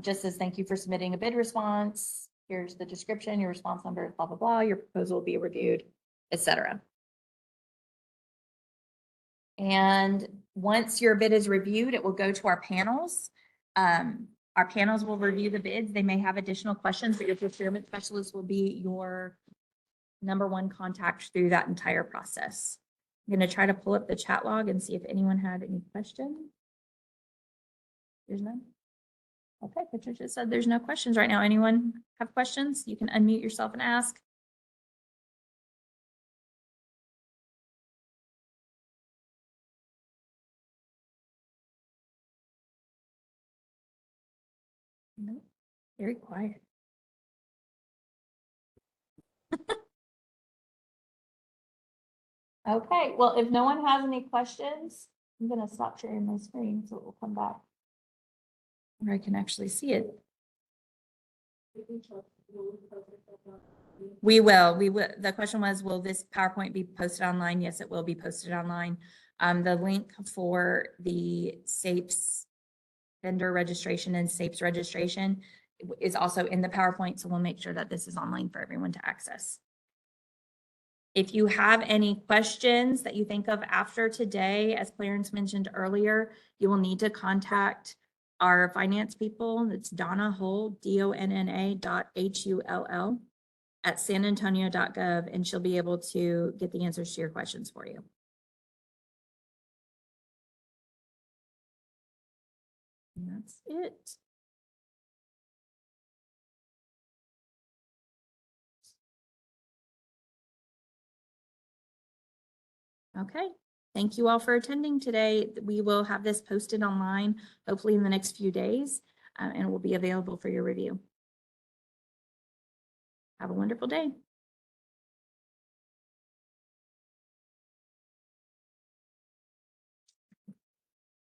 Just says, thank you for submitting a bid response. Here's the description, your response number, blah, blah, blah. Your proposal will be reviewed, etc. And once your bid is reviewed, it will go to our panels. Our panels will review the bids. They may have additional questions, but your procurement specialist will be your #1 contact through that entire process. I'm going to try to pull up the chat log and see if anyone had any questions. There's none. Okay, Patricia said there's no questions right now. Anyone have questions? You can unmute yourself and ask. No, very quiet. Okay, well, if no one has any questions, I'm gonna stop sharing my screen so it will come back where I can actually see it. We will. The question was, will this PowerPoint be posted online? Yes, it will be posted online. The link for the SAPES vendor registration and SAPES registration is also in the PowerPoint, so we'll make sure that this is online for everyone to access. If you have any questions that you think of after today, as Clarence mentioned earlier, you will need to contact our finance people. It's Donna Hull, DONNA.HULL at sanantonio.gov, and she'll be able to get the answers to your questions for you. And that's it. Okay, thank you all for attending today. We will have this posted online, hopefully in the next few days, and it will be available for your review. Have a wonderful day.